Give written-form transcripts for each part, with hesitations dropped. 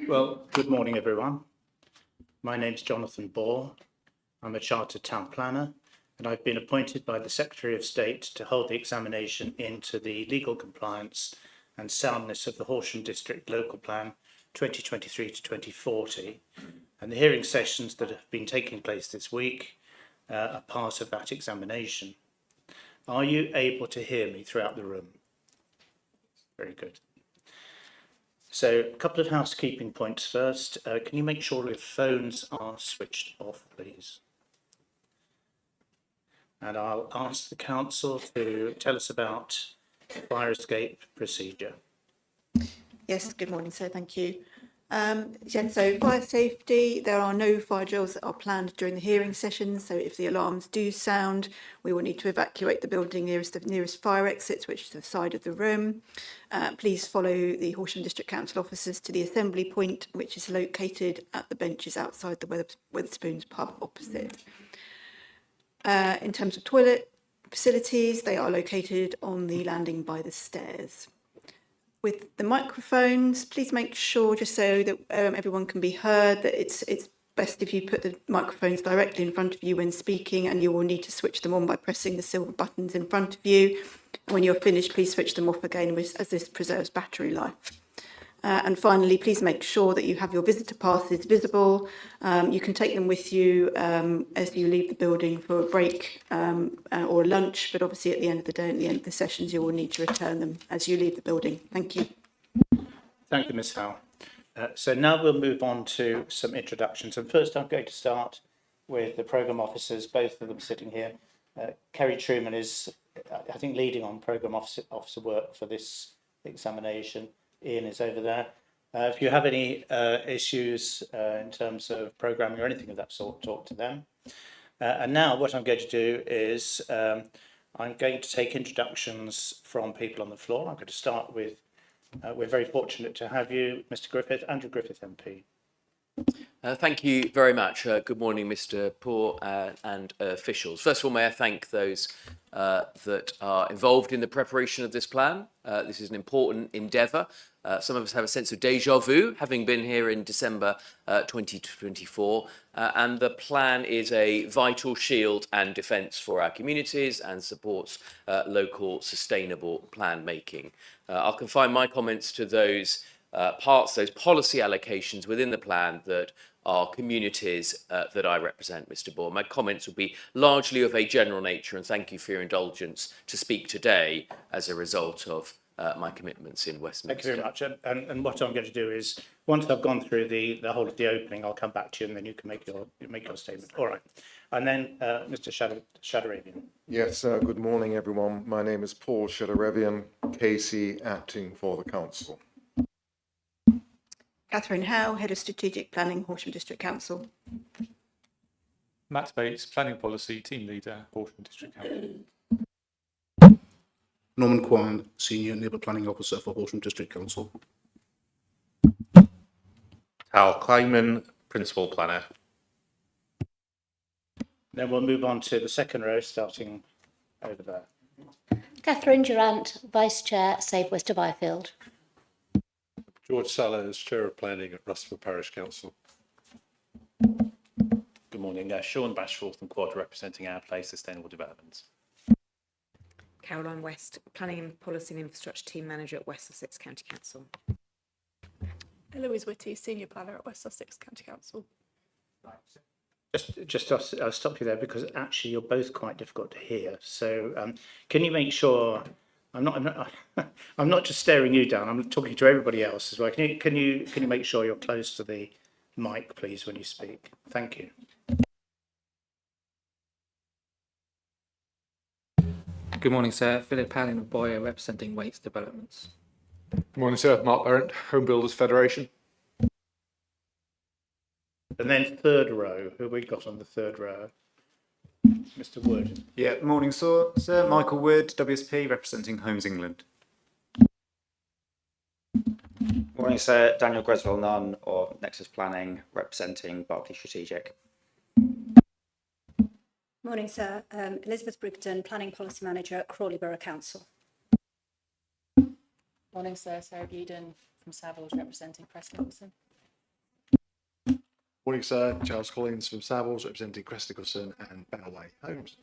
Well, good morning, everyone. My name's Jonathan Ball. I'm a Chartered Town Planner, and I've been appointed by the Secretary of State to hold the examination into the legal compliance and soundness of the Horsham District Local Plan 2023 to 2040. And the hearing sessions that have been taking place this week are part of that examination. Are you able to hear me throughout the room? Very good. So a couple of housekeeping points first. Can you make sure your phones are switched off, please? And I'll ask the council to tell us about fire escape procedure. Yes, good morning, sir. Thank you. So fire safety, there are no fire drills that are planned during the hearing sessions. So if the alarms do sound, we will need to evacuate the building nearest the nearest fire exits, which is the side of the room. Please follow the Horsham District Council officers to the assembly point, which is located at the benches outside the Wetherspoons pub opposite. In terms of toilet facilities, they are located on the landing by the stairs. With the microphones, please make sure, just so that everyone can be heard, that it's best if you put the microphones directly in front of you when speaking, and you will need to switch them on by pressing the silver buttons in front of you. And when you're finished, please switch them off again, as this preserves battery life. And finally, please make sure that you have your visitor passes visible. You can take them with you as you leave the building for a break or a lunch, but obviously at the end of the day, at the end of the sessions, you will need to return them as you leave the building. Thank you. Thank you, Ms. Howe. So now we'll move on to some introductions. And first I'm going to start with the programme officers, both of them sitting here. Kerry Truman is, I think, leading on programme officer work for this examination. Ian is over there. If you have any issues in terms of programming or anything of that sort, talk to them. And now what I'm going to do is I'm going to take introductions from people on the floor. I'm going to start with, we're very fortunate to have you, Mr. Griffith, Andrew Griffith MP. Thank you very much. Good morning, Mr. Poor and officials. First of all, may I thank those that are involved in the preparation of this plan. This is an important endeavour. Some of us have a sense of déjà vu, having been here in December 2024, and the plan is a vital shield and defence for our communities and supports local sustainable plan making. I'll confine my comments to those those policy allocations within the plan that are communities that I represent, Mr. Bohr. My comments will be largely of a general nature, and thank you for your indulgence to speak today as a result of my commitments in Westminster. Thank you very much. And what I'm going to do is, once I've gone through the whole of the opening, I'll come back to you and then you can make your statement. All right. And then Mr. Shadaravian. Yes, good morning, everyone. My name is Paul Shadaravian, KC, acting for the council. Catherine Howe, Head of Strategic Planning, Horsham District Council. Matt Bates, Planning Policy Team Leader, Horsham District Council. Norman Kwan, Senior Neighbour Planning Officer for Horsham District Council. Hal Kleinman, Principal Planner. Then we'll move on to the second row, starting over there. Catherine Durant, Vice Chair, Save West of Irefield. George Sellers, Chair of Planning at Rustford Parish Council. Good morning, Sean Bashforth and Quad representing Our Place Sustainable Developments. Caroline West, Planning and Policy and Infrastructure Team Manager at West Sussex County Council. Eloise Whitty, Senior Planner at West Sussex County Council. I'll stop you there because actually you're both quite difficult to hear. So can you make sure, I'm not just staring you down, I'm talking to everybody else as well. Can you make sure you're close to the mic, please, when you speak? Thank you. Good morning, sir. Philip Allen of Boyer, representing Waits Developments. Good morning, sir. Mark Barrett, Home Builders Federation. And then third row, who have we got on the third row? Mr. Wood. Yeah, morning, sir. Michael Wood, WSP, representing Homes England. Morning, sir. Daniel Greswell-Nunn of Nexus Planning, representing Berkeley Strategic. Morning, sir. Elizabeth Brigden, Planning Policy Manager at Crawley Borough Council. Morning, sir. Sarah Geedon from Savills, representing Preston Wilson. Morning, sir. Charles Collins from Savills, representing Crest Nicholson and Bellway Homes.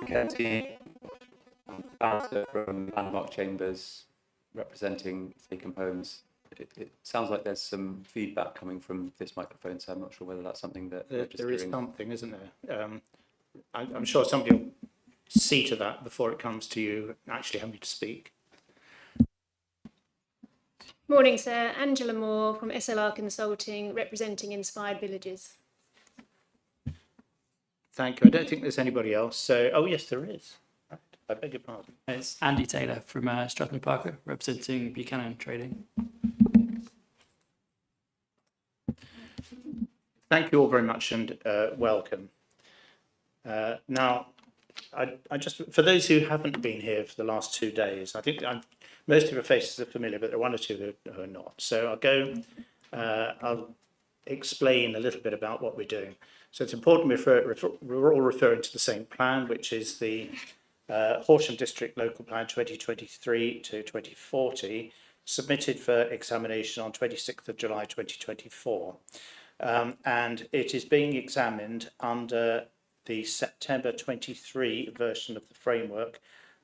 Kenty, Barrister from Landmark Chambers, representing Seacombe Homes. It sounds like there's some feedback coming from this microphone, so I'm not sure whether that's something that There is something, isn't there? I'm sure somebody will see to that before it comes to you actually having to speak. Morning, sir. Angela Moore from SLR Consulting, representing Inspired Villages. Thank you. I don't think there's anybody else. So, oh yes, there is. Right. I beg your pardon. It's Andy Taylor from Strathmore Parker, representing Buchanan Trading. Thank you all very much and welcome. Now, I just, for those who haven't been here for the last 2 days, I think most of your faces are familiar, but there are one or two who are not. So I'll explain a little bit about what we're doing. So it's important we're all referring to the same plan, which is the Horsham District Local Plan 2023 to 2040, submitted for examination on 26th of July 2024. And it is being examined under the September 23 version of the framework,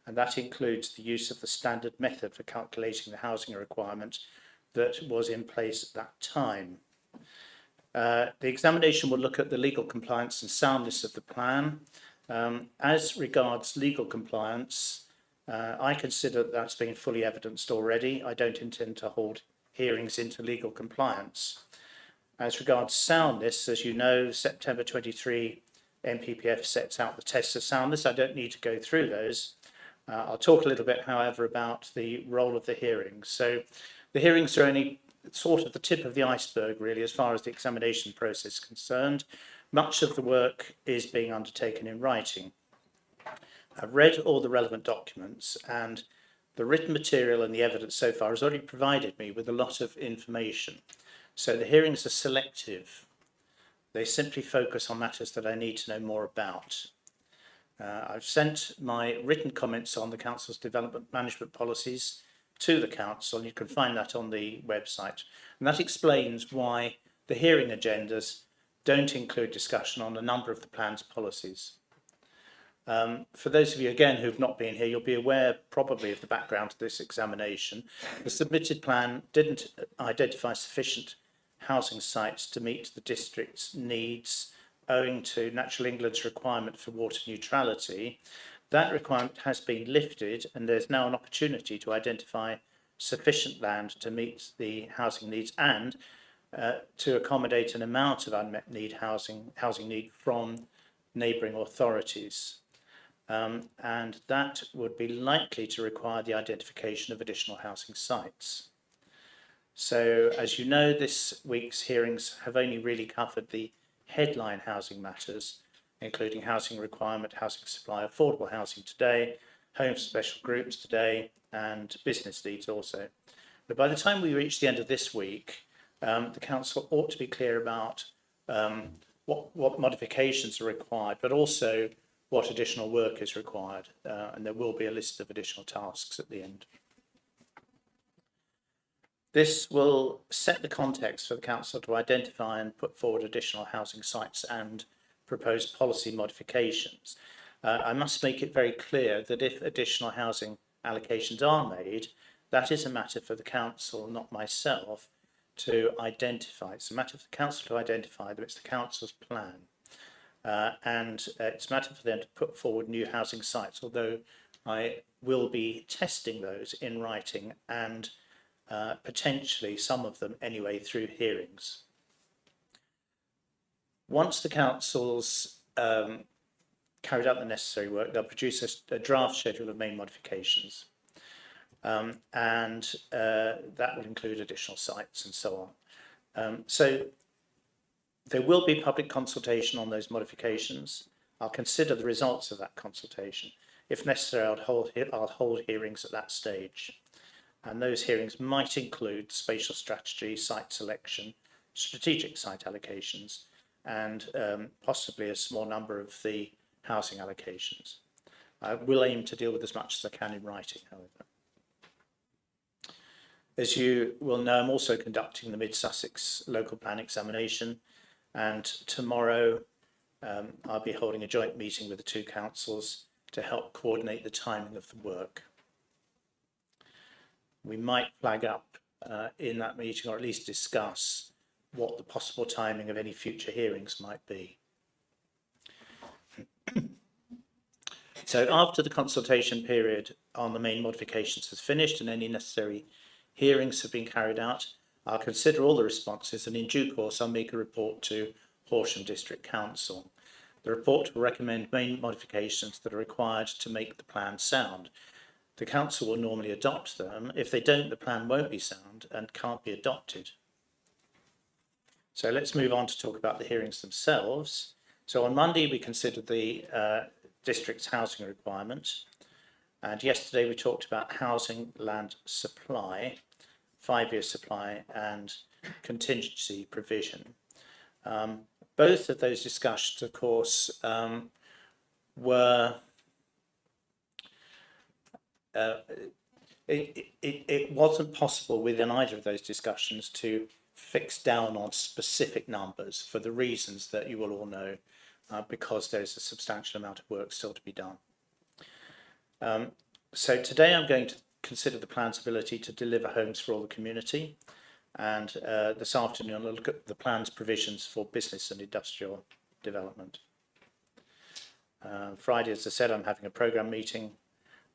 and that includes the use of the standard method for calculating the housing requirement that was in place at that time. The examination will look at the legal compliance and soundness of the plan. As regards legal compliance, I consider that's been fully evidenced already. I don't intend to hold hearings into legal compliance. As regards soundness, as you know, September 23 NPPF sets out the tests of soundness. I don't need to go through those. I'll talk a little bit, however, about the role of the hearings. So the hearings are only sort of the tip of the iceberg, really, as far as the examination process is concerned. Much of the work is being undertaken in writing. I've read all the relevant documents, and the written material and the evidence so far has already provided me with a lot of information. So the hearings are selective. They simply focus on matters that I need to know more about. I've sent my written comments on the Council's development management policies to the Council, and you can find that on the website. And that explains why the hearing agendas don't include discussion on a number of the plan's policies. For those of you, again, who've not been here, you'll be aware probably of the background to this examination. The submitted plan didn't identify sufficient housing sites to meet the district's needs owing to Natural England's requirement for water neutrality. That requirement has been lifted, and there's now an opportunity to identify sufficient land to meet the housing needs and to accommodate an amount of unmet need housing need from neighbouring authorities. And that would be likely to require the identification of additional housing sites. So, as you know, this week's hearings have only really covered the headline housing matters, including housing requirement, housing supply, affordable housing today, home for special groups today, and business needs also. But by the time we reach the end of this week, the Council ought to be clear about what modifications are required, but also what additional work is required, and there will be a list of additional tasks at the end. This will set the context for the Council to identify and put forward additional housing sites and propose policy modifications. I must make it very clear that if additional housing allocations are made, that is a matter for the Council, not myself, to identify. It's a matter for the Council to identify that it's the Council's plan. And it's a matter for them to put forward new housing sites, although I will be testing those in writing and potentially some of them anyway through hearings. Once the Council's carried out the necessary work, they'll produce a draft schedule of main modifications. And that will include additional sites and so on. So there will be public consultation on those modifications. I'll consider the results of that consultation. If necessary, I'll hold hearings at that stage. And those hearings might include spatial strategy, site selection, strategic site allocations, and possibly a small number of the housing allocations. I will aim to deal with as much as I can in writing, however. As you will know, I'm also conducting the Mid-Sussex local plan examination, and tomorrow I'll be holding a joint meeting with the two councils to help coordinate the timing of the work. We might flag up in that meeting, or at least discuss what the possible timing of any future hearings might be. So after the consultation period on the main modifications has finished and any necessary hearings have been carried out, I'll consider all the responses, and in due course I'll make a report to Horsham District Council. The report will recommend main modifications that are required to make the plan sound. The council will normally adopt them. If they don't, the plan won't be sound and can't be adopted. So let's move on to talk about the hearings themselves. So on Monday we considered the district's housing requirement, and yesterday we talked about housing land supply, 5-year supply and contingency provision. Both of those discussions, of course, were it wasn't possible within either of those discussions to fix down on specific numbers for the reasons that you will all know, because there's a substantial amount of work still to be done. So today I'm going to consider the plan's ability to deliver homes for all the community, and this afternoon I'll look at the plan's provisions for business and industrial development. Friday, as I said, I'm having a programme meeting.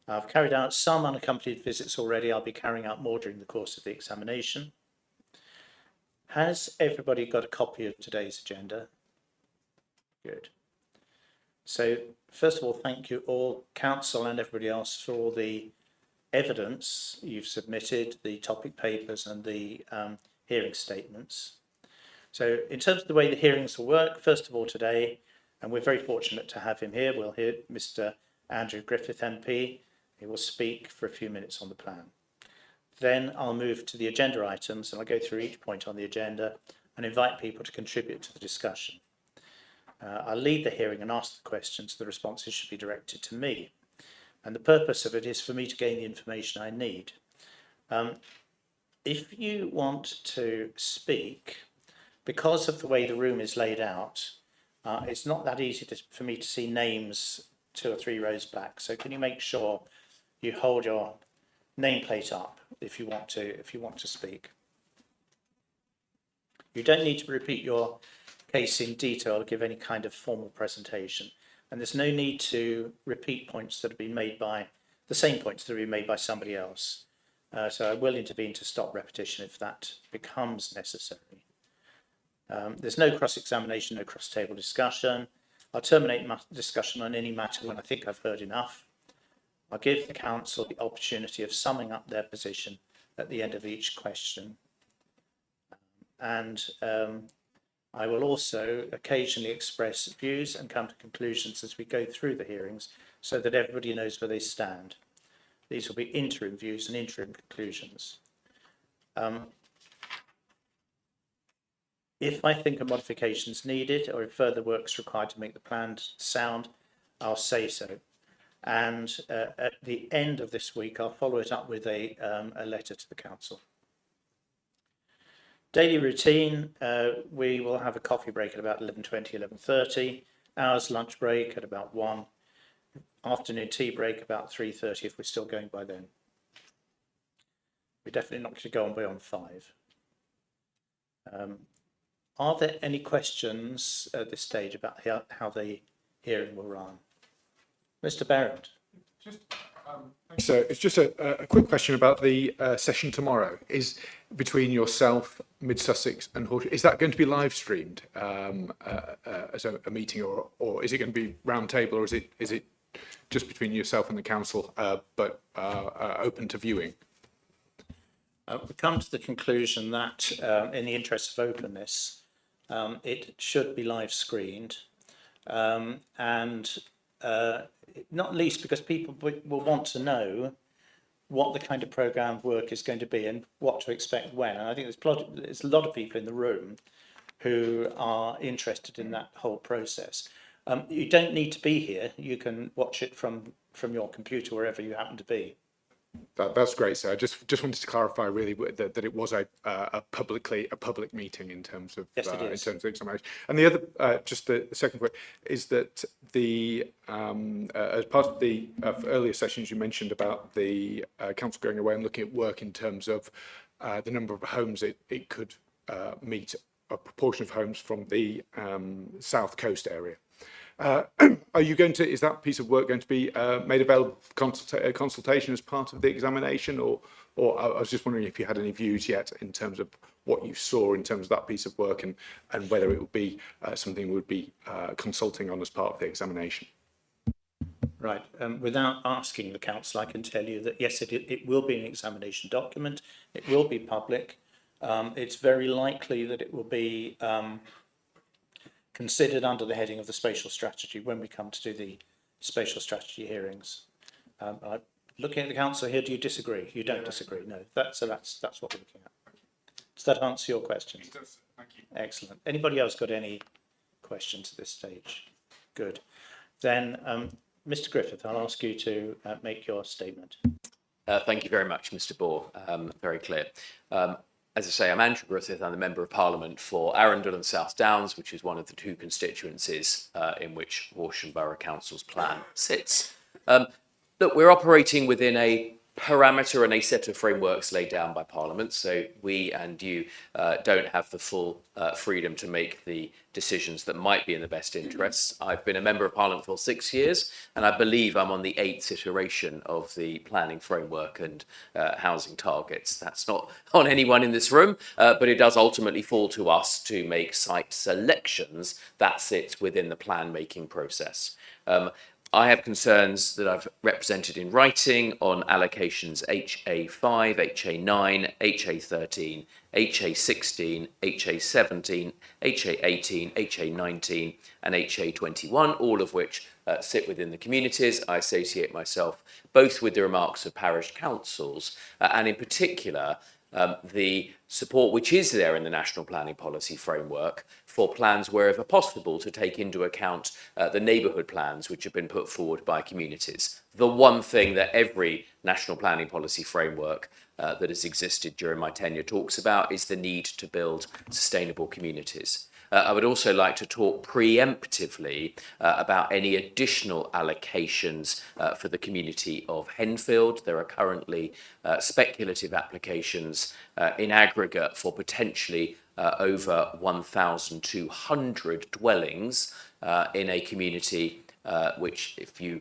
I've carried out some unaccompanied visits already. I'll be carrying out more during the course of the examination. Has everybody got a copy of today's agenda? Good. So first of all, thank you all, council and everybody else, for all the evidence you've submitted, the topic papers and the hearing statements. So in terms of the way the hearings will work, first of all today, and we're very fortunate to have him here, we'll hear Mr. Andrew Griffith MP. He will speak for a few minutes on the plan. Then I'll move to the agenda items, and I'll go through each point on the agenda and invite people to contribute to the discussion. I'll lead the hearing and ask the questions. The responses should be directed to me. And the purpose of it is for me to gain the information I need. If you want to speak, because of the way the room is laid out, it's not that easy for me to see names 2 or 3 rows back. So can you make sure you hold your nameplate up if you want to speak? You don't need to repeat your case in detail or give any kind of formal presentation, and there's no need to repeat points that have been made by the same points that have been made by somebody else. So I will intervene to stop repetition if that becomes necessary. There's no cross-examination, no cross-table discussion. I'll terminate my discussion on any matter when I think I've heard enough. I'll give the council the opportunity of summing up their position at the end of each question. And I will also occasionally express views and come to conclusions as we go through the hearings so that everybody knows where they stand. These will be interim views and interim conclusions. If I think a modification is needed or if further work is required to make the plan sound, I'll say so. And at the end of this week, I'll follow it up with a letter to the council. Daily routine, we will have a coffee break at about 11:20, 11:30, hours lunch break at about 1, afternoon tea break about 3:30 if we're still going by then. We're definitely not going to go on beyond 5. Are there any questions at this stage about how the hearing will run? Mr. Barrett. So it's just a quick question about the session tomorrow. Is between yourself, Mid Sussex and Horsham, is that going to be live streamed as a meeting, or is it going to be round table, or is it just between yourself and the council, but open to viewing? We come to the conclusion that in the interest of openness, it should be live screened, and not least because people will want to know what the kind of programme of work is going to be and what to expect when. And I think there's a lot of people in the room who are interested in that whole process. You don't need to be here. You can watch it from your computer wherever you happen to be. That's great. So I just wanted to clarify really that it was a public meeting in terms of Yes, it is. in terms of examination. And the other just the second point is that the as part of the earlier sessions you mentioned about the council going away and looking at work in terms of the number of homes it could meet, a proportion of homes from the south coast area. Are you going to, is that piece of work going to be made available for consultation as part of the examination, or I was just wondering if you had any views yet in terms of what you saw in terms of that piece of work, and whether it would be something we would be consulting on as part of the examination? Right. Without asking the council, I can tell you that yes, it will be an examination document. It will be public. It's very likely that it will be considered under the heading of the spatial strategy when we come to do the spatial strategy hearings. Looking at the council here, do you disagree? You don't disagree? No. That's what we're looking at. Does that answer your question? It does. Thank you. Excellent. Anybody else got any questions at this stage? Good. Then, Mr. Griffith, I'll ask you to make your statement. Thank you very much, Mr. Bohr. Very clear. As I say, I'm Andrew Griffith. I'm the Member of Parliament for Arundel and South Downs, which is one of the two constituencies in which Horsham Borough Council's plan sits. Look, we're operating within a parameter and a set of frameworks laid down by Parliament, so we and you don't have the full freedom to make the decisions that might be in the best interests. I've been a Member of Parliament for 6 years, and I believe I'm on the 8th iteration of the planning framework and housing targets. That's not on anyone in this room, but it does ultimately fall to us to make site selections that sit within the plan making process. I have concerns that I've represented in writing on allocations HA5, HA9, HA13, HA16, HA17, HA18, HA19 and HA21, all of which sit within the communities. I associate myself both with the remarks of parish councils and in particular the support which is there in the National Planning Policy Framework for plans wherever possible to take into account the neighbourhood plans which have been put forward by communities. The one thing that every National Planning Policy Framework that has existed during my tenure talks about is the need to build sustainable communities. I would also like to talk preemptively about any additional allocations for the community of Henfield. There are currently speculative applications in aggregate for potentially over 1,200 dwellings in a community which, if you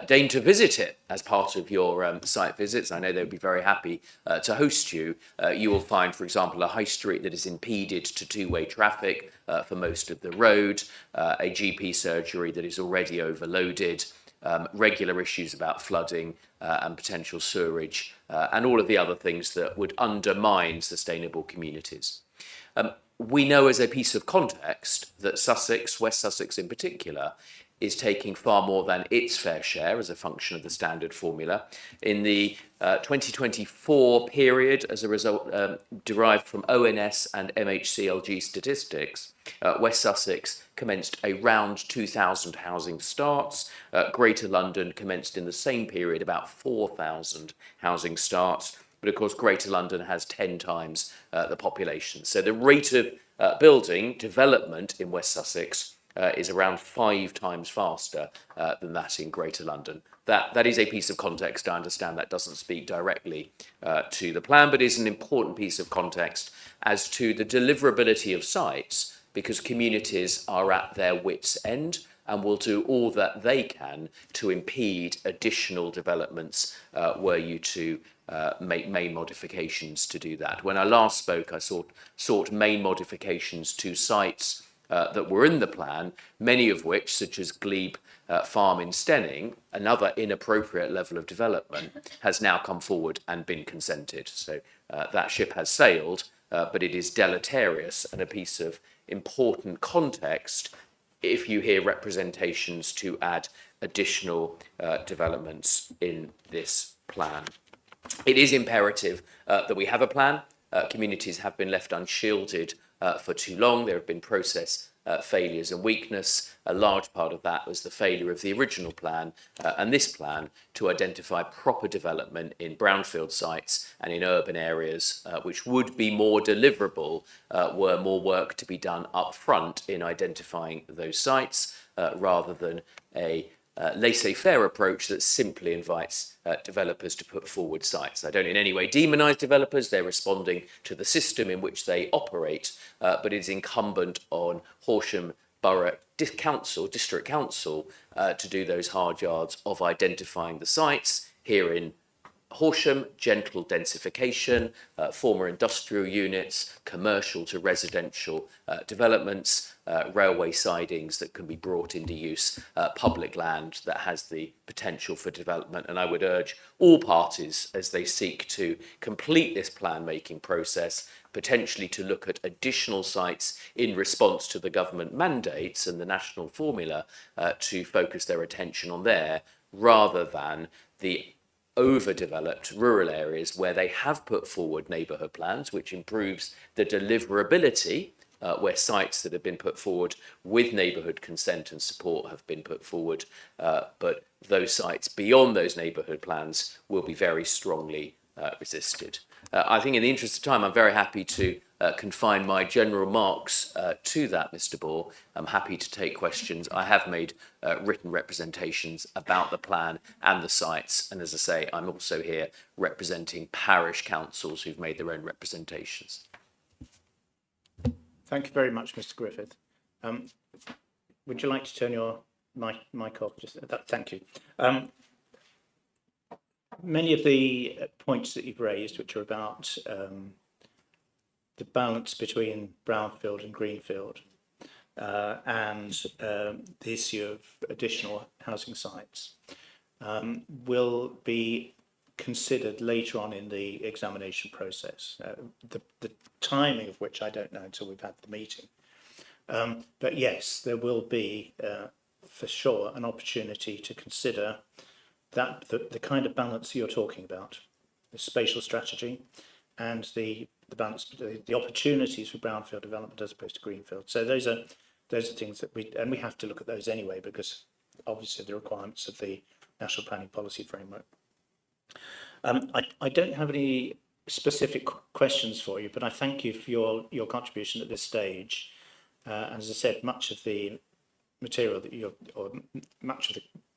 deign to visit it as part of your site visits, I know they would be very happy to host you. You will find, for example, a high street that is impeded to two-way traffic for most of the road, a GP surgery that is already overloaded, regular issues about flooding and potential sewerage, and all of the other things that would undermine sustainable communities. We know as a piece of context that Sussex, West Sussex in particular, is taking far more than its fair share as a function of the standard formula. In the 2024 period, as a result derived from ONS and MHCLG statistics, West Sussex commenced around 2,000 housing starts. Greater London commenced in the same period about 4,000 housing starts. But of course, Greater London has 10 times the population. So the rate of building development in West Sussex is around 5 times faster than that in Greater London. That is a piece of context. I understand that doesn't speak directly to the plan, but is an important piece of context as to the deliverability of sites, because communities are at their wits' end and will do all that they can to impede additional developments were you to make main modifications to do that. When I last spoke, I sought main modifications to sites that were in the plan, many of which, such as Glebe Farm in Stenning, another inappropriate level of development, has now come forward and been consented. So that ship has sailed, but it is deleterious and a piece of important context if you hear representations to add additional developments in this plan. It is imperative that we have a plan. Communities have been left unshielded for too long. There have been process failures and weakness. A large part of that was the failure of the original plan and this plan to identify proper development in brownfield sites and in urban areas, which would be more deliverable were more work to be done up front in identifying those sites rather than a laissez-faire approach that simply invites developers to put forward sites. I don't in any way demonise developers, they're responding to the system in which they operate, but it's incumbent on Horsham Borough District Council to do those hard yards of identifying the sites. Here in Horsham, gentle densification, former industrial units, commercial to residential developments, railway sidings that can be brought into use, public land that has the potential for development. And I would urge all parties, as they seek to complete this plan-making process, potentially to look at additional sites in response to the government mandates and the national formula, to focus their attention on there, rather than the overdeveloped rural areas where they have put forward neighbourhood plans, which improves the deliverability, where sites that have been put forward with neighbourhood consent and support have been put forward, but those sites beyond those neighbourhood plans will be very strongly resisted. I think in the interest of time, I'm very happy to confine my general remarks to that, Mr. Ball. I'm happy to take questions. I have made written representations about the plan and the sites. And as I say, I'm also here representing parish councils who've made their own representations. Thank you very much, Mr. Griffith. Would you like to turn your mic off? Thank you. Many of the points that you've raised, which are about the balance between brownfield and greenfield, and the issue of additional housing sites, will be considered later on in the examination process. The timing of which I don't know until we've had the meeting. But yes, there will be for sure an opportunity to consider that the kind of balance you're talking about, the spatial strategy and the balance, the opportunities for brownfield development as opposed to greenfield. So those are things that we have to look at those anyway, because obviously the requirements of the National Planning Policy Framework. I don't have any specific questions for you, but I thank you for your contribution at this stage. And as I said, much of the material that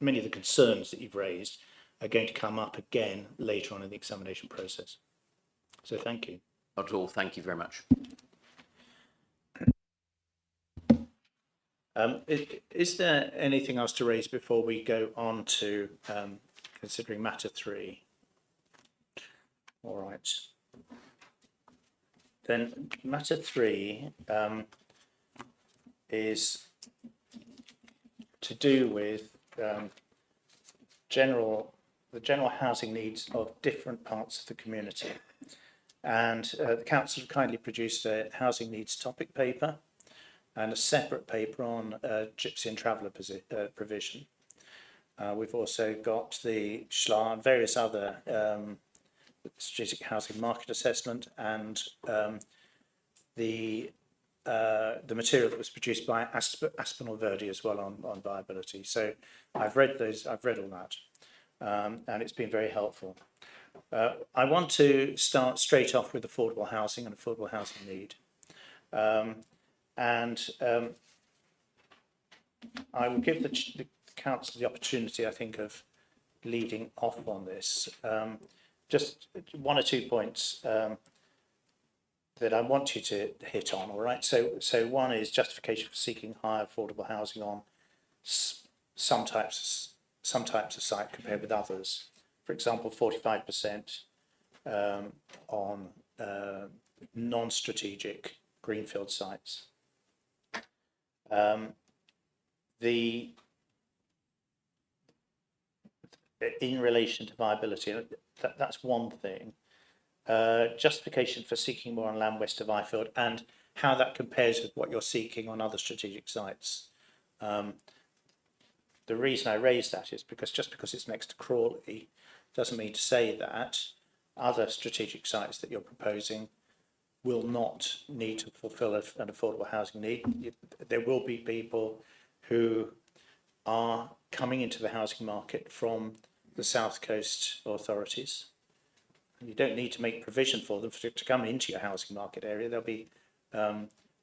many of the concerns that you've raised are going to come up again later on in the examination process. So thank you. Not at all. Thank you very much. Is there anything else to raise before we go on to considering matter 3? All right. Then matter 3 is to do with the general housing needs of different parts of the community. And the council have kindly produced a housing needs topic paper and a separate paper on gypsy and traveller provision. We've also got the SHLA and various other strategic housing market assessment and the material that was produced by Aspinall Verdi as well on viability. So I've read all that, and it's been very helpful. I want to start straight off with affordable housing and affordable housing need. I will give the council the opportunity, I think, of leading off on this. Just one or 2 points that I want you to hit on, all right? So one is justification for seeking higher affordable housing on some types of site compared with others. For example, 45% on non-strategic greenfield sites. In relation to viability, that's one thing. Justification for seeking more on land west of Ifield and how that compares with what you're seeking on other strategic sites. The reason I raise that is because just because it's next to Crawley doesn't mean to say that other strategic sites that you're proposing will not need to fulfil an affordable housing need. There will be people who are coming into the housing market from the South Coast authorities. You don't need to make provision for them to come into your housing market area. They'll be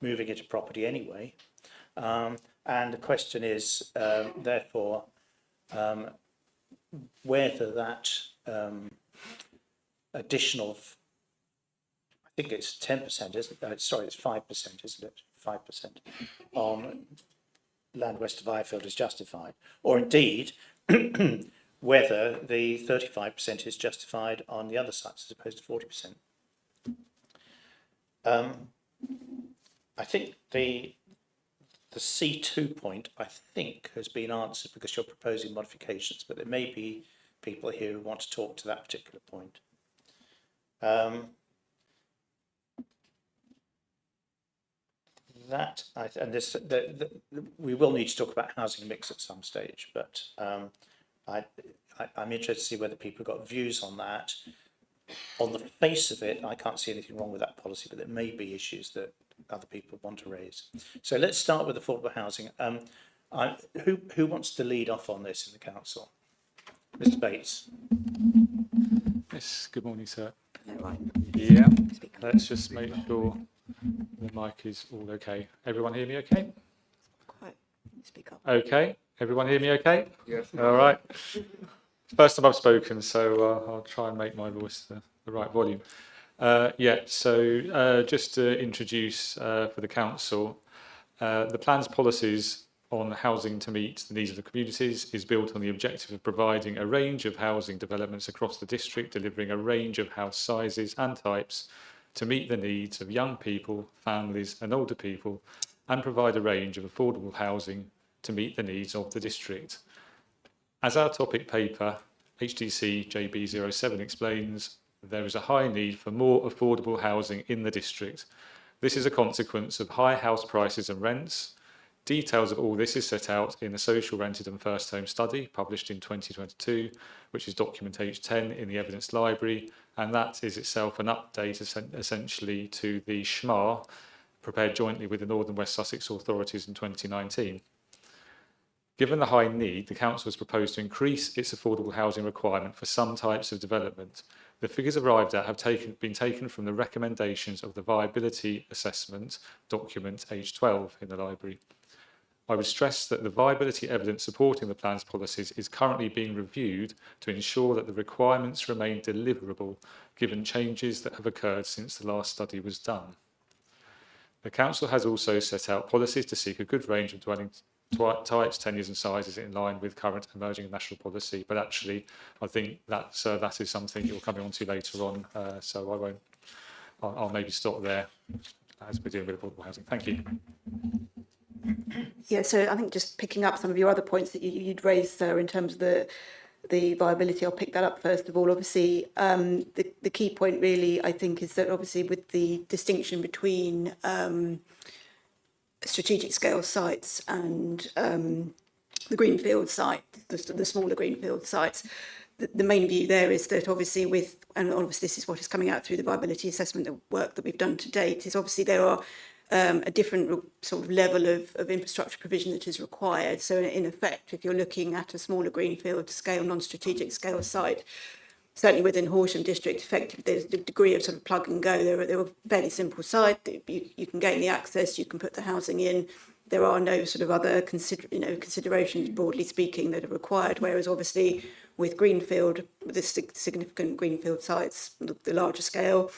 moving into property anyway. And the question is, therefore, whether that additional, I think it's 10%, isn't it? Sorry, it's 5%, isn't it? 5% on land west of Ifield is justified, or indeed whether the 35% is justified on the other sites as opposed to 40%. I think the C2 point, I think, has been answered because you're proposing modifications, but there may be people here who want to talk to that particular point. We will need to talk about housing mix at some stage, but I'm interested to see whether people have got views on that. On the face of it, I can't see anything wrong with that policy, but there may be issues that other people want to raise. So let's start with affordable housing. Who wants to lead off on this in the council? Mr. Bates. Yes, good morning, sir. Right. Yeah, let's just make sure the mic is all okay. Everyone hear me okay? Quite. Speak up. Okay. Everyone hear me okay? Yes. All right. First time I've spoken, so I'll try and make my voice the right volume. So just to introduce for the council, the plan's policies on housing to meet the needs of the communities is built on the objective of providing a range of housing developments across the district, delivering a range of house sizes and types to meet the needs of young people, families and older people, and provide a range of affordable housing to meet the needs of the district. As our topic paper, HDC JB07 explains, there is a high need for more affordable housing in the district. This is a consequence of high house prices and rents. Details of all this is set out in the Social Rented and First Home Study published in 2022, which is document H10 in the Evidence Library, and that is itself an update essentially to the SHMA prepared jointly with the North and West Sussex authorities in 2019. Given the high need, the council has proposed to increase its affordable housing requirement for some types of development. The figures arrived at have been taken from the recommendations of the viability assessment document H12 in the library. I would stress that the viability evidence supporting the plan's policies is currently being reviewed to ensure that the requirements remain deliverable given changes that have occurred since the last study was done. The council has also set out policies to seek a good range of dwelling types, tenures and sizes in line with current emerging national policy, but actually I think that is something you're coming on to later on, so I'll maybe stop there as we're dealing with affordable housing. Thank you. Yeah, so I think just picking up some of your other points that you'd raised, sir, in terms of the viability, I'll pick that up first of all. Obviously, the key point really, I think, is that obviously with the distinction between strategic scale sites and the greenfield site, the smaller greenfield sites, the main view there is that obviously and obviously this is what is coming out through the viability assessment work that we've done to date, is obviously there are a different sort of level of infrastructure provision that is required. So in effect, if you're looking at a smaller greenfield scale, non-strategic scale site, certainly within Horsham district, effectively there's a degree of sort of plug and go. They're a fairly simple site. You can gain the access, you can put the housing in. There are no sort of other considerations, broadly speaking, that are required. Whereas obviously with greenfield, with the significant greenfield sites, the larger scale,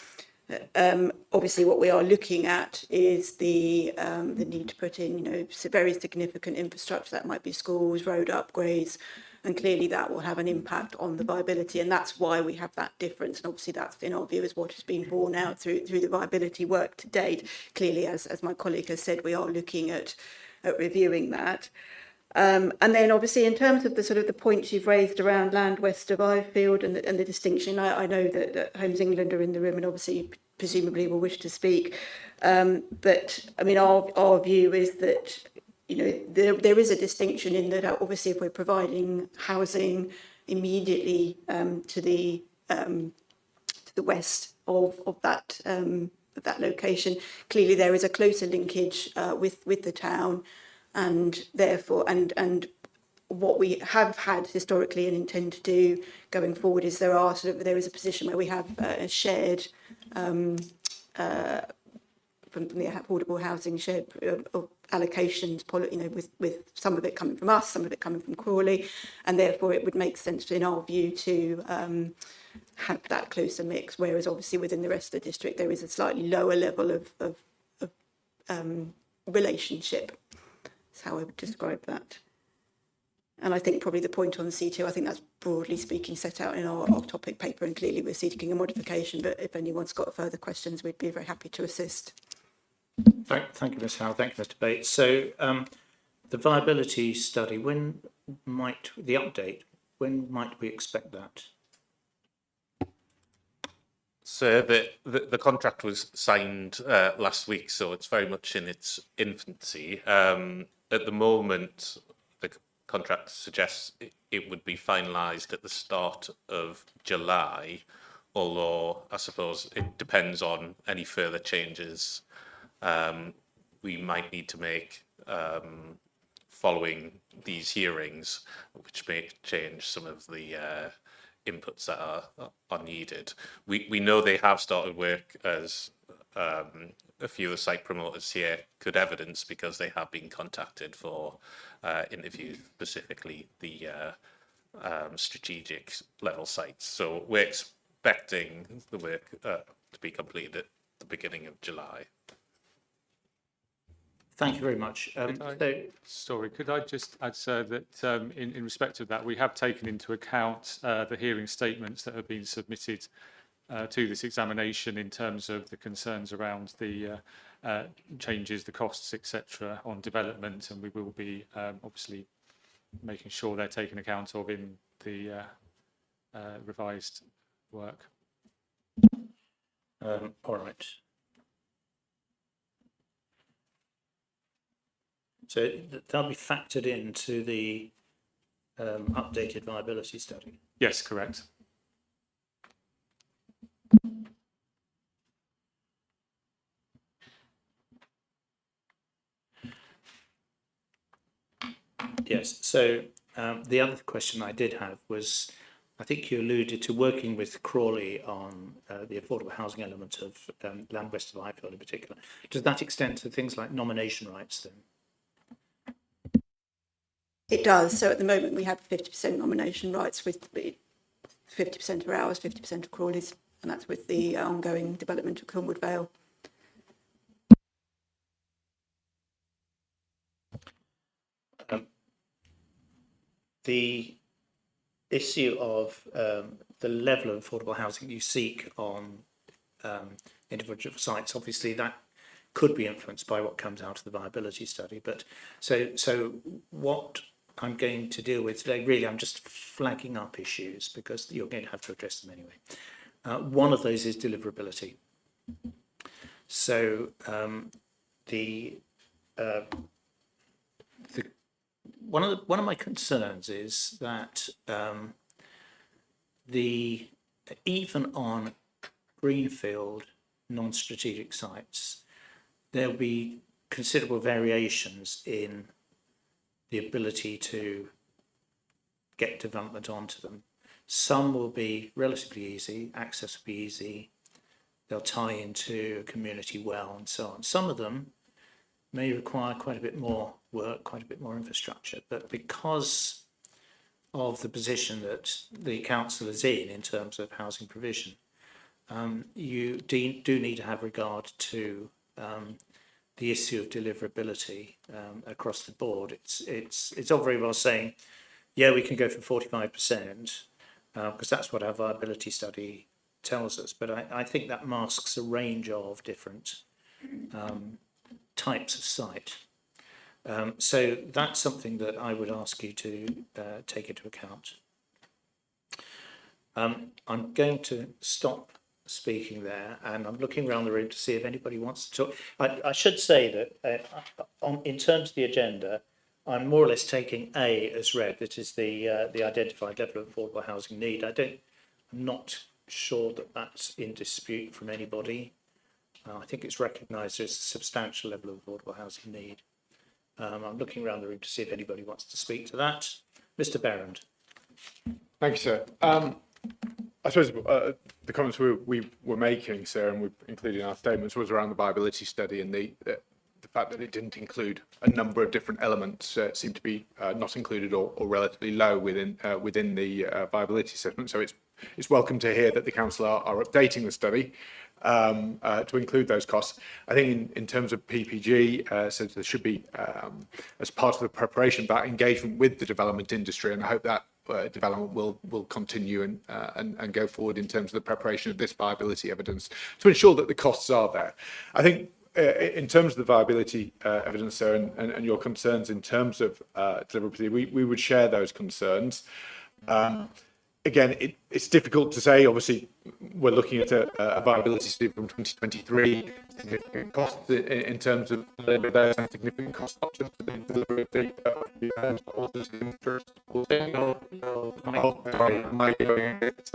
obviously what we are looking at is the need to put in, very significant infrastructure. That might be schools, road upgrades, and clearly that will have an impact on the viability, and that's why we have that difference. And obviously that's, in our view, is what has been borne out through the viability work to date. Clearly, as my colleague has said, we are looking at reviewing that. And then obviously in terms of the sort of the points you've raised around land west of Ifield and the distinction, I know that Homes England are in the room and obviously presumably will wish to speak. But I mean, our view is that, there is a distinction in that obviously if we're providing housing immediately to the west of that that location. Clearly, there is a closer linkage with the town, and therefore, and what we have had historically and intend to do going forward is there is a position where we have a shared from the affordable housing shared allocations, with some of it coming from us, some of it coming from Crawley, and therefore it would make sense in our view to have that closer mix, whereas obviously within the rest of the district there is a slightly lower level of relationship. That's how I would describe that. And I think probably the point on C2, I think that's broadly speaking set out in our topic paper, and clearly we're seeking a modification, but if anyone's got further questions, we'd be very happy to assist. Thank you, Ms. Howe. Thank you, Mr. Bates. So the viability study, when might we expect that? So the contract was signed last week, so it's very much in its infancy. At the moment, the contract suggests it would be finalised at the start of July, although I suppose it depends on any further changes we might need to make following these hearings, which may change some of the inputs that are needed. We know they have started work, as a few of the site promoters here could evidence, because they have been contacted for interviews, specifically the strategic level sites. So we're expecting the work to be completed at the beginning of July. Thank you very much. Could I just add, sir, that in respect of that, we have taken into account the hearing statements that have been submitted to this examination in terms of the concerns around the changes, the costs, etc., on development, and we will be obviously making sure they're taken account of in the revised work. All right. So they'll be factored into the updated viability study? Yes, correct. Yes, so the other question I did have was, I think you alluded to working with Crawley on the affordable housing element of land west of Highfield in particular. Does that extend to things like nomination rights then? It does. So at the moment we have 50% nomination rights, with 50% of ours, 50% of Crawley's, and that's with the ongoing development of Kilnwood Vale. The issue of the level of affordable housing you seek on individual sites, obviously that could be influenced by what comes out of the viability study. But so what I'm going to deal with today, really, I'm just flagging up issues because you're going to have to address them anyway. One of those is deliverability. So one of my concerns is that even on greenfield non-strategic sites, there'll be considerable variations in the ability to get development onto them. Some will be relatively easy, access will be easy, they'll tie into a community well and so on. Some of them may require quite a bit more work, quite a bit more infrastructure, but because of the position that the council is in terms of housing provision, you do need to have regard to the issue of deliverability across the board. It's all very well saying, yeah, we can go for 45%, because that's what our viability study tells us, but I think that masks a range of different types of site. So that's something that I would ask you to take into account. I'm going to stop speaking there, and I'm looking around the room to see if anybody wants to talk. I should say that in terms of the agenda, I'm more or less taking A as read. That is the identified level of affordable housing need. I'm not sure that that's in dispute from anybody. I think it's recognised there's a substantial level of affordable housing need. I'm looking around the room to see if anybody wants to speak to that. Mr. Berend. Thank you, sir. I suppose the comments we were making, sir, and we included in our statements, was around the viability study and the fact that it didn't include a number of different elements seemed to be not included or relatively low within the viability assessment. So it's welcome to hear that the council are updating the study to include those costs. I think in terms of PPG, so there should be, as part of the preparation, that engagement with the development industry, and I hope that development will continue and go forward in terms of the preparation of this viability evidence to ensure that the costs are there. I think in terms of the viability evidence, sir, and your concerns in terms of deliverability, we would share those concerns. Again, it's difficult to say. Obviously, we're looking at a viability study from 2023, significant costs in terms of those and significant cost options for the deliverability and also the interest. Sorry, am I going a bit?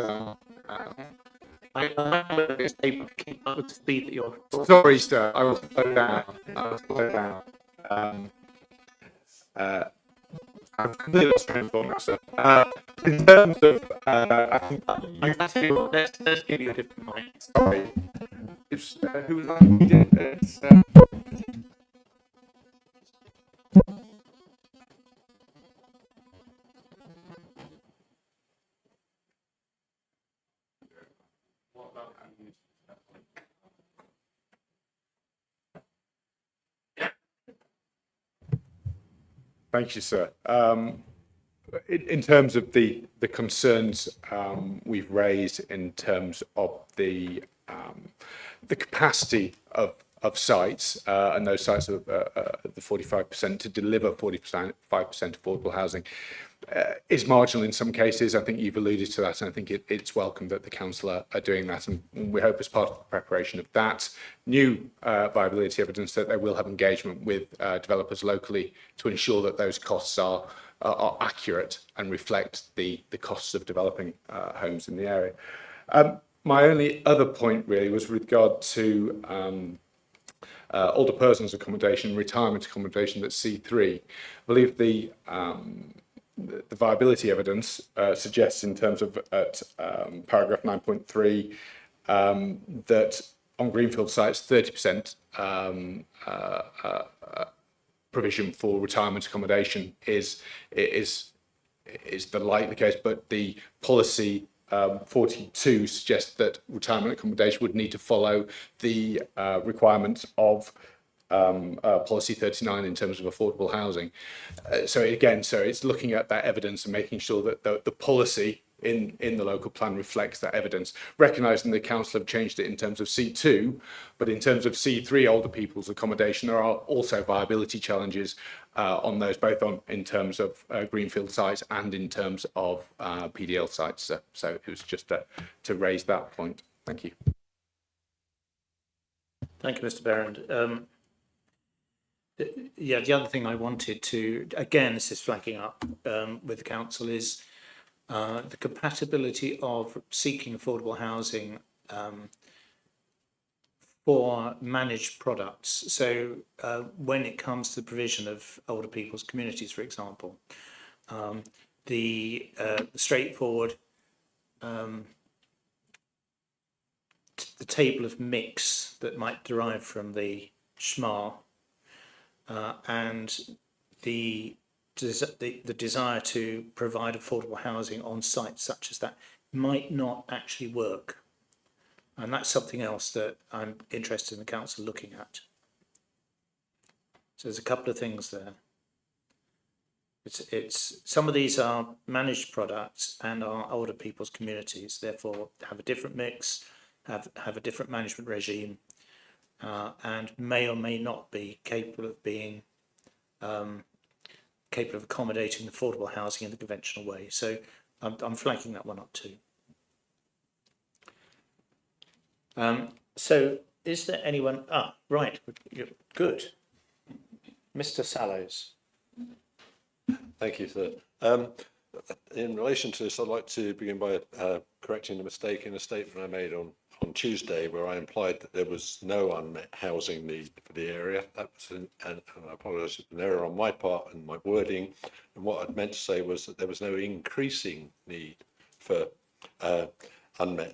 I'm able to keep up with the speed that you're. Sorry, sir. I will slow down. I'm completely lost train of thought now, sir. In terms of, I think let's give you a different mic. Sorry. It's, who was that? It's, Thank you, sir. In terms of the concerns we've raised in terms of the capacity of sites and those sites of the 45% to deliver 45% affordable housing is marginal in some cases. I think you've alluded to that, and I think it's welcome that the council are doing that, and we hope as part of the preparation of that new viability evidence that they will have engagement with developers locally to ensure that those costs are accurate and reflect the costs of developing homes in the area. My only other point really was with regard to older persons accommodation, retirement accommodation, that's C3. I believe the viability evidence suggests in terms of paragraph 9.3 that on greenfield sites 30% provision for retirement accommodation is the likely case, but the policy 42 suggests that retirement accommodation would need to follow the requirements of policy 39 in terms of affordable housing. So again, so it's looking at that evidence and making sure that the policy in the local plan reflects that evidence, recognising the council have changed it in terms of C2, but in terms of C3 older people's accommodation, there are also viability challenges on those, both in terms of greenfield sites and in terms of PDL sites. So it was just to raise that point. Thank you. Thank you, Mr. Berend. Yeah, the other thing I wanted to, again, this is flagging up with the council, is the compatibility of seeking affordable housing for managed products. So when it comes to the provision of older people's communities, for example, the straightforward the table of mix that might derive from the SHMA and the desire to provide affordable housing on sites such as that might not actually work. And that's something else that I'm interested in the council looking at. So there's a couple of things there. It's some of these are managed products and are older people's communities, therefore have a different mix, have a different management regime, and may or may not be capable of being capable of accommodating affordable housing in the conventional way. So I'm flagging that one up too. So is there anyone? Right, good. Mr. Sallows. Thank you, sir. In relation to this, I'd like to begin by correcting a mistake in a statement I made on on Tuesday where I implied that there was no unmet housing need for the area. That was and I apologise, an error on my part and my wording. And what I'd meant to say was that there was no increasing need for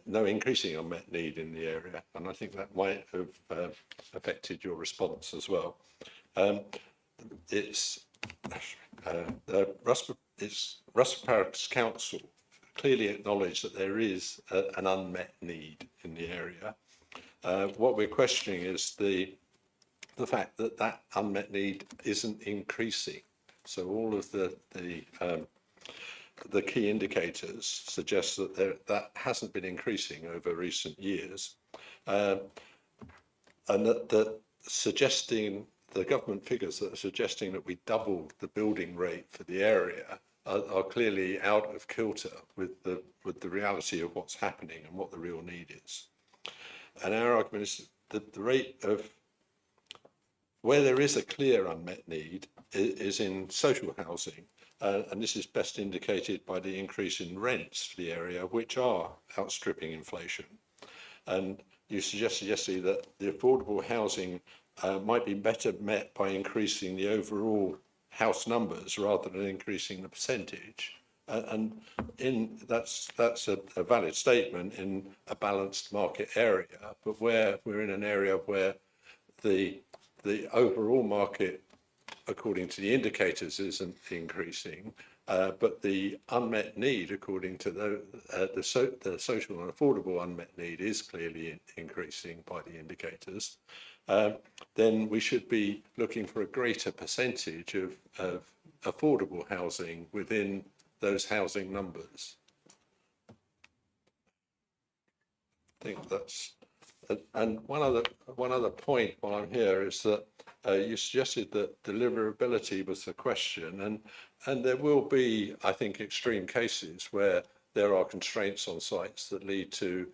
no increasing unmet need in the area. And I think that might have affected your response as well. It's Russell Parish Council clearly acknowledge that there is an unmet need in the area. What we're questioning is the fact that that unmet need isn't increasing. So all of the key indicators suggest that that hasn't been increasing over recent years, and that suggesting the government figures that are suggesting that we doubled the building rate for the area are clearly out of kilter with the reality of what's happening and what the real need is. And our argument is that the rate of where there is a clear unmet need is in social housing, and this is best indicated by the increase in rents for the area, which are outstripping inflation. And you suggested yesterday that the affordable housing might be better met by increasing the overall house numbers rather than increasing the percentage. And that's a valid statement in a balanced market area, but where we're in an area where the overall market, according to the indicators, isn't increasing, but the unmet need, according to the social and affordable unmet need, is clearly increasing by the indicators, then we should be looking for a greater percentage of affordable housing within those housing numbers. I think that's, and one other point while I'm here is that you suggested that deliverability was the question, and there will be, I think, extreme cases where there are constraints on sites that lead to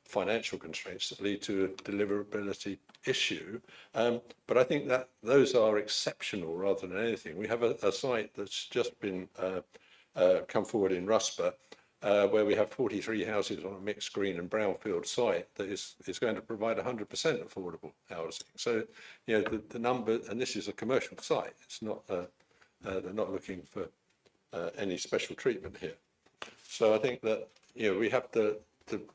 financial constraints that lead to a deliverability issue. But I think that those are exceptional rather than anything. We have a site that's just been come forward in Rusper, where we have 43 houses on a mixed green and brownfield site that is going to provide 100% affordable housing. So, you know, the number, and this is a commercial site. It's not they're not looking for any special treatment here. So I think that, you know, we have to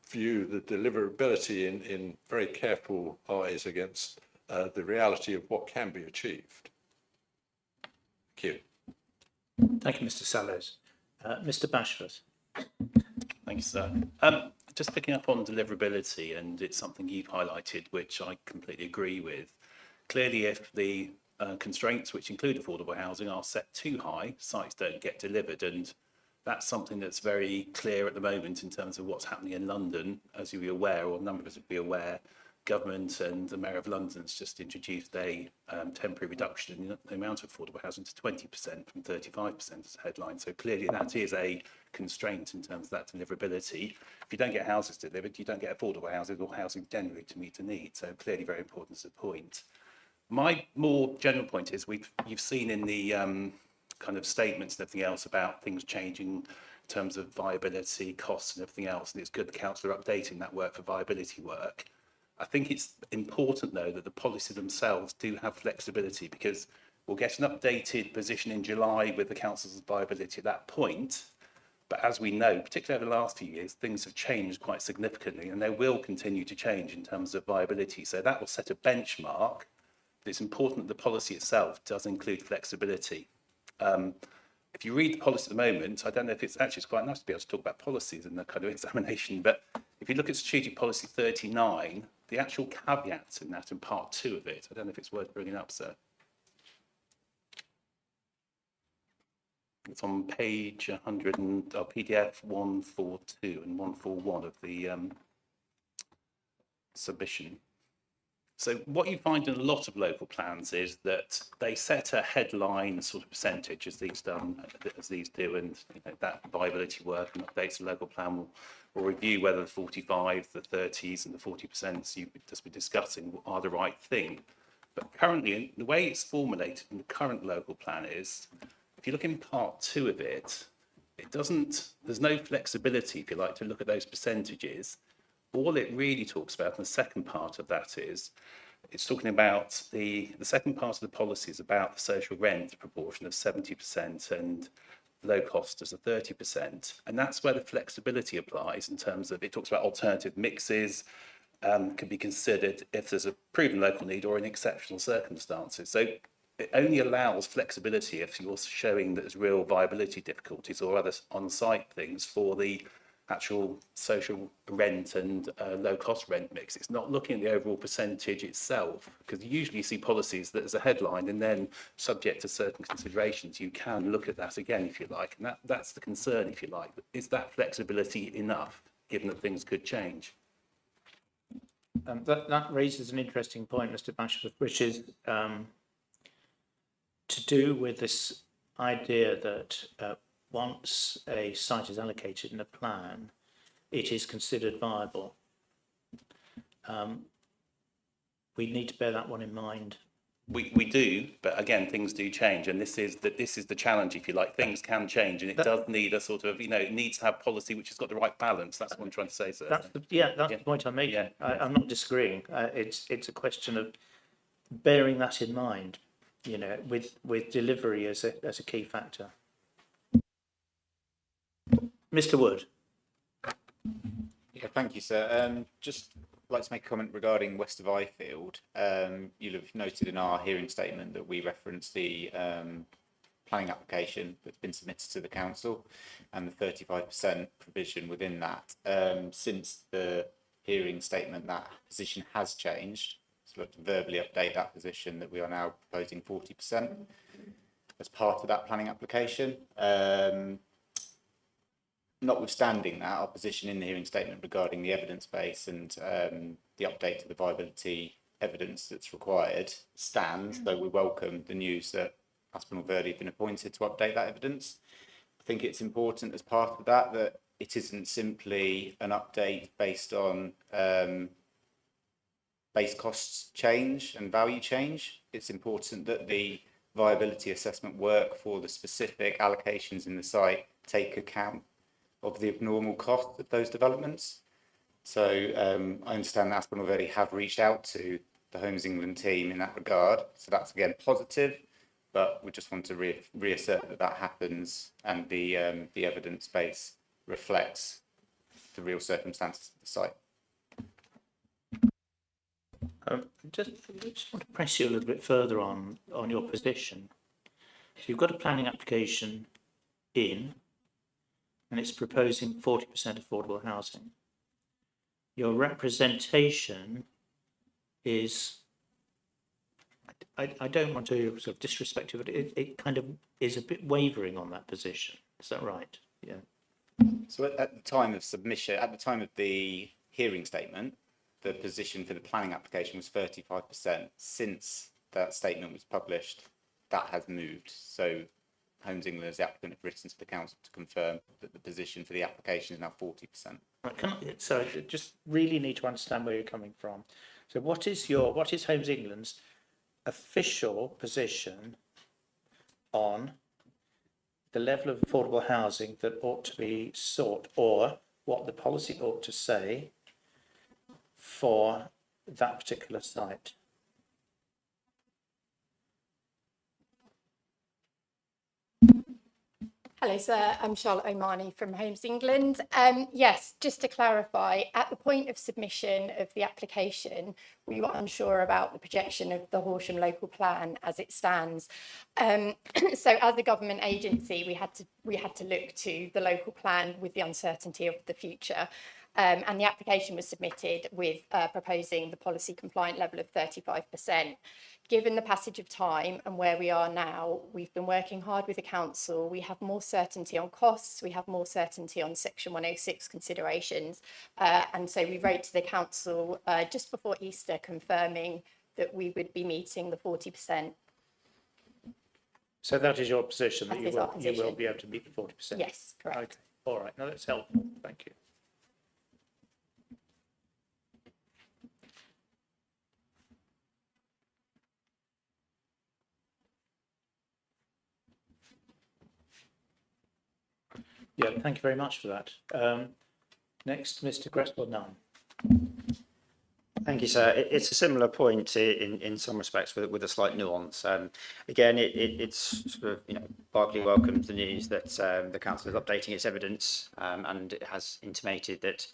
view the deliverability in very careful eyes against the reality of what can be achieved. Thank you. Thank you, Mr. Sellers. Mr. Bashford. Thank you, sir. Just picking up on deliverability, and it's something you've highlighted, which I completely agree with. Clearly, if the constraints, which include affordable housing, are set too high, sites don't get delivered, and that's something that's very clear at the moment in terms of what's happening in London. As you'll be aware, or a number of us will be aware, government and the Mayor of London's just introduced a temporary reduction in the amount of affordable housing to 20% from 35% as a headline. So clearly that is a constraint in terms of that deliverability. If you don't get houses delivered, you don't get affordable houses or housing generally to meet a need. So clearly very important as a point. My more general point is you've seen in the kind of statements and everything else about things changing in terms of viability, costs and everything else. And it's good the council are updating that work for viability work. I think it's important, though, that the policies themselves do have flexibility, because we'll get an updated position in July with the council's viability at that point. But as we know, particularly over the last few years, things have changed quite significantly, and they will continue to change in terms of viability. So that will set a benchmark. But it's important that the policy itself does include flexibility. If you read the policy at the moment, I don't know if it's quite nice to be able to talk about policies in the kind of examination, but if you look at Strategic Policy 39, the actual caveats in that and part 2 of it, I don't know if it's worth bringing up, sir. It's on page 100 and PDF 142 and 141 of the submission. So what you find in a lot of local plans is that they set a headline sort of percentage, as these do, and you know, that viability work and updates the local plan will review whether the 45, the 30s, and the 40% you've just been discussing are the right thing. But currently, the way it's formulated in the current local plan is, if you look in part 2 of it, there's no flexibility, if you like, to look at those percentages. all it really talks about, and the second part of that is, it's talking about the second part of the policy is about the social rent proportion of 70% and low cost as a 30%. And that's where the flexibility applies in terms of, it talks about alternative mixes, can be considered if there's a proven local need or in exceptional circumstances. So it only allows flexibility if you're showing that there's real viability difficulties or other on-site things for the actual social rent and low-cost rent mix. It's not looking at the overall percentage itself, because usually you see policies that as a headline and then subject to certain considerations, you can look at that again if you like. And that's the concern, if you like. Is that flexibility enough, given that things could change? That raises an interesting point, Mr. Bashford, which is to do with this idea that once a site is allocated in a plan, it is considered viable. We need to bear that one in mind. We do, but again, things do change, and this is the challenge, if you like. Things can change, and it does need a sort of, it needs to have policy which has got the right balance. That's what I'm trying to say, sir. That's the point I'm making. Yeah. I'm not disagreeing. It's a question of bearing that in mind, with delivery as a key factor. Mr. Wood. Yeah, thank you, sir. Just like to make a comment regarding West of Ifield. You'll have noted in our hearing statement that we reference the planning application that's been submitted to the council and the 35% provision within that. Since the hearing statement, that position has changed. So let's verbally update that position that we are now proposing 40% as part of that planning application. Notwithstanding that, our position in the hearing statement regarding the evidence base and the update to the viability evidence that's required stands, though we welcome the news that Aspinall Verde have been appointed to update that evidence. I think it's important as part of that that it isn't simply an update based on base costs change and value change. It's important that the viability assessment work for the specific allocations in the site take account of the abnormal cost of those developments. So I understand that Aspinall Verde have reached out to the Homes England team in that regard. So that's again positive, but we just want to reassert that happens and the evidence base reflects the real circumstances of the site. Just want to press you a little bit further on your position. So you've got a planning application in, and it's proposing 40% affordable housing. Your representation is, I don't want to sort of disrespect you, but it kind of is a bit wavering on that position. Is that right? Yeah. So at the time of submission, at the time of the hearing statement, the position for the planning application was 35%. Since that statement was published, that has moved. So Homes England as the applicant have written to the council to confirm that the position for the application is now 40%. So I just really need to understand where you're coming from. So what is Homes England's official position on the level of affordable housing that ought to be sought, or what the policy ought to say for that particular site? Hello, sir. I'm Charlotte O'Mahony from Homes England. Yes, just to clarify, at the point of submission of the application, we were unsure about the projection of the Horsham local plan as it stands. So as a government agency, we had to look to the local plan with the uncertainty of the future. And the application was submitted with proposing the policy compliant level of 35%. Given the passage of time and where we are now, we've been working hard with the council. We have more certainty on costs. We have more certainty on Section 106 considerations. And so we wrote to the council just before Easter confirming that we would be meeting the 40%. So that is your position, that That is our position. you will be able to meet the 40%? Yes, correct. Okay, all right. No, that's helpful. Thank you. Yeah, thank you very much for that. Next, Mr. Gresswell-Nunn. Thank you, sir. It's a similar point in some respects with a slight nuance. Again, it's sort of, Berkeley welcomes the news that the council is updating its evidence, and it has intimated that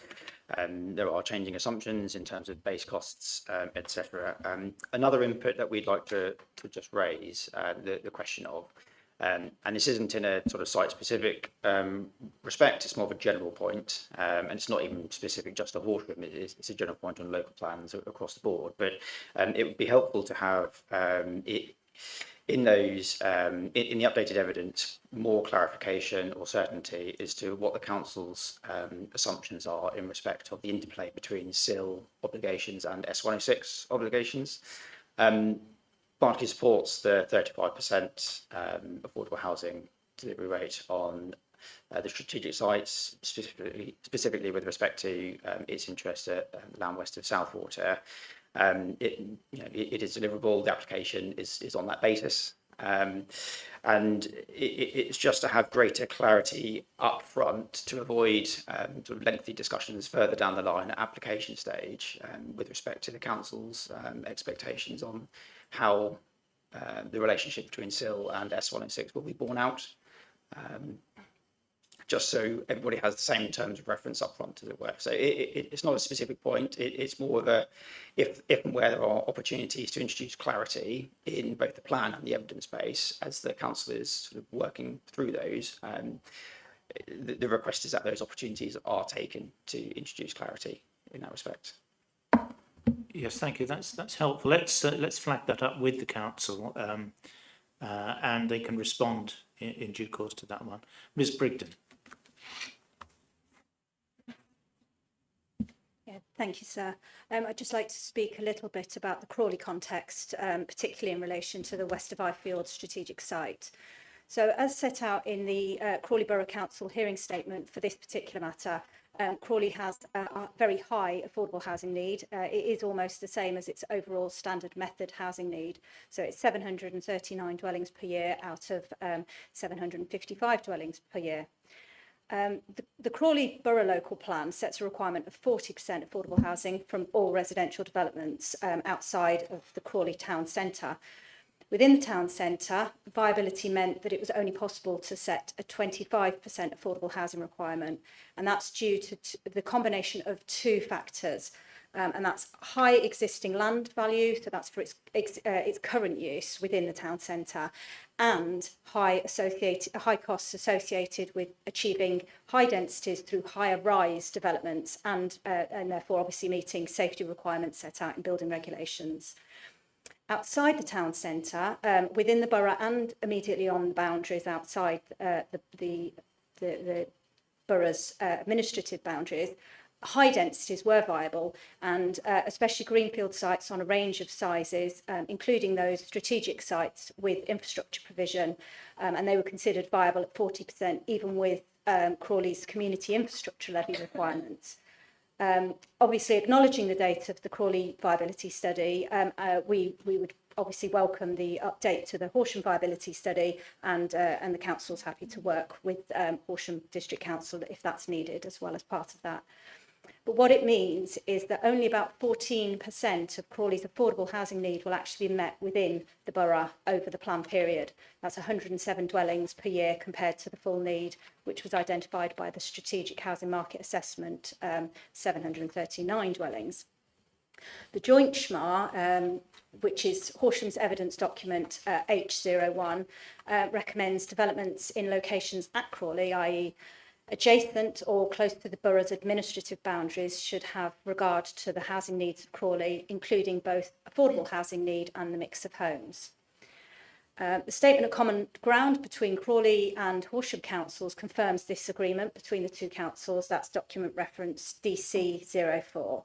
there are changing assumptions in terms of base costs, etc. Another input that we'd like to just raise, the question of, and this isn't in a sort of site-specific respect, it's more of a general point, and it's not even specific just to Horsham, it's a general point on local plans across the board, but it would be helpful to have in those, in the updated evidence, more clarification or certainty as to what the council's assumptions are in respect of the interplay between SIL obligations and S106 obligations. Berkeley supports the 35% affordable housing delivery rate on the strategic sites, specifically with respect to its interest at land west of Southwater. It is deliverable. The application is on that basis, and it's just to have greater clarity up front to avoid sort of lengthy discussions further down the line at application stage with respect to the council's expectations on how the relationship between SIL and S106 will be borne out, just so everybody has the same terms of reference up front, as it were. So it's not a specific point, it's more of a if and where there are opportunities to introduce clarity in both the plan and the evidence base, as the council is sort of working through those, the request is that those opportunities are taken to introduce clarity in that respect. Yes, thank you. That's helpful. Let's flag that up with the council, and they can respond in due course to that one. Ms. Brigden. Yeah, thank you, sir. I'd just like to speak a little bit about the Crawley context, particularly in relation to the West of Ifield strategic site. So, as set out in the Crawley Borough Council hearing statement for this particular matter, Crawley has a very high affordable housing need. It is almost the same as its overall standard method housing need. So it's 739 dwellings per year out of 755 dwellings per year. The Crawley Borough Local Plan sets a requirement of 40% affordable housing from all residential developments outside of the Crawley town centre. Within the town centre, viability meant that it was only possible to set a 25% affordable housing requirement, and that's due to the combination of two factors, and that's high existing land value, so that's for its current use within the town centre, and high costs associated with achieving high densities through higher rise developments, and therefore obviously meeting safety requirements set out in building regulations. Outside the town centre, within the borough and immediately on the boundaries outside the borough's administrative boundaries, high densities were viable, and especially greenfield sites on a range of sizes, including those strategic sites with infrastructure provision, and they were considered viable at 40%, even with Crawley's community infrastructure levy requirements. Obviously, acknowledging the date of the Crawley viability study, we would obviously welcome the update to the Horsham viability study, and the council's happy to work with Horsham District Council if that's needed as well as part of that. But what it means is that only about 14% of Crawley's affordable housing need will actually be met within the borough over the plan period. That's 107 dwellings per year compared to the full need, which was identified by the Strategic Housing Market Assessment, 739 dwellings. The joint SHMA, which is Horsham's evidence document H01, recommends developments in locations at Crawley, i.e. adjacent or close to the borough's administrative boundaries, should have regard to the housing needs of Crawley, including both affordable housing need and the mix of homes. The statement of common ground between Crawley and Horsham councils confirms this agreement between the two councils. That's document reference DC04.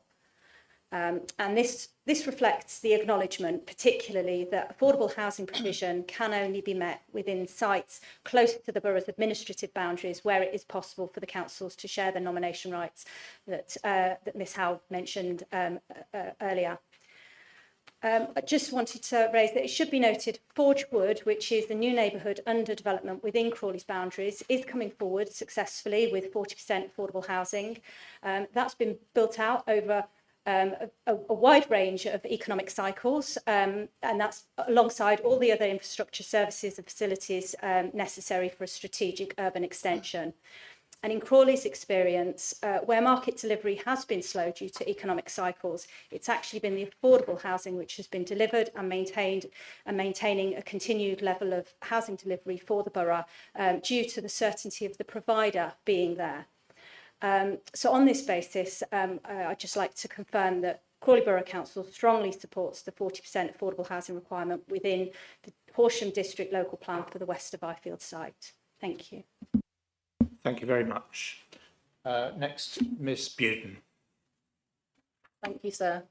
And this reflects the acknowledgement, particularly that affordable housing provision can only be met within sites close to the borough's administrative boundaries, where it is possible for the councils to share the nomination rights that Ms Howe mentioned earlier. I just wanted to raise that it should be noted Forge Wood, which is the new neighbourhood under development within Crawley's boundaries, is coming forward successfully with 40% affordable housing. That's been built out over a wide range of economic cycles, and that's alongside all the other infrastructure services and facilities necessary for a strategic urban extension. And in Crawley's experience, where market delivery has been slow due to economic cycles, it's actually been the affordable housing which has been delivered and maintained, and maintaining a continued level of housing delivery for the borough due to the certainty of the provider being there. So on this basis, I'd just like to confirm that Crawley Borough Council strongly supports the 40% affordable housing requirement within the Horsham District Local Plan for the West of Ifield site. Thank you. Thank you very much. Next, Ms Buden. Thank you, sir.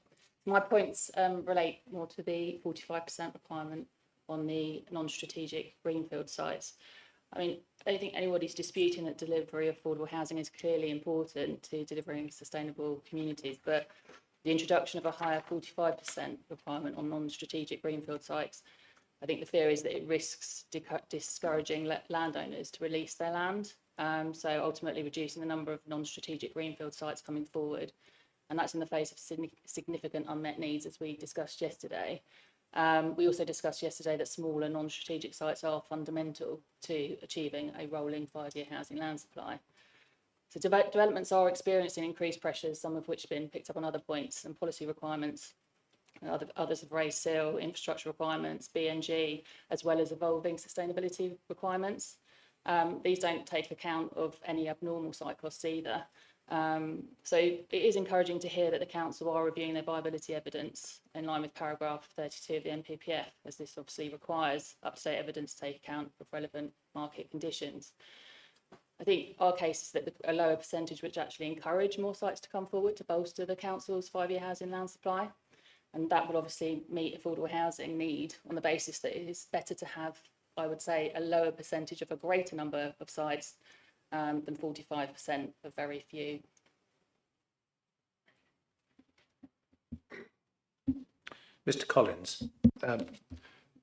My points relate more to the 45% requirement on the non-strategic greenfield sites. I mean, I don't think anybody's disputing that delivery of affordable housing is clearly important to delivering sustainable communities, but the introduction of a higher 45% requirement on non-strategic greenfield sites, I think the fear is that it risks discouraging landowners to release their land, so ultimately reducing the number of non-strategic greenfield sites coming forward. And that's in the face of significant unmet needs, as we discussed yesterday. We also discussed yesterday that smaller non-strategic sites are fundamental to achieving a rolling 5-year housing land supply. So developments are experiencing increased pressures, some of which have been picked up on other points, and policy requirements. Others have raised SIL, infrastructure requirements, BNG, as well as evolving sustainability requirements. These don't take account of any abnormal site costs either. So it is encouraging to hear that the council are reviewing their viability evidence in line with paragraph 32 of the NPPF, as this obviously requires up-to-date evidence to take account of relevant market conditions. I think our case is that a lower percentage which actually encourage more sites to come forward to bolster the council's 5-year housing land supply. And that would obviously meet affordable housing need on the basis that it is better to have, I would say, a lower percentage of a greater number of sites than 45% of very few. Mr Collins.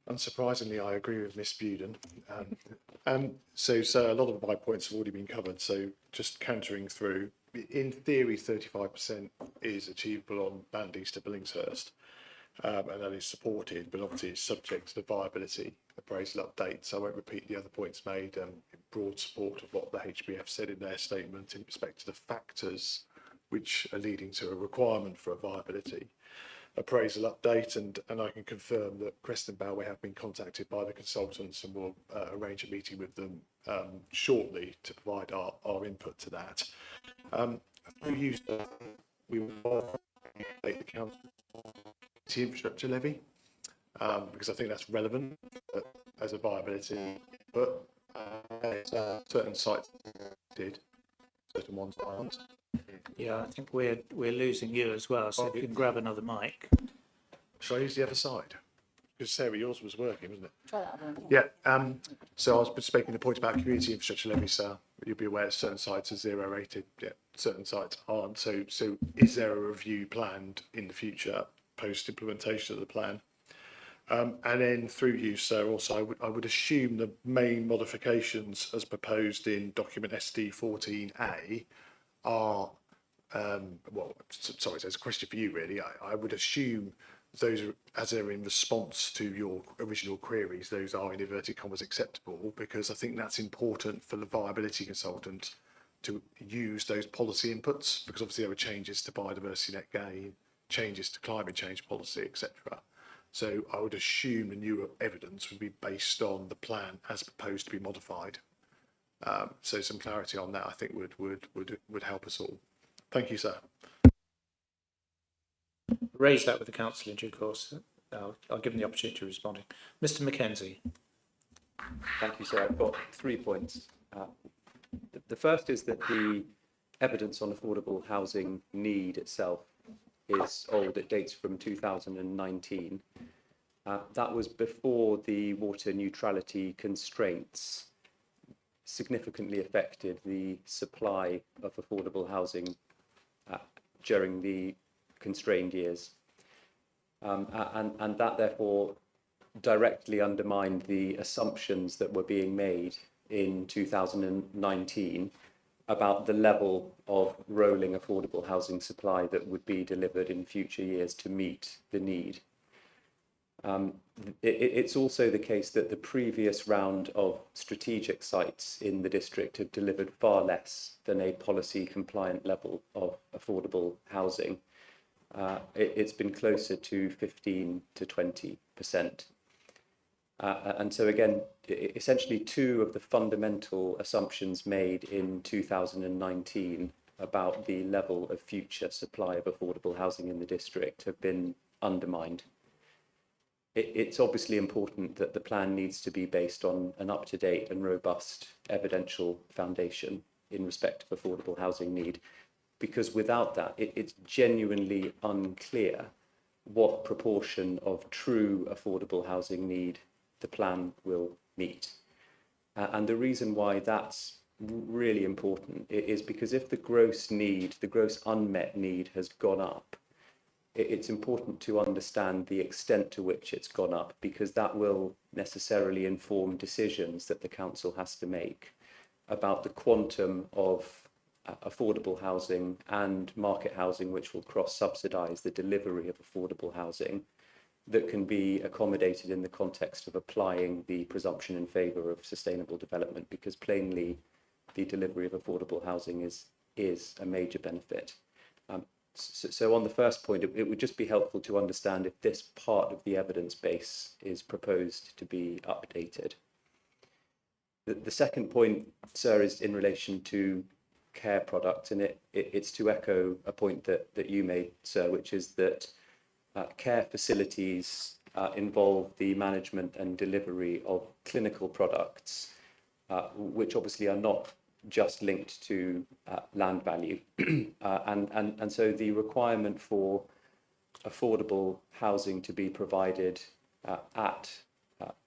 Unsurprisingly, I agree with Miss Buden. So a lot of my points have already been covered. So just countering through, in theory, 35% is achievable on Band East to Billingshurst, and that is supported, but obviously it's subject to the viability appraisal update. So I won't repeat the other points made in broad support of what the HBF said in their statement in respect to the factors which are leading to a requirement for a viability appraisal update, and I can confirm that Creston Bower have been contacted by the consultants and will arrange a meeting with them shortly to provide our input to that. We will update the council infrastructure levy because I think that's relevant as a viability, but certain sites did, certain ones aren't. Yeah, I think we're losing you as well, so if you can grab another mic. Shall I use the other side? Because Sarah, yours was working, wasn't it? Try that one. Yeah. So I was making the point about community infrastructure levy, so you'll be aware certain sites are 0 rated, yeah, certain sites aren't. So is there a review planned in the future post implementation of the plan? And then through you, sir, also I would assume the main modifications as proposed in document SD 14A are well, sorry, there's a question for you really. I would assume those are, as they're in response to your original queries, those are in inverted commas acceptable, because I think that's important for the viability consultant to use those policy inputs, because obviously there were changes to biodiversity net gain, changes to climate change policy, etc. So I would assume the new evidence would be based on the plan as proposed to be modified. So some clarity on that I think would help us all. Thank you, sir. Raise that with the council in due course. I'll give them the opportunity to respond. Mr Mackenzie. Thank you, sir. I've got 3 points. The first is that the evidence on affordable housing need itself is old. It dates from 2019. That was before the water neutrality constraints significantly affected the supply of affordable housing during the constrained years. And that therefore directly undermined the assumptions that were being made in 2019 about the level of rolling affordable housing supply that would be delivered in future years to meet the need. It's also the case that the previous round of strategic sites in the district have delivered far less than a policy compliant level of affordable housing. It's been closer to 15 to 20%. And so again, essentially two of the fundamental assumptions made in 2019 about the level of future supply of affordable housing in the district have been undermined. It's obviously important that the plan needs to be based on an up-to-date and robust evidential foundation in respect of affordable housing need, because without that, it's genuinely unclear what proportion of true affordable housing need the plan will meet. And the reason why that's really important is because if the gross need, the gross unmet need has gone up, it's important to understand the extent to which it's gone up, because that will necessarily inform decisions that the council has to make about the quantum of affordable housing and market housing which will cross-subsidise the delivery of affordable housing that can be accommodated in the context of applying the presumption in favour of sustainable development, because plainly the delivery of affordable housing is a major benefit. So on the first point, it would just be helpful to understand if this part of the evidence base is proposed to be updated. The second point, sir, is in relation to care products, and it's to echo a point that you made, sir, which is that care facilities involve the management and delivery of clinical products, which obviously are not just linked to land value. And so the requirement for affordable housing to be provided at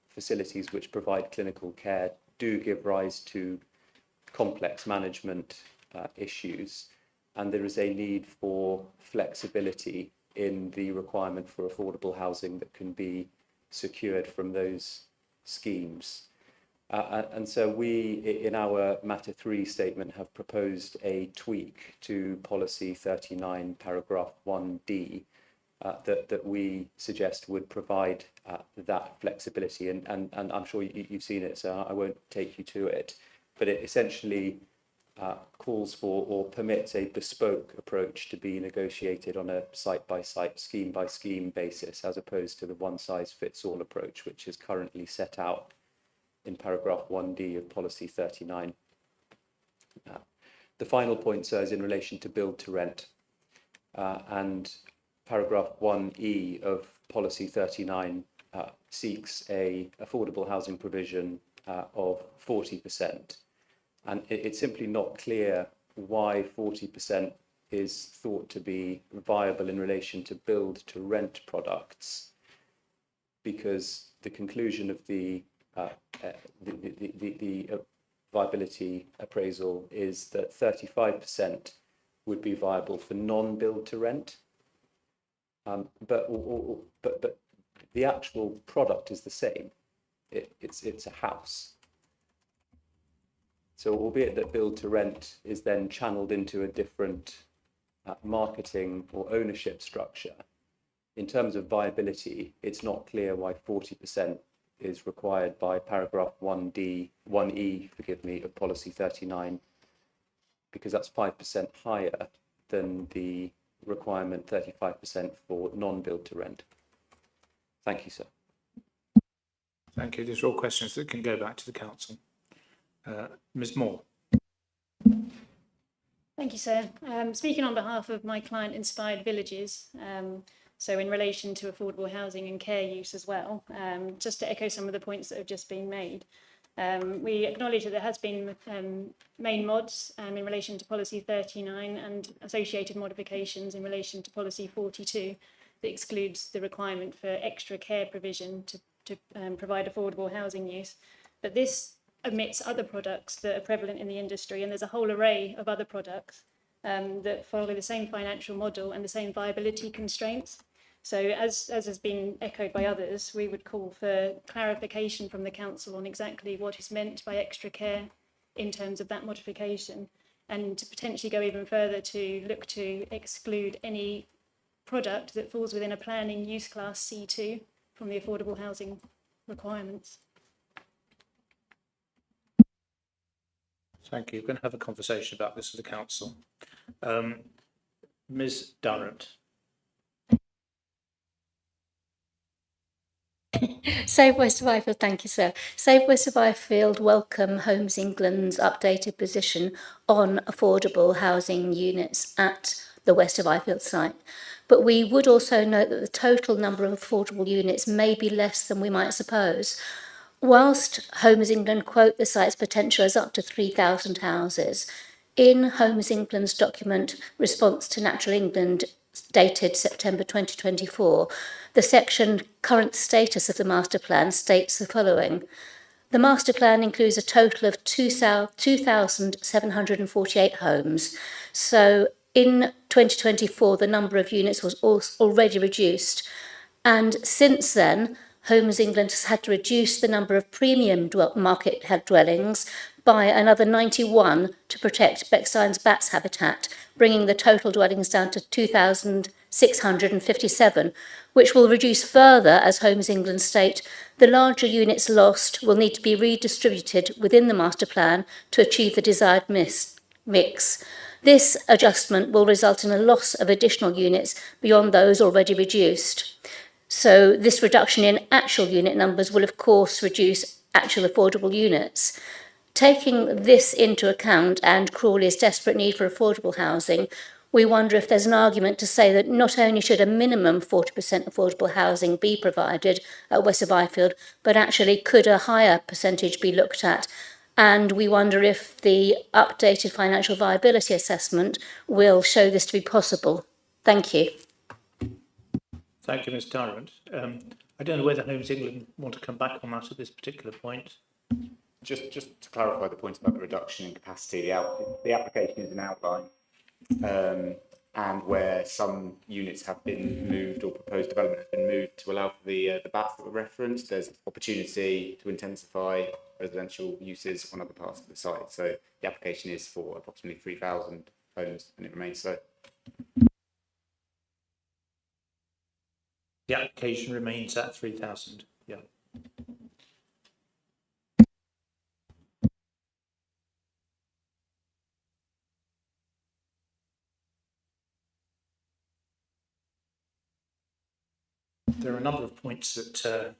facilities which provide clinical care do give rise to complex management issues, and there is a need for flexibility in the requirement for affordable housing that can be secured from those schemes. And so we, in our Matter 3 statement, have proposed a tweak to Policy 39, paragraph 1D, that we suggest would provide that flexibility. And I'm sure you've seen it, so I won't take you to it. But it essentially calls for or permits a bespoke approach to be negotiated on a site-by-site, scheme-by-scheme basis, as opposed to the one-size-fits-all approach, which is currently set out in paragraph 1D of Policy 39. The final point, sir, is in relation to build to rent. And paragraph 1E of Policy 39 seeks a affordable housing provision of 40%. And it's simply not clear why 40% is thought to be viable in relation to build to rent products, because the conclusion of the viability appraisal is that 35% would be viable for non-build to rent, but the actual product is the same. It's a house. So albeit that build to rent is then channeled into a different marketing or ownership structure, in terms of viability, it's not clear why 40% is required by paragraph 1E, of Policy 39, because that's 5% higher than the requirement 35% for non-build to rent. Thank you, sir. Thank you. These are all questions that can go back to the council. Ms. Moore. Thank you, sir. Speaking on behalf of my client Inspired Villages, so in relation to affordable housing and care use as well, just to echo some of the points that have just been made, we acknowledge that there has been main mods in relation to Policy 39 and associated modifications in relation to Policy 42 that excludes the requirement for extra care provision to provide affordable housing use. But this omits other products that are prevalent in the industry, and there's a whole array of other products that follow the same financial model and the same viability constraints. So as has been echoed by others, we would call for clarification from the council on exactly what is meant by extra care in terms of that modification, and to potentially go even further to look to exclude any product that falls within a planning use class C2 from the affordable housing requirements. Thank you. We're going to have a conversation about this with the council. Ms. Durrant. Save West of Ifield, thank you, sir. Save West of Ifield welcome Homes England's updated position on affordable housing units at the West of Ifield site. But we would also note that the total number of affordable units may be less than we might suppose. Whilst Homes England quote the site's potential as up to 3,000 houses, in Homes England's document Response to Natural England dated September 2024, the section Current Status of the Master Plan states the following. The Master Plan includes a total of 2,748 homes. So in 2024, the number of units was already reduced. And since then, Homes England has had to reduce the number of premium market dwellings by another 91 to protect Beckstein's bats habitat, bringing the total dwellings down to 2,657, which will reduce further as Homes England state the larger units lost will need to be redistributed within the master plan to achieve the desired mix. This adjustment will result in a loss of additional units beyond those already reduced. So this reduction in actual unit numbers will of course reduce actual affordable units. Taking this into account and Crawley's desperate need for affordable housing, we wonder if there's an argument to say that not only should a minimum 40% affordable housing be provided at West of Ifield, but actually could a higher percentage be looked at. And we wonder if the updated financial viability assessment will show this to be possible. Thank you. Thank you, Ms. Durrant. I don't know whether Homes England want to come back on that at this particular point. Just to clarify the point about the reduction in capacity, the application is an outline, and where some units have been moved or proposed development has been moved to allow for the BATs that were referenced, there's opportunity to intensify residential uses on other parts of the site. So the application is for approximately 3,000 homes, and it remains so. The application remains at 3,000. Yeah. There are a number of points that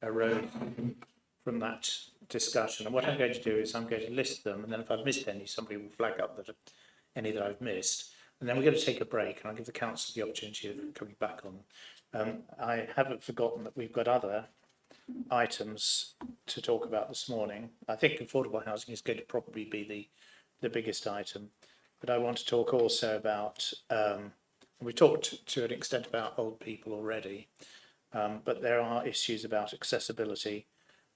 arose from that discussion, and what I'm going to do is I'm going to list them, and then if I've missed any, somebody will flag up that any that I've missed, and then we're going to take a break, and I'll give the council the opportunity of coming back on. I haven't forgotten that we've got other items to talk about this morning. I think affordable housing is going to probably be the biggest item, but I want to talk also about, we talked to an extent about old people already, but there are issues about accessibility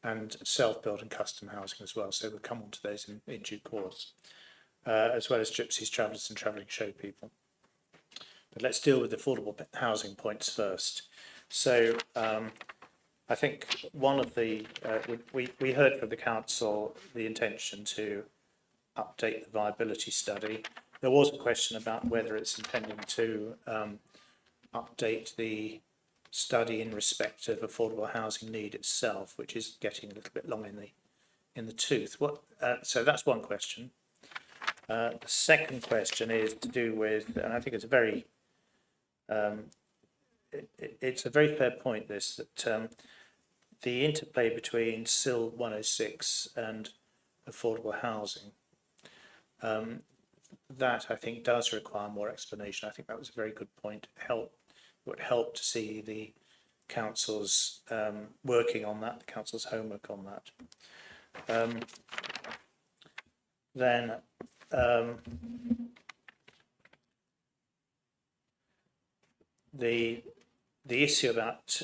and self-built and custom housing as well, so we'll come on to those in due course, as well as gypsies, travellers and travelling show people. But let's deal with the affordable housing points first. So I think one of the, we heard from the council the intention to update the viability study. There was a question about whether it's intending to update the study in respect of affordable housing need itself, which is getting a little bit long in the tooth. So that's one question. The second question is to do with, and I think it's a very it's a very fair point, this, that the interplay between SIL 106 and affordable housing, that I think does require more explanation. I think that was a very good point. It would help to see the council's working on that, the council's homework on that. Then the issue about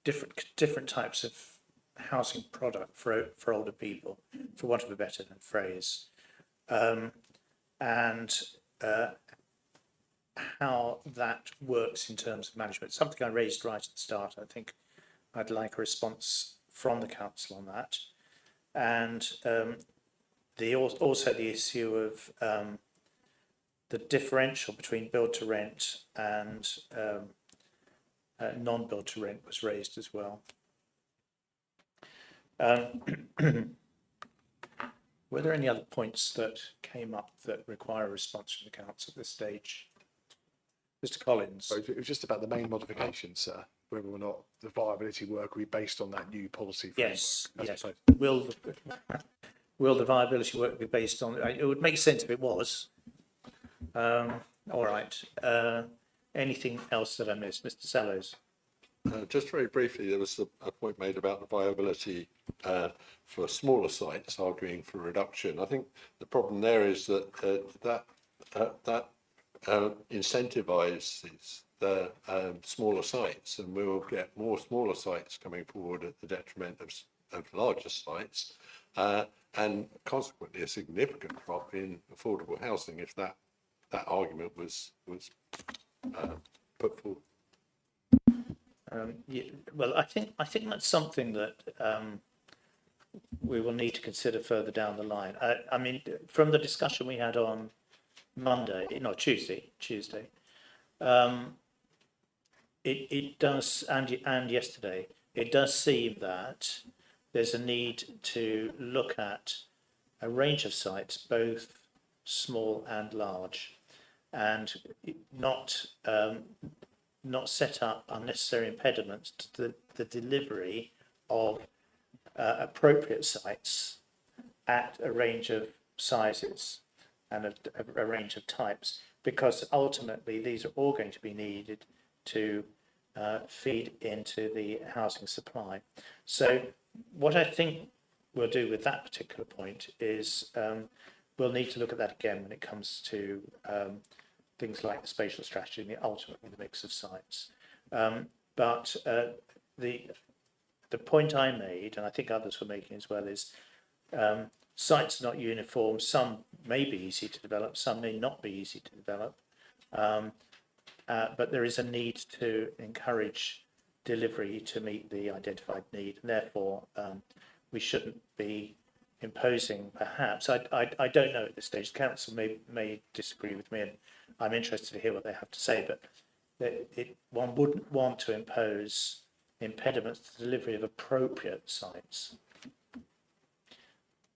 different types of housing product for older people, for want of a better phrase, and how that works in terms of management. Something I raised right at the start. I think I'd like a response from the council on that. And also the issue of the differential between build to rent and non-build to rent was raised as well. Were there any other points that came up that require a response from the council at this stage? Mr. Collins. So it was just about the main modifications, sir. Whether or not the viability work will be based on that new policy framework. Yes. Will the viability work be based on? It would make sense if it was. All right. Anything else that I missed, Mr. Sallows? Just very briefly, there was a point made about the viability for smaller sites, arguing for reduction. I think the problem there is that that incentivises the smaller sites, and we will get more smaller sites coming forward at the detriment of larger sites, and consequently a significant drop in affordable housing if that argument was put forward. Yeah, well, I think that's something that we will need to consider further down the line. I mean, from the discussion we had on Tuesday, it does, and yesterday, it does seem that there's a need to look at a range of sites, both small and large, and not set up unnecessary impediments to the delivery of appropriate sites at a range of sizes and a range of types, because ultimately these are all going to be needed to feed into the housing supply. So what I think we'll do with that particular point is we'll need to look at that again when it comes to things like the spatial strategy and ultimately the mix of sites. But the point I made, and I think others were making as well, is sites are not uniform. Some may be easy to develop, some may not be easy to develop. But there is a need to encourage delivery to meet the identified need, and therefore we shouldn't be imposing, perhaps, I don't know at this stage, the council may disagree with me, and I'm interested to hear what they have to say, but one wouldn't want to impose impediments to the delivery of appropriate sites.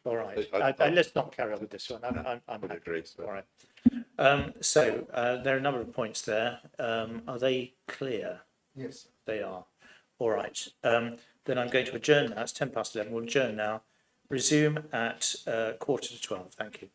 All right, let's not carry on with this one. I'm agree. All right. So there are a number of points there. Are they clear? Yes. They are. All right. Then I'm going to adjourn now. It's 11:10. We'll adjourn now. Resume at 11:45. Thank you.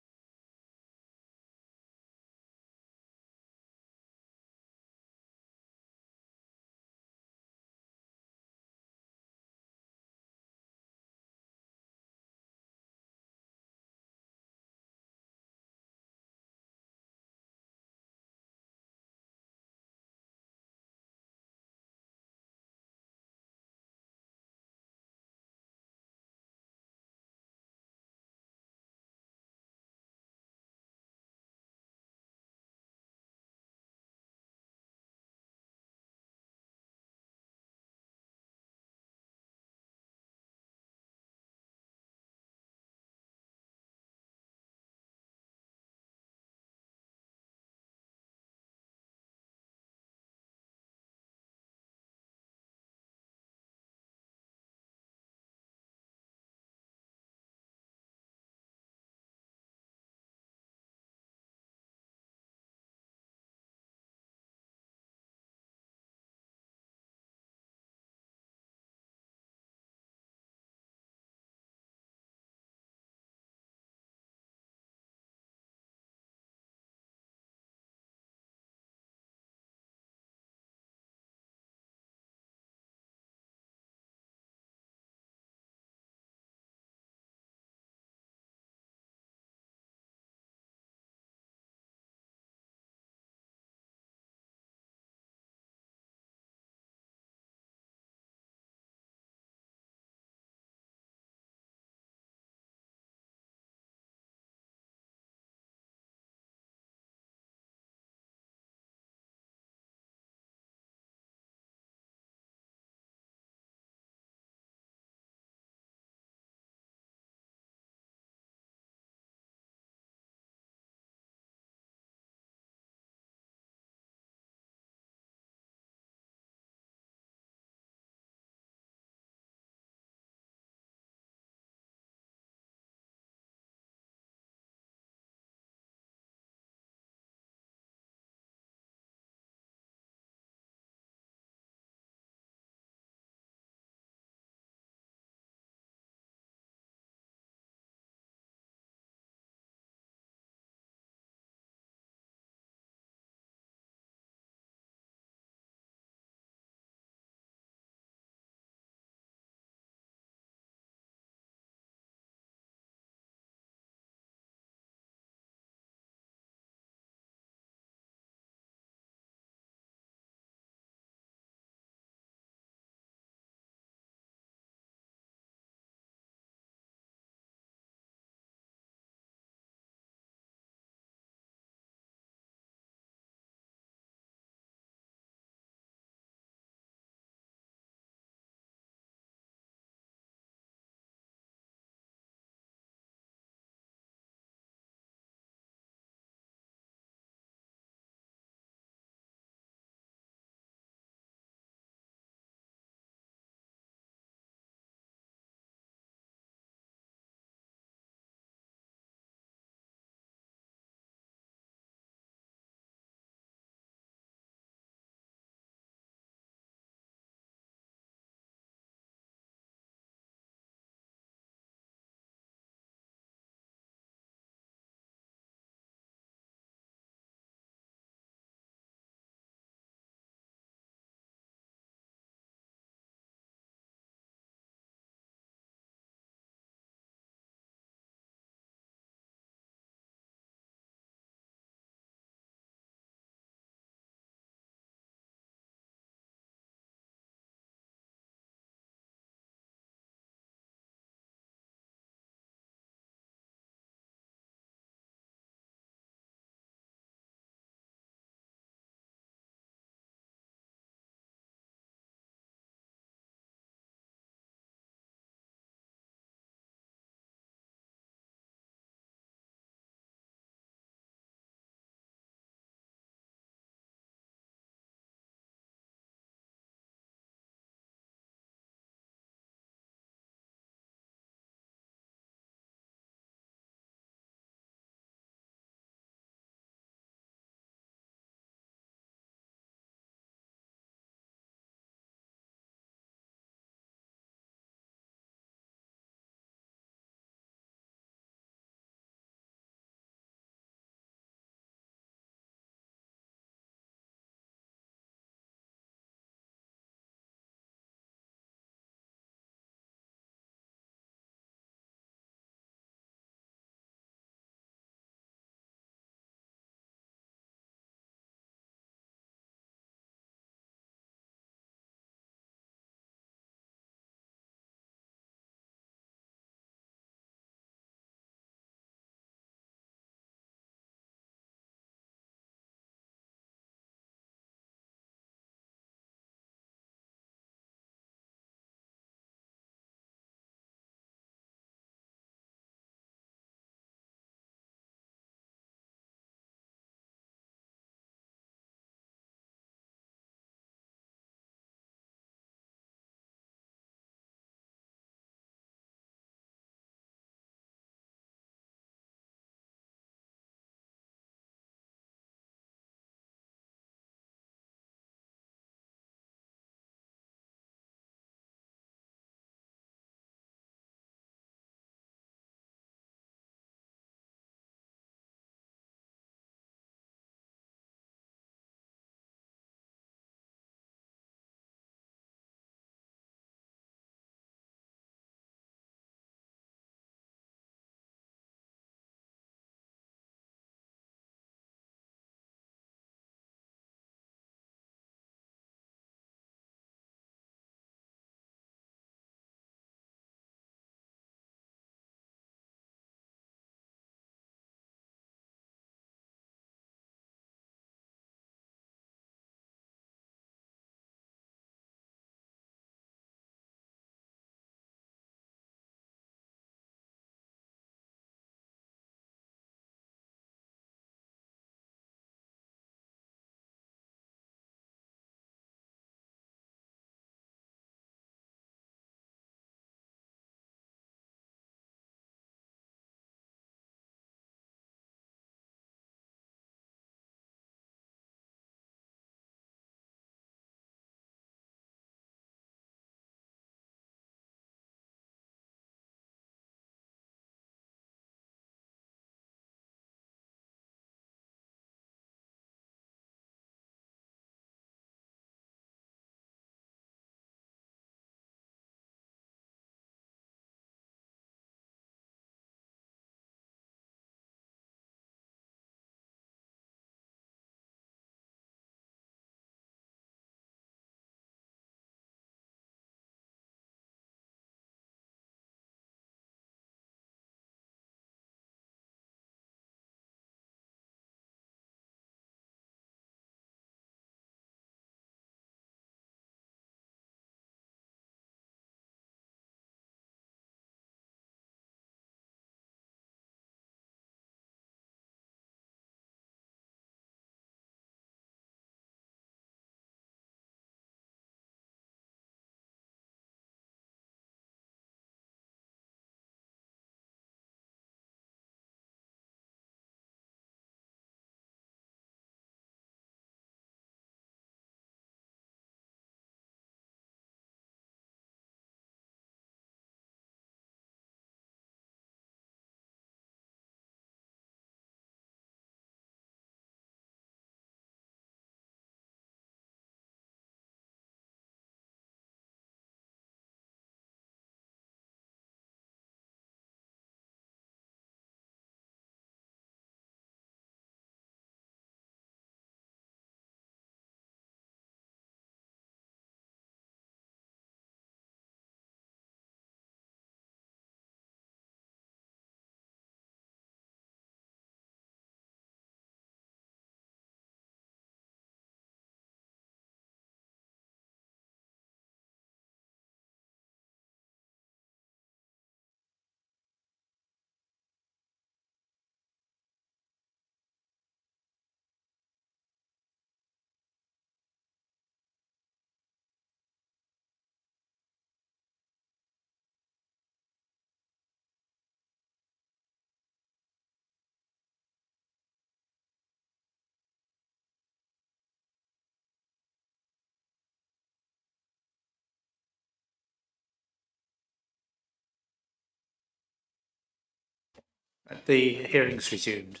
The hearing's resumed.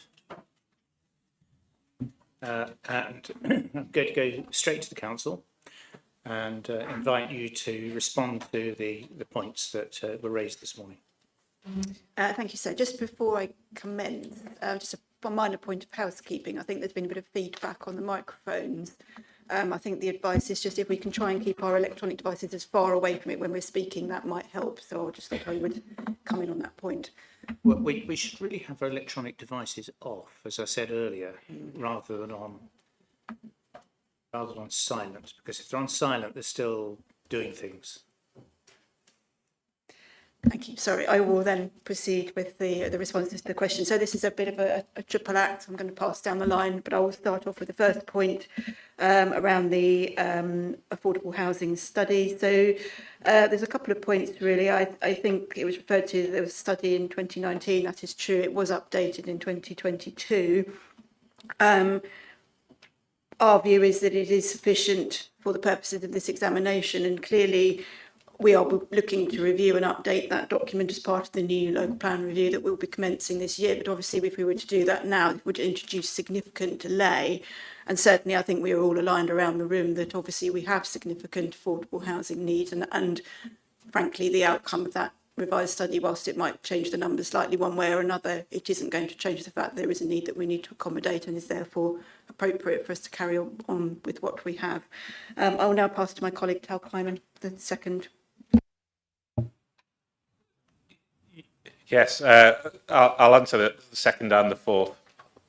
And I'm going to go straight to the council and invite you to respond to the points that were raised this morning. Thank you, sir. Just before I commence, just a minor point of housekeeping. I think there's been a bit of feedback on the microphones. I think the advice is just if we can try and keep our electronic devices as far away from it when we're speaking, that might help. So I just thought I would come in on that point. Well, we should really have our electronic devices off, as I said earlier, rather than on silent, because if they're on silent, they're still doing things. Thank you. Sorry, I will then proceed with the responses to the question. So this is a bit of a triple act. I'm going to pass down the line, but I will start off with the first point around the affordable housing study. So there's a couple of points really. I think it was referred to, there was a study in 2019. That is true. It was updated in 2022. Our view is that it is sufficient for the purposes of this examination, and clearly we are looking to review and update that document as part of the new local plan review that will be commencing this year. But obviously, if we were to do that now, it would introduce significant delay. And certainly, I think we are all aligned around the room that obviously we have significant affordable housing needs. And frankly, the outcome of that revised study, whilst it might change the numbers slightly one way or another, it isn't going to change the fact that there is a need that we need to accommodate, and is therefore appropriate for us to carry on with what we have. I will now pass to my colleague, Tal Kleiman, the second. Yes, I'll answer the second and the fourth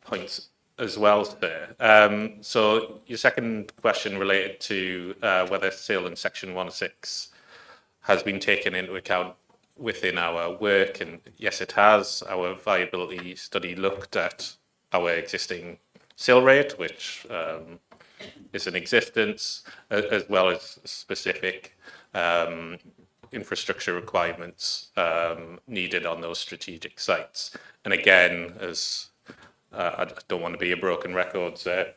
points as well, sir. So your second question related to whether sale in Section 106 has been taken into account within our work, and yes, it has. Our viability study looked at our existing sale rate, which is in existence, as well as specific infrastructure requirements needed on those strategic sites. And again, as I don't want to be a broken record there,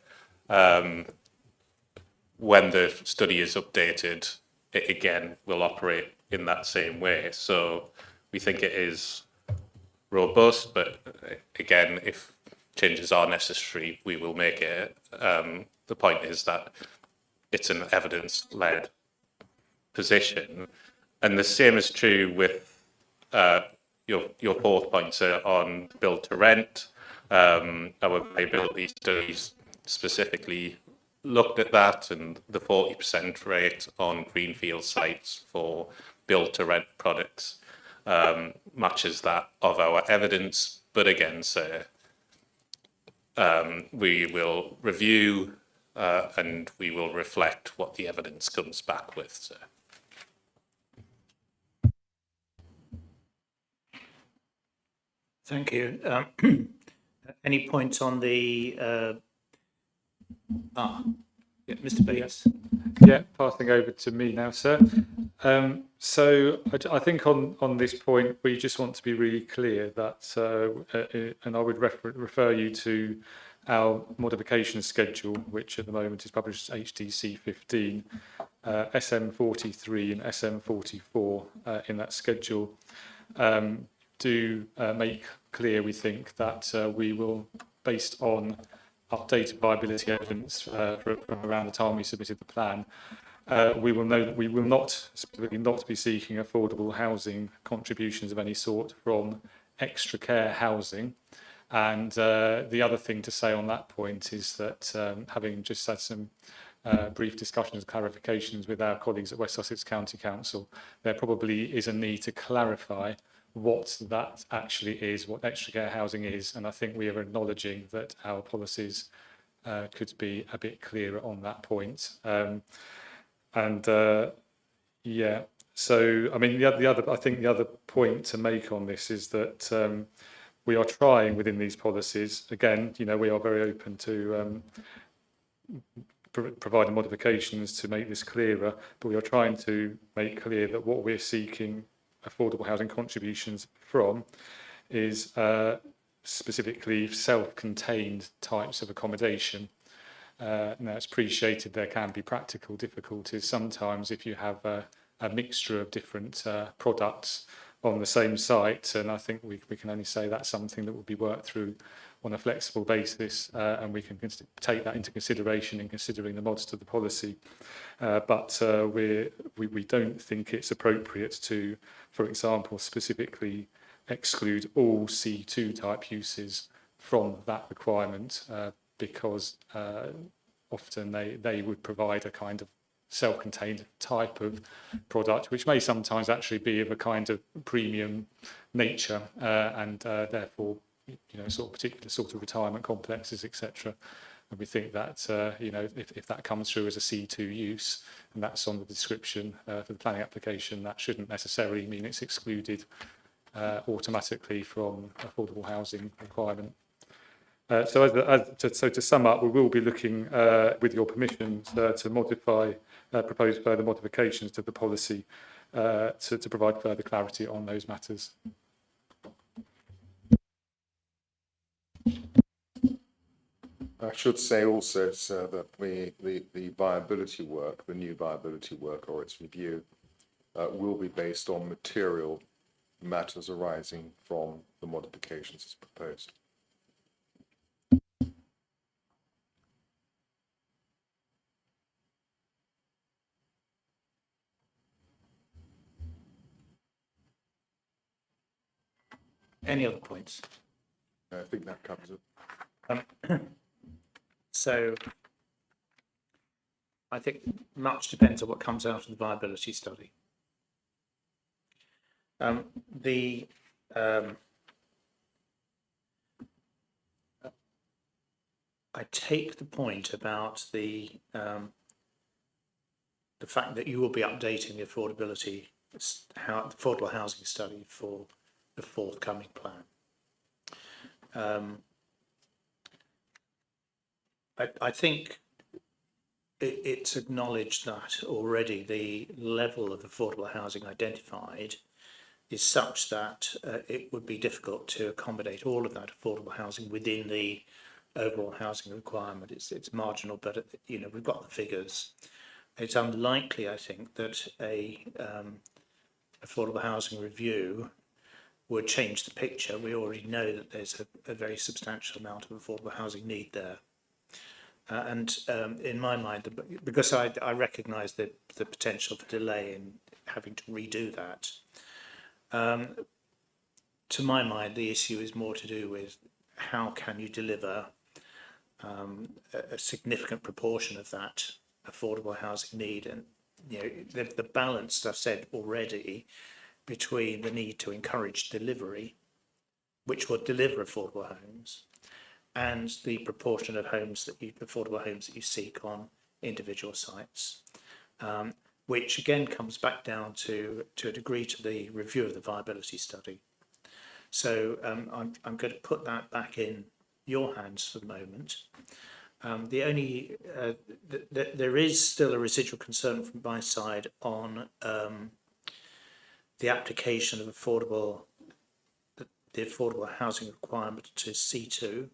when the study is updated, it again will operate in that same way. So we think it is robust, but again, if changes are necessary, we will make it. The point is that it's an evidence-led position. And the same is true with your fourth point, sir, on build to rent. Our viability studies specifically looked at that, and the 40% rate on greenfield sites for build to rent products matches that of our evidence. But again, sir, we will review and we will reflect what the evidence comes back with, sir. Thank you. Any points on the... yeah, Mr. Bates. Yeah, passing over to me now, sir. So I think on this point, we just want to be really clear that, and I would refer you to our modification schedule, which at the moment is published as HDC 15, SM43 and SM44 in that schedule. Do make clear, we think, that we will, based on updated viability evidence from around the time we submitted the plan, we will know that we will not be seeking affordable housing contributions of any sort from extra care housing. And the other thing to say on that point is that having just had some brief discussions, clarifications with our colleagues at West Sussex County Council, there probably is a need to clarify what that actually is, what extra care housing is, and I think we are acknowledging that our policies could be a bit clearer on that point. Yeah, so I mean the other point to make on this is that we are trying within these policies. Again, you know, we are very open to providing modifications to make this clearer, but we are trying to make clear that what we're seeking affordable housing contributions from is specifically self-contained types of accommodation. Now, it's appreciated there can be practical difficulties sometimes if you have a mixture of different products, on the same site, and I think we can only say that's something that will be worked through on a flexible basis, and we can take that into consideration in considering the mods to the policy. But we don't think it's appropriate to, for example, specifically exclude all C2 type uses from that requirement, because often they would provide a kind of self-contained type of product, which may sometimes actually be of a kind of premium nature, and therefore, sort of particular sort of retirement complexes, etc. And we think that, if that comes through as a C2 use, and that's on the description for the planning application, that shouldn't necessarily mean it's excluded automatically from affordable housing requirement. So to sum up, we will be looking, with your permission, to modify, propose further modifications to the policy to provide further clarity on those matters. I should say also, sir, that the viability work, the new viability work or its review, will be based on material matters arising from the modifications as proposed. Any other points? I think that covers it. So I think much depends on what comes out of the viability study. I take the point about the fact that you will be updating the affordable housing study for the forthcoming plan. I think it's acknowledged that already the level of affordable housing identified is such that it would be difficult to accommodate all of that affordable housing within the overall housing requirement. It's marginal, but we've got the figures. It's unlikely, I think, that a affordable housing review would change the picture. We already know that there's a very substantial amount of affordable housing need there. And in my mind, because I recognise the potential for delay in having to redo that, to my mind, the issue is more to do with how can you deliver a significant proportion of that affordable housing need, and the balance I've said already between the need to encourage delivery, which will deliver affordable homes, and the proportion of affordable homes that you seek on individual sites, which again comes back down to a degree to the review of the viability study. So I'm going to put that back in your hands for the moment. There is still a residual concern from my side on the application of the affordable housing requirement to C2.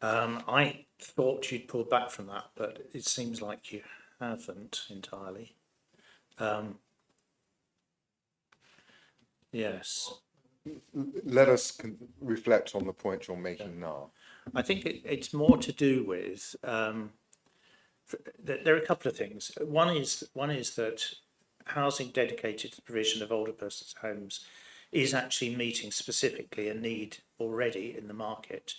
I thought you'd pulled back from that, but it seems like you haven't entirely. Yes. Let us reflect on the point you're making now. I think it's more to do with there are a couple of things. One is that housing dedicated to the provision of older persons' homes is actually meeting specifically a need already in the market.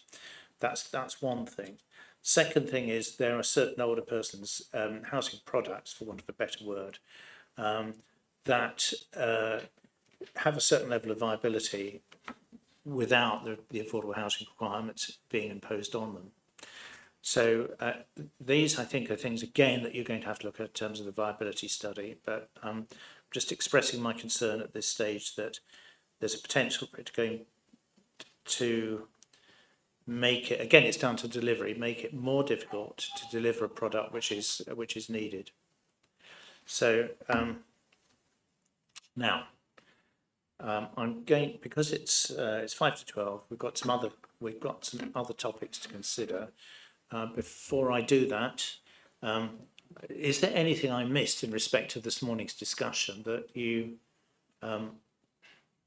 That's one thing. Second thing is there are certain older persons housing products, for want of a better word, that have a certain level of viability without the affordable housing requirements being imposed on them. So these, I think, are things, again, that you're going to have to look at in terms of the viability study, but I'm just expressing my concern at this stage that there's a potential for it to make it, again, it's down to delivery, make it more difficult to deliver a product which is needed. So now, I'm going, because it's 5 to 12. We've got some other topics to consider. Before I do that, is there anything I missed in respect of this morning's discussion that you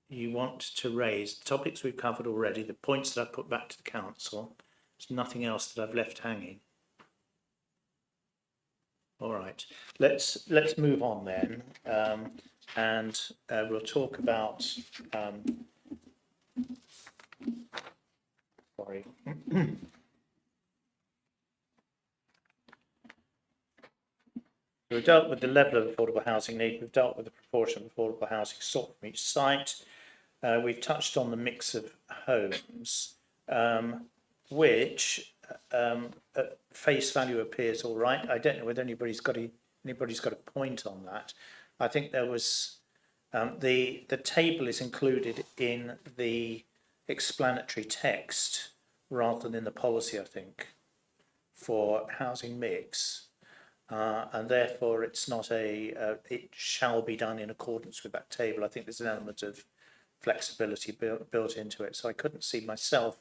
you want to raise the topics we've covered already, the points that I've put back to the council. There's nothing else that I've left hanging. All right, let's move on then, and we'll talk about. Sorry. We've dealt with the level of affordable housing need. We've dealt with the proportion of affordable housing sought from each site. We've touched on the mix of homes, which at face value appears all right. I don't know whether anybody's got a point on that. I think there was the table is included in the explanatory text rather than in the policy, I think, for housing mix. And therefore it's not it shall be done in accordance with that table. I think there's an element of flexibility built into it. So I couldn't see myself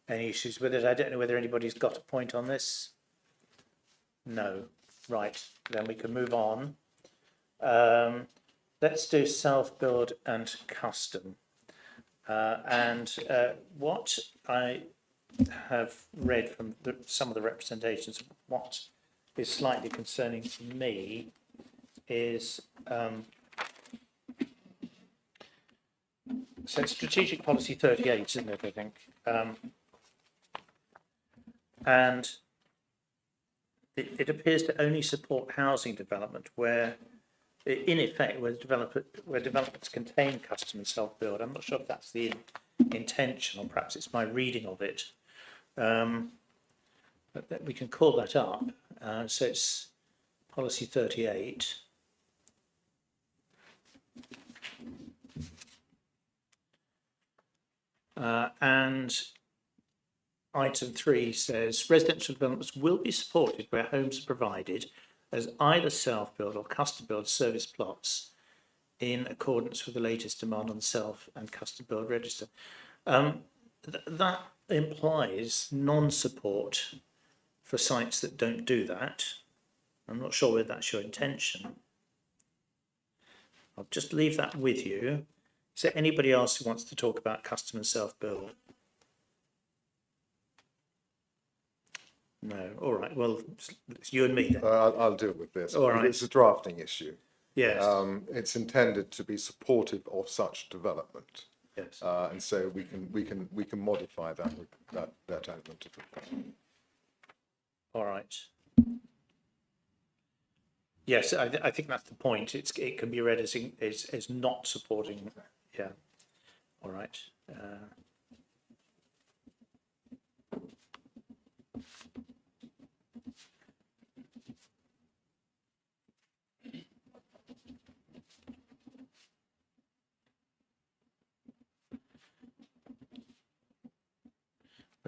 any issues with it. I don't know whether anybody's got a point on this. No. Right, then we can move on. Let's do self-build and custom. What I have read from some of the representations of what is slightly concerning to me is so it's strategic policy 38, isn't it, I think, and it appears to only support housing development where in effect where developments contain custom and self-build. I'm not sure if that's the intention, or perhaps it's my reading of it, but we can call that up. So it's policy 38. And item 3 says residential developments will be supported where homes are provided as either self-build or custom-build service plots in accordance with the latest demand on self and custom-build register. That implies non-support for sites that don't do that. I'm not sure whether that's your intention. I'll just leave that with you. Is there anybody else who wants to talk about custom and self-build? No. All right. Well, it's you and me then. I'll deal with this. All right. It's a drafting issue. Yes. It's intended to be supportive of such development. Yes. And so we can modify that element of it. All right. Yes, I think that's the point. It can be read as not supporting. Yeah. All right.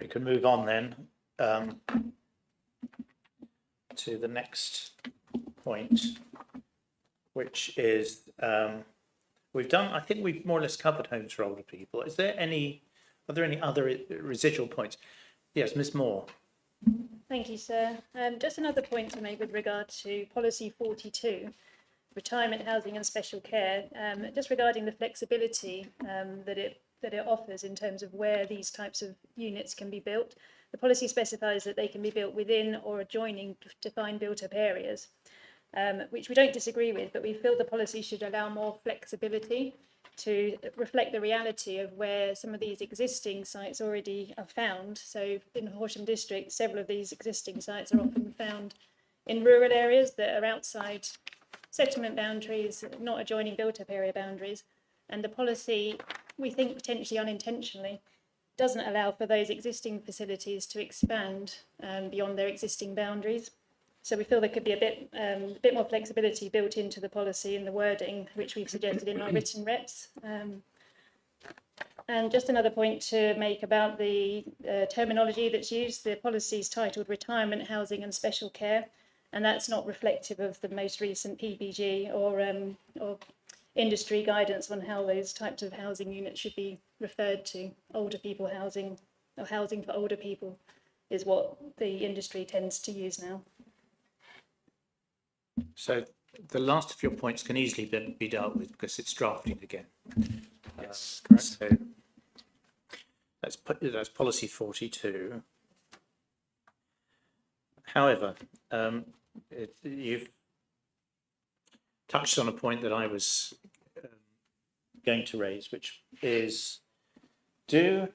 We can move on then to the next point, which is I think we've more or less covered homes for older people. Are there any other residual points? Yes, Ms. Moore. Thank you, sir. Just another point to make with regard to policy 42, retirement housing and special care, just regarding the flexibility that it offers in terms of where these types of units can be built. The policy specifies that they can be built within or adjoining defined built-up areas, which we don't disagree with, but we feel the policy should allow more flexibility to reflect the reality of where some of these existing sites already are found. So in Horsham district, several of these existing sites are often found in rural areas that are outside settlement boundaries, not adjoining built-up area boundaries. And the policy, we think potentially unintentionally, doesn't allow for those existing facilities to expand beyond their existing boundaries. So we feel there could be a bit more flexibility built into the policy and the wording, which we've suggested in our written reps. And just another point to make about the terminology that's used. The policy is titled Retirement Housing and Special Care, and that's not reflective of the most recent PBG or industry guidance on how those types of housing units should be referred to. Older people housing, or housing for older people, is what the industry tends to use now. So the last of your points can easily be dealt with because it's drafting again. Yes, correct. So that's policy 42. However, you've touched on a point that I was going to raise, which is, do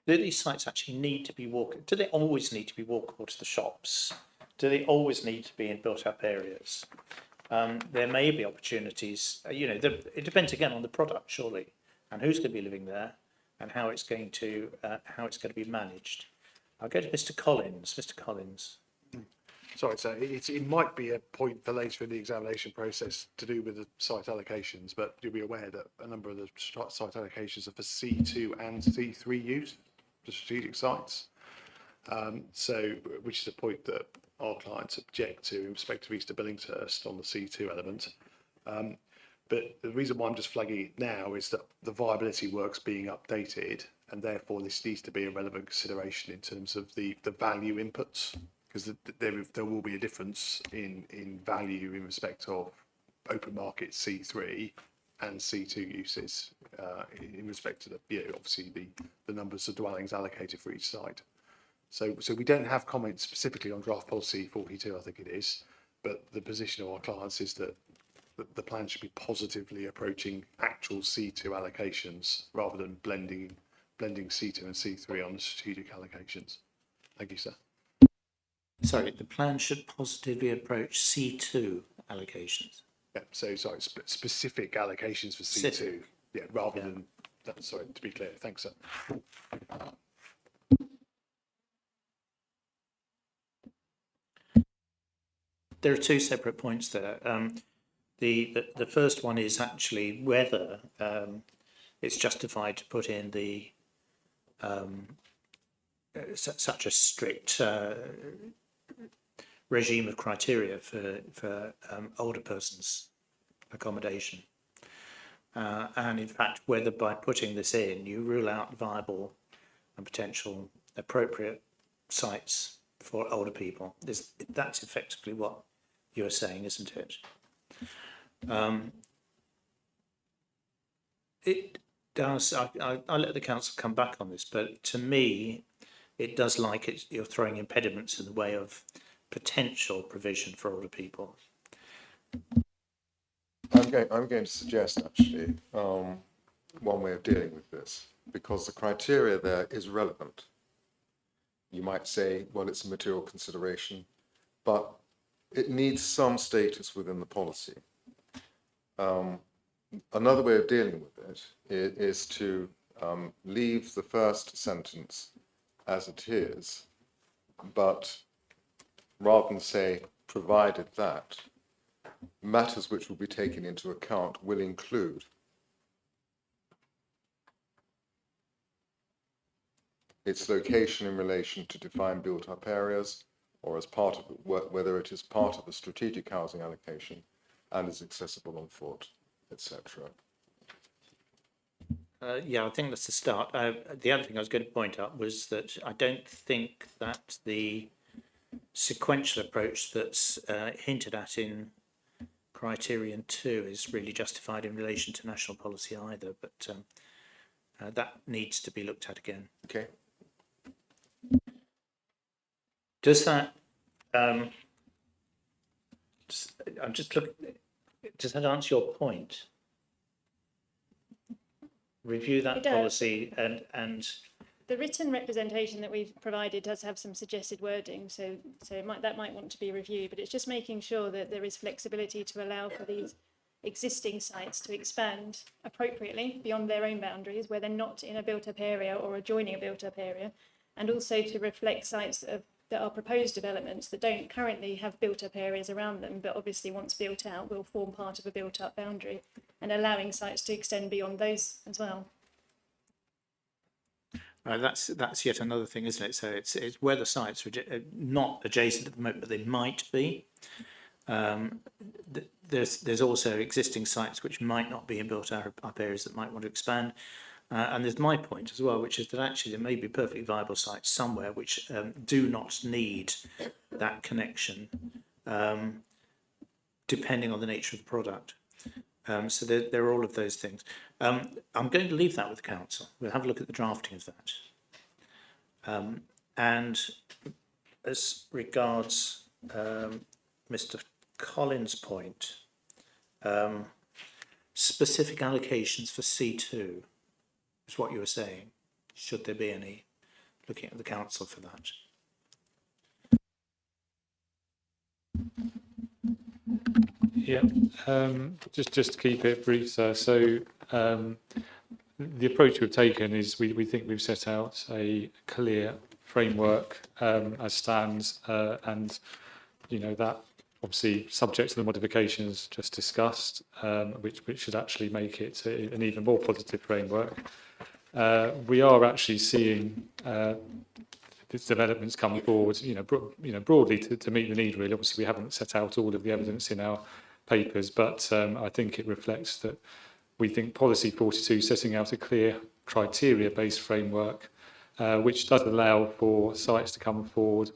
these sites actually need to be walkable? Do they always need to be walkable to the shops? Do they always need to be in built-up areas? There may be opportunities, it depends again on the product, surely, and who's going to be living there, and how it's going to be managed. I'll go to Mr. Collins. Mr. Collins. Sorry, so it might be a point for later in the examination process to do with the site allocations, but you'll be aware that a number of the site allocations are for C2 and C3 use, the strategic sites. Which is a point that our clients object to in respect of East Billingshurst on the C2 element. But the reason why I'm just flagging it now is that the viability work's being updated, and therefore this needs to be a relevant consideration in terms of the value inputs, because there will be a difference in value in respect of open market C3 and C2 uses in respect to obviously the numbers of dwellings allocated for each site. So we don't have comments specifically on draft policy 42, I think it is, but the position of our clients is that the plan should be positively approaching actual C2 allocations rather than blending C2 and C3 on the strategic allocations. Thank you, sir. Sorry, the plan should positively approach C2 allocations. Yeah, so sorry, specific allocations for C2. Specific. Yeah, rather than that. Sorry, to be clear. Thanks, sir. There are two separate points there. The first one is actually whether it's justified to put in the such a strict regime of criteria for older persons accommodation, and in fact whether by putting this in you rule out viable and potential appropriate sites for older people. That's effectively what you're saying, isn't it? It does. I'll let the council come back on this, but to me, it does you're throwing impediments in the way of potential provision for older people. I'm going to suggest actually one way of dealing with this, because the criteria there is relevant. You might say, well, it's a material consideration, but it needs some status within the policy. Another way of dealing with it is to leave the first sentence as it is, but rather than say, provided that, matters which will be taken into account will include its location in relation to defined built-up areas, or as part of whether it is part of a strategic housing allocation and is accessible on foot, etc. Yeah, I think that's the start. The other thing I was going to point out was that I don't think that the sequential approach that's hinted at in criterion 2 is really justified in relation to national policy either, but that needs to be looked at again. Okay. Does that I'm just looking, does that answer your point? Review that policy and the written representation that we've provided does have some suggested wording, so that might want to be reviewed, but it's just making sure that there is flexibility to allow for these existing sites to expand appropriately beyond their own boundaries where they're not in a built-up area or adjoining a built-up area, and also to reflect sites that are proposed developments that don't currently have built-up areas around them, but obviously once built out will form part of a built-up boundary, and allowing sites to extend beyond those as well. that's yet another thing, isn't it? So it's where the sites are not adjacent at the moment, but they might be. There's also existing sites which might not be in built-up areas that might want to expand. And there's my point as well, which is that actually there may be perfectly viable sites somewhere which do not need that connection. depending on the nature of the product. So there are all of those things. I'm going to leave that with the council. We'll have a look at the drafting of that. And as regards Mr. Collins' point, specific allocations for C2 is what you were saying. Should there be any? Looking at the council for that. Yeah, just to keep it brief, sir. So the approach we've taken is we think we've set out a clear framework as stands, and that obviously subject to the modifications just discussed, which should actually make it an even more positive framework. We are actually seeing these developments come forward, broadly to meet the need. Really, obviously, we haven't set out all of the evidence in our papers, but I think it reflects that we think Policy 42 setting out a clear criteria-based framework, which does allow for sites to come forward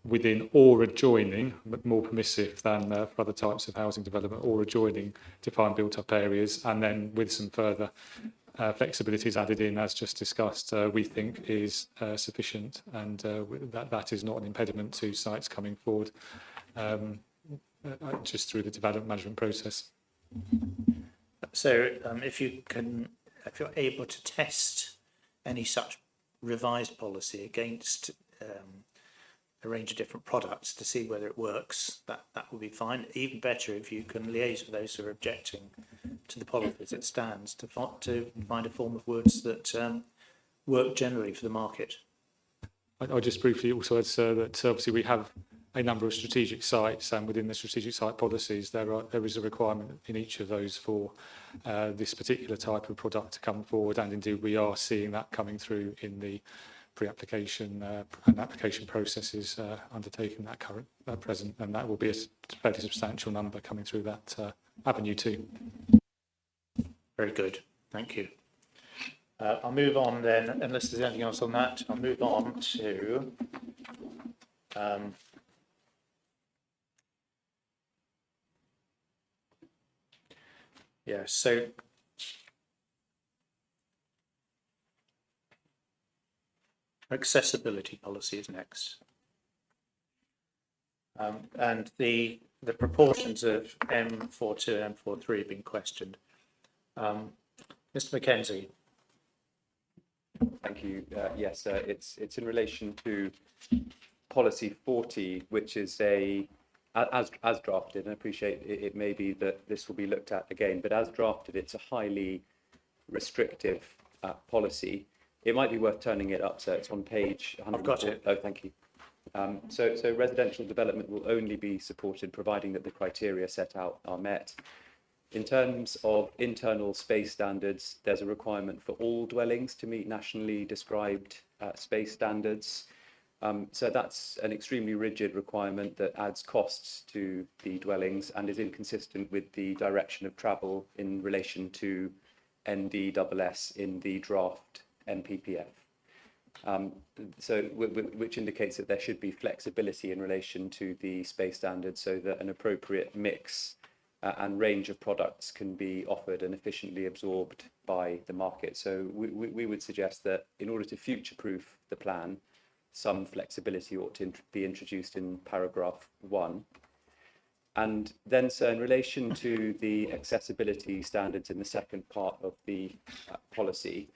within or adjoining, but more permissive than for other types of housing development, or adjoining defined built-up areas, and then with some further flexibilities added in, as just discussed, we think is sufficient, and that is not an impediment to sites coming forward just through the development management process. So if you're able to test any such revised policy against a range of different products to see whether it works, that would be fine. Even better if you can liaise with those who are objecting to the policy as it stands to find a form of words that work generally for the market. I'll just briefly also add, sir, that obviously we have a number of strategic sites, and within the strategic site policies there is a requirement in each of those for this particular type of product to come forward, and indeed we are seeing that coming through in the pre-application and application processes undertaken at present, and that will be a fairly substantial number coming through that avenue too. Very good, thank you. I'll move on then, unless there's anything else on that. I'll move on to so accessibility policy is next, and the proportions of M42 and M43 have been questioned. Mr. Mackenzie. Thank you. Yes, it's in relation to policy 40, which is as drafted, and I appreciate it may be that this will be looked at again, but as drafted, it's a highly restrictive policy. It might be worth turning it up, so it's on page 100. I've got it. Oh, thank you. So residential development will only be supported providing that the criteria set out are met. In terms of internal space standards, there's a requirement for all dwellings to meet nationally described space standards. So that's an extremely rigid requirement that adds costs to the dwellings and is inconsistent with the direction of travel in relation to NDSS in the draft NPPF. Which indicates that there should be flexibility in relation to the space standards so that an appropriate mix and range of products can be offered and efficiently absorbed by the market. So we would suggest that in order to future-proof the plan, some flexibility ought to be introduced in paragraph 1. And then, so in relation to the accessibility standards in the second part of the policy,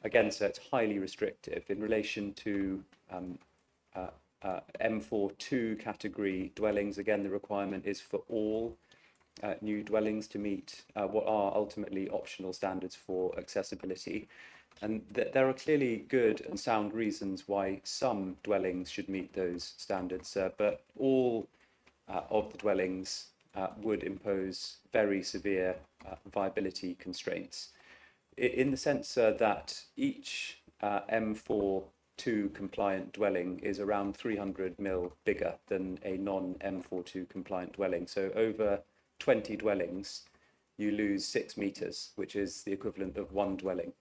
again, so it's highly restrictive in relation to M42 category dwellings. Again, the requirement is for all new dwellings to meet what are ultimately optional standards for accessibility. And there are clearly good and sound reasons why some dwellings should meet those standards, but all of the dwellings would impose very severe viability constraints, in the sense that each M42 compliant dwelling is around 300 mil bigger than a non-M42 compliant dwelling. So over 20 dwellings, you lose 6 meters, which is the equivalent of 1 dwelling.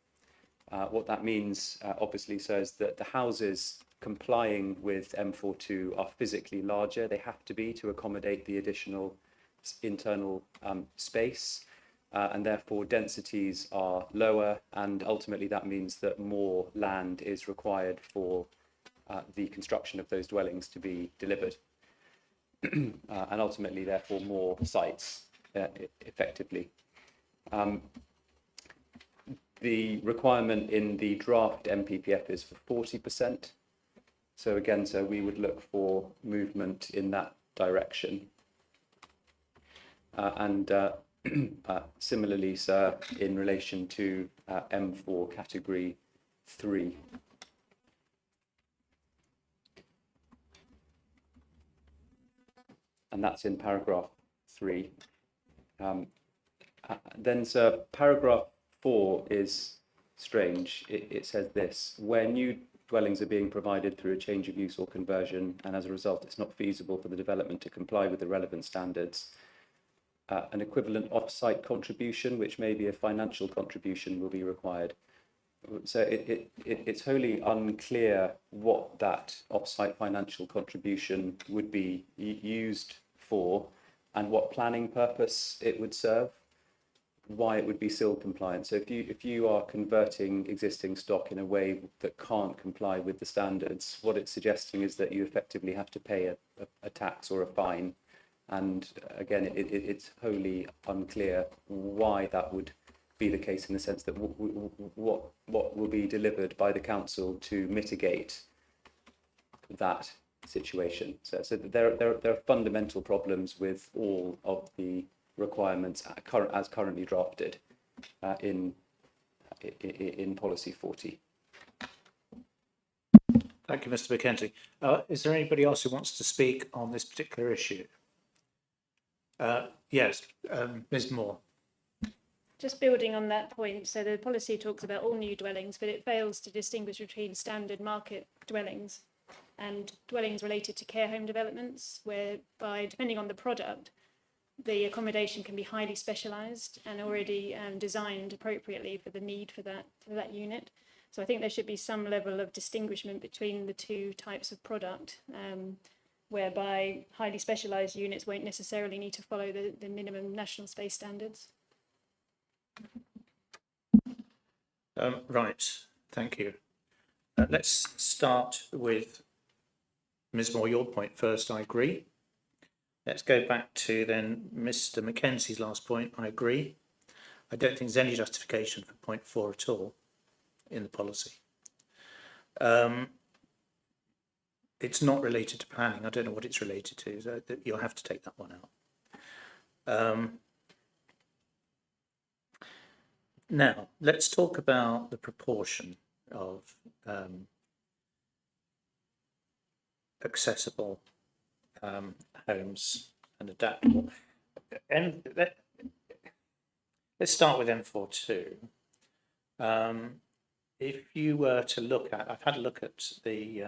What that means, obviously, so is that the houses complying with M42 are physically larger. They have to be to accommodate the additional internal space, and therefore densities are lower, and ultimately that means that more land is required for the construction of those dwellings to be delivered, and ultimately therefore more sites effectively. The requirement in the draft MPPF is for 40%. So again, so we would look for movement in that direction. Similarly, sir, in relation to M4 category 3. And that's in paragraph 3. Then, sir, paragraph 4 is strange. It says this: where new dwellings are being provided through a change of use or conversion, and as a result it's not feasible for the development to comply with the relevant standards, an equivalent off-site contribution, which may be a financial contribution, will be required. So it's wholly unclear what that off-site financial contribution would be used for, and what planning purpose it would serve, why it would be SIL compliant. So if you are converting existing stock in a way that can't comply with the standards, what it's suggesting is that you effectively have to pay a tax or a fine. And again, it's wholly unclear why that would be the case, in the sense that what will be delivered by the council to mitigate that situation. So there are fundamental problems with all of the requirements as currently drafted in policy 40. Thank you, Mr. Mackenzie. Is there anybody else who wants to speak on this particular issue? Yes, Ms. Moore. Just building on that point, so the policy talks about all new dwellings, but it fails to distinguish between standard market dwellings and dwellings related to care home developments, whereby, depending on the product, the accommodation can be highly specialised and already designed appropriately for the need for that unit. So I think there should be some level of distinguishment between the two types of product, whereby highly specialised units won't necessarily need to follow the minimum national space standards. Right, thank you. Let's start with Ms. Moore, your point first. I agree. Let's go back to then Mr. Mackenzie's last point. I agree. I don't think there's any justification for point 4 at all in the policy. It's not related to planning. I don't know what it's related to. So you'll have to take that one out. Now, let's talk about the proportion of accessible homes and adaptable. Let's start with M42. If you were to look at, I've had a look at the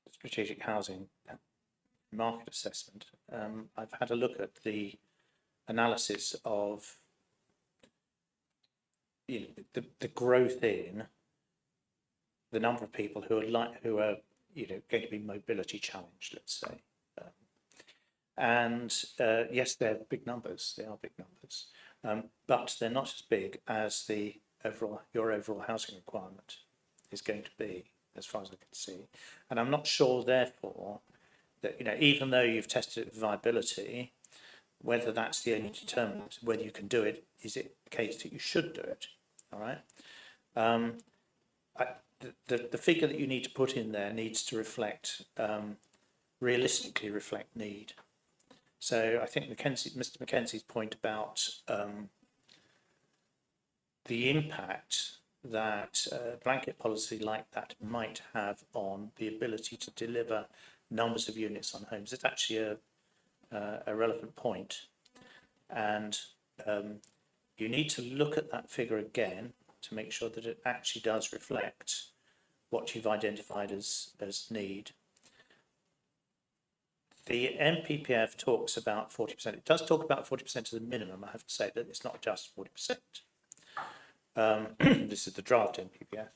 strategic housing market assessment. I've had a look at the analysis of the growth in the number of people who are going to be mobility challenged, let's say, yes, they're big numbers. They are big numbers, but they're not as big as your overall housing requirement is going to be, as far as I can see. And I'm not sure, therefore, that even though you've tested it for viability, whether that's the only determinant, whether you can do it, is it the case that you should do it? All right. The figure that you need to put in there needs to reflect, realistically reflect need. So I think Mr. Mackenzie's point about the impact that a blanket policy like that might have on the ability to deliver numbers of units on homes is actually a relevant point. And you need to look at that figure again to make sure that it actually does reflect what you've identified as need. The MPPF talks about 40%. It does talk about 40% as a minimum. I have to say that it's not just 40%. This is the draft MPPF.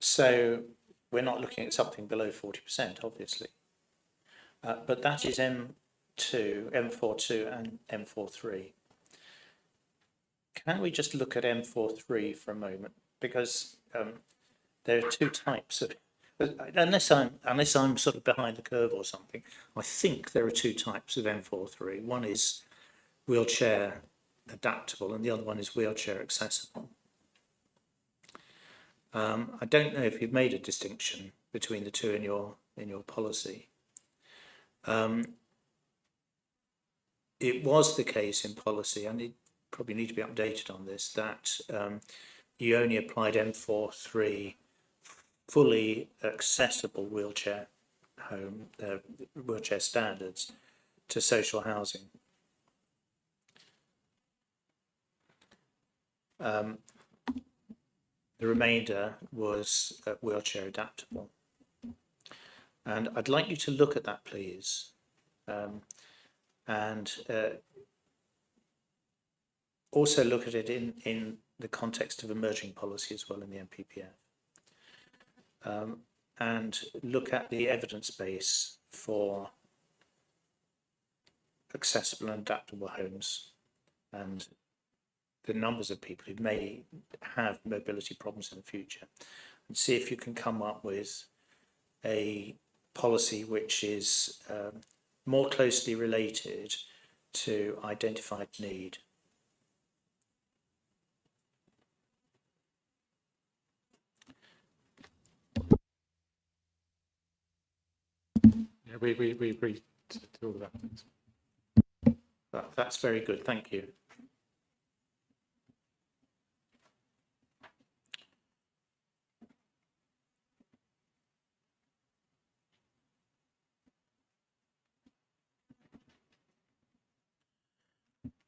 So we're not looking at something below 40%, obviously. But that is M2, M42 and M43. Can we just look at M43 for a moment? Because there are two types of, unless I'm sort of behind the curve or something, I think there are two types of M43. One is wheelchair adaptable and the other one is wheelchair accessible. I don't know if you've made a distinction between the two in your policy. It was the case in policy, and it probably need to be updated on this, that you only applied M43 fully accessible wheelchair wheelchair standards to social housing. The remainder was wheelchair adaptable. And I'd like you to look at that, please. And also look at it in the context of emerging policy as well in the NPPF. And look at the evidence base for accessible and adaptable homes and the numbers of people who may have mobility problems in the future, and see if you can come up with a policy which is more closely related to identified need. Yeah, we agree to all of that. Thanks. That's very good, thank you.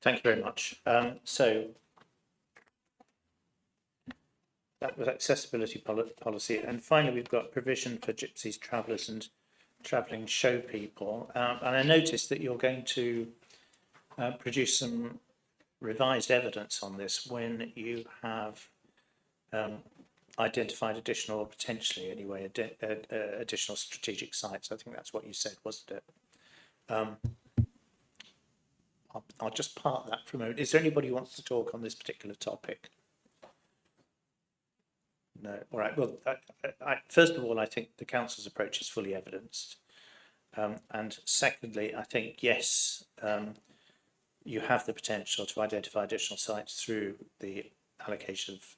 Thank you very much. So that was accessibility policy, and finally we've got provision for gypsies, travellers and travelling show people. And I noticed that you're going to produce some revised evidence on this when you have identified additional, or potentially anyway, additional strategic sites. I think that's what you said, wasn't it? I'll just park that for a moment. Is there anybody who wants to talk on this particular topic? No. All right. Well, first of all, I think the council's approach is fully evidenced. And secondly, I think, yes, you have the potential to identify additional sites through the allocation of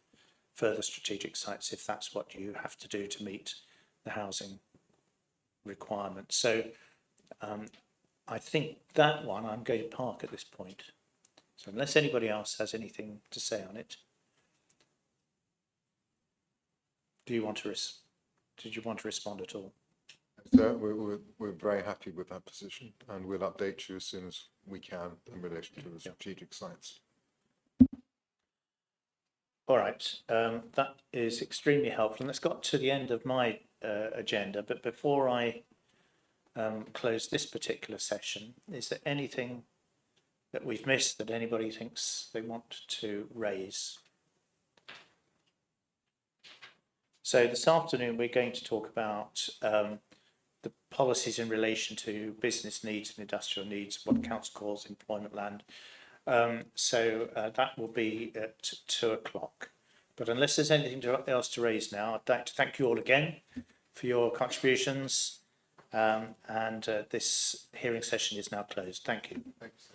further strategic sites if that's what you have to do to meet the housing requirements. So I think that one I'm going to park at this point. So unless anybody else has anything to say on it, did you want to respond at all? So we're very happy with that position, and we'll update you as soon as we can in relation to the strategic sites. All right, that is extremely helpful, and that's got to the end of my agenda. But before I close this particular session, is there anything that we've missed that anybody thinks they want to raise? So this afternoon we're going to talk about the policies in relation to business needs and industrial needs, what the council calls employment land. So that will be at 2 o'clock. But unless there's anything else to raise now, I'd like to thank you all again for your contributions. And this hearing session is now closed. Thank you. Thanks.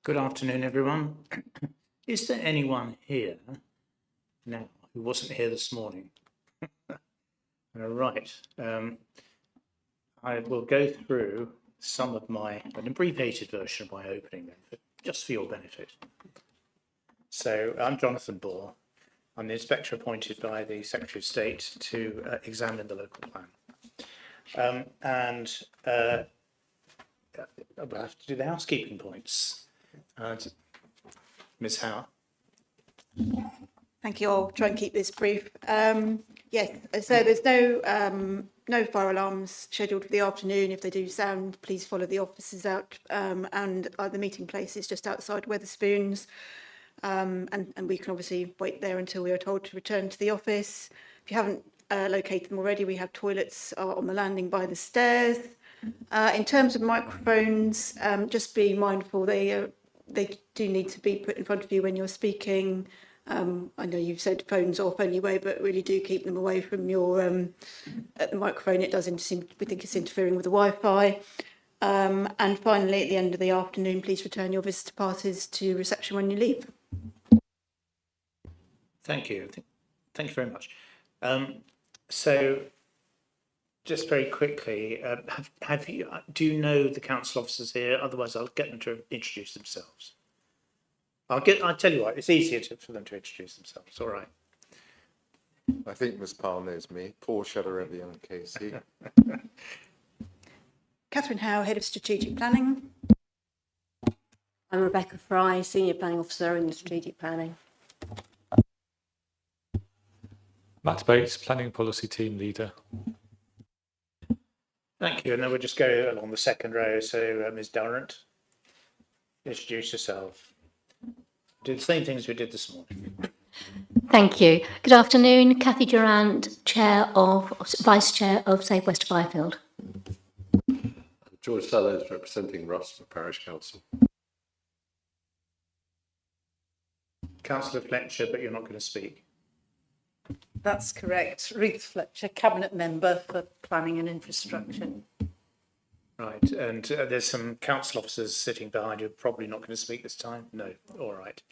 Good afternoon, everyone. Is there anyone here now who wasn't here this morning? All right. I will go through an abbreviated version of my opening then, just for your benefit. So I'm Jonathan Ball. I'm the inspector appointed by the Secretary of State to examine the local plan. We'll have to do the housekeeping points. Ms. Howe. Thank you. I'll try and keep this brief. Yes, so there's no fire alarms scheduled for the afternoon. If they do sound, please follow the officers out, and the meeting place is just outside Wetherspoons. And we can obviously wait there until we are told to return to the office. If you haven't located them already, we have toilets on the landing by the stairs. In terms of microphones, just be mindful they do need to be put in front of you when you're speaking. I know you've said phones off anyway, but really do keep them away from your at the microphone. It does seem, we think it's interfering with the Wi-Fi. And finally, at the end of the afternoon, please return your visitor passes to reception when you leave. Thank you. Thank you very much. So, just very quickly, do you know the council officers here? Otherwise, I'll get them to introduce themselves. I'll tell you what, it's easier for them to introduce themselves. All right. I think Ms. Powell knows me. Paul Shadaravian, KC. Catherine Howe, Head of Strategic Planning. I'm Rebecca Fry, Senior Planning Officer in Strategic Planning. Matt Bates, Planning Policy Team Leader. Thank you. And then we'll just go along the second row. So, Ms. Durrant, introduce yourself. Do the same things we did this morning. Thank you. Good afternoon, Cathy Durant, Vice Chair of Save West Byfield. George Sellers, representing Rossmore Parish Council. Councillor Fletcher, but you're not going to speak. That's correct. Ruth Fletcher, Cabinet Member for Planning and Infrastructure. Right, and there's some council officers sitting behind you, probably not going to speak this time. No, all right.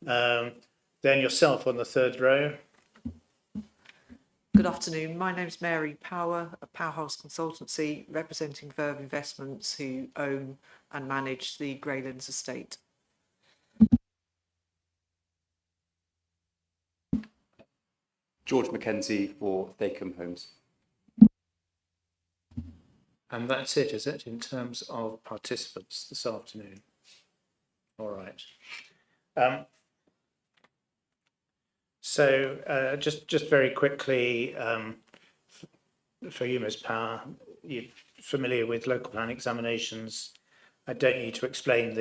Then yourself on the third row. Good afternoon. My name's Mary Power, a Powerhouse Consultancy representing Verve Investments, who own and manage the Greylands estate. George Mackenzie for Thacum Homes. And that's it, is it, in terms of participants this afternoon? All right. So just very quickly, for you, Ms. Power, you're familiar with local plan examinations. I don't need to explain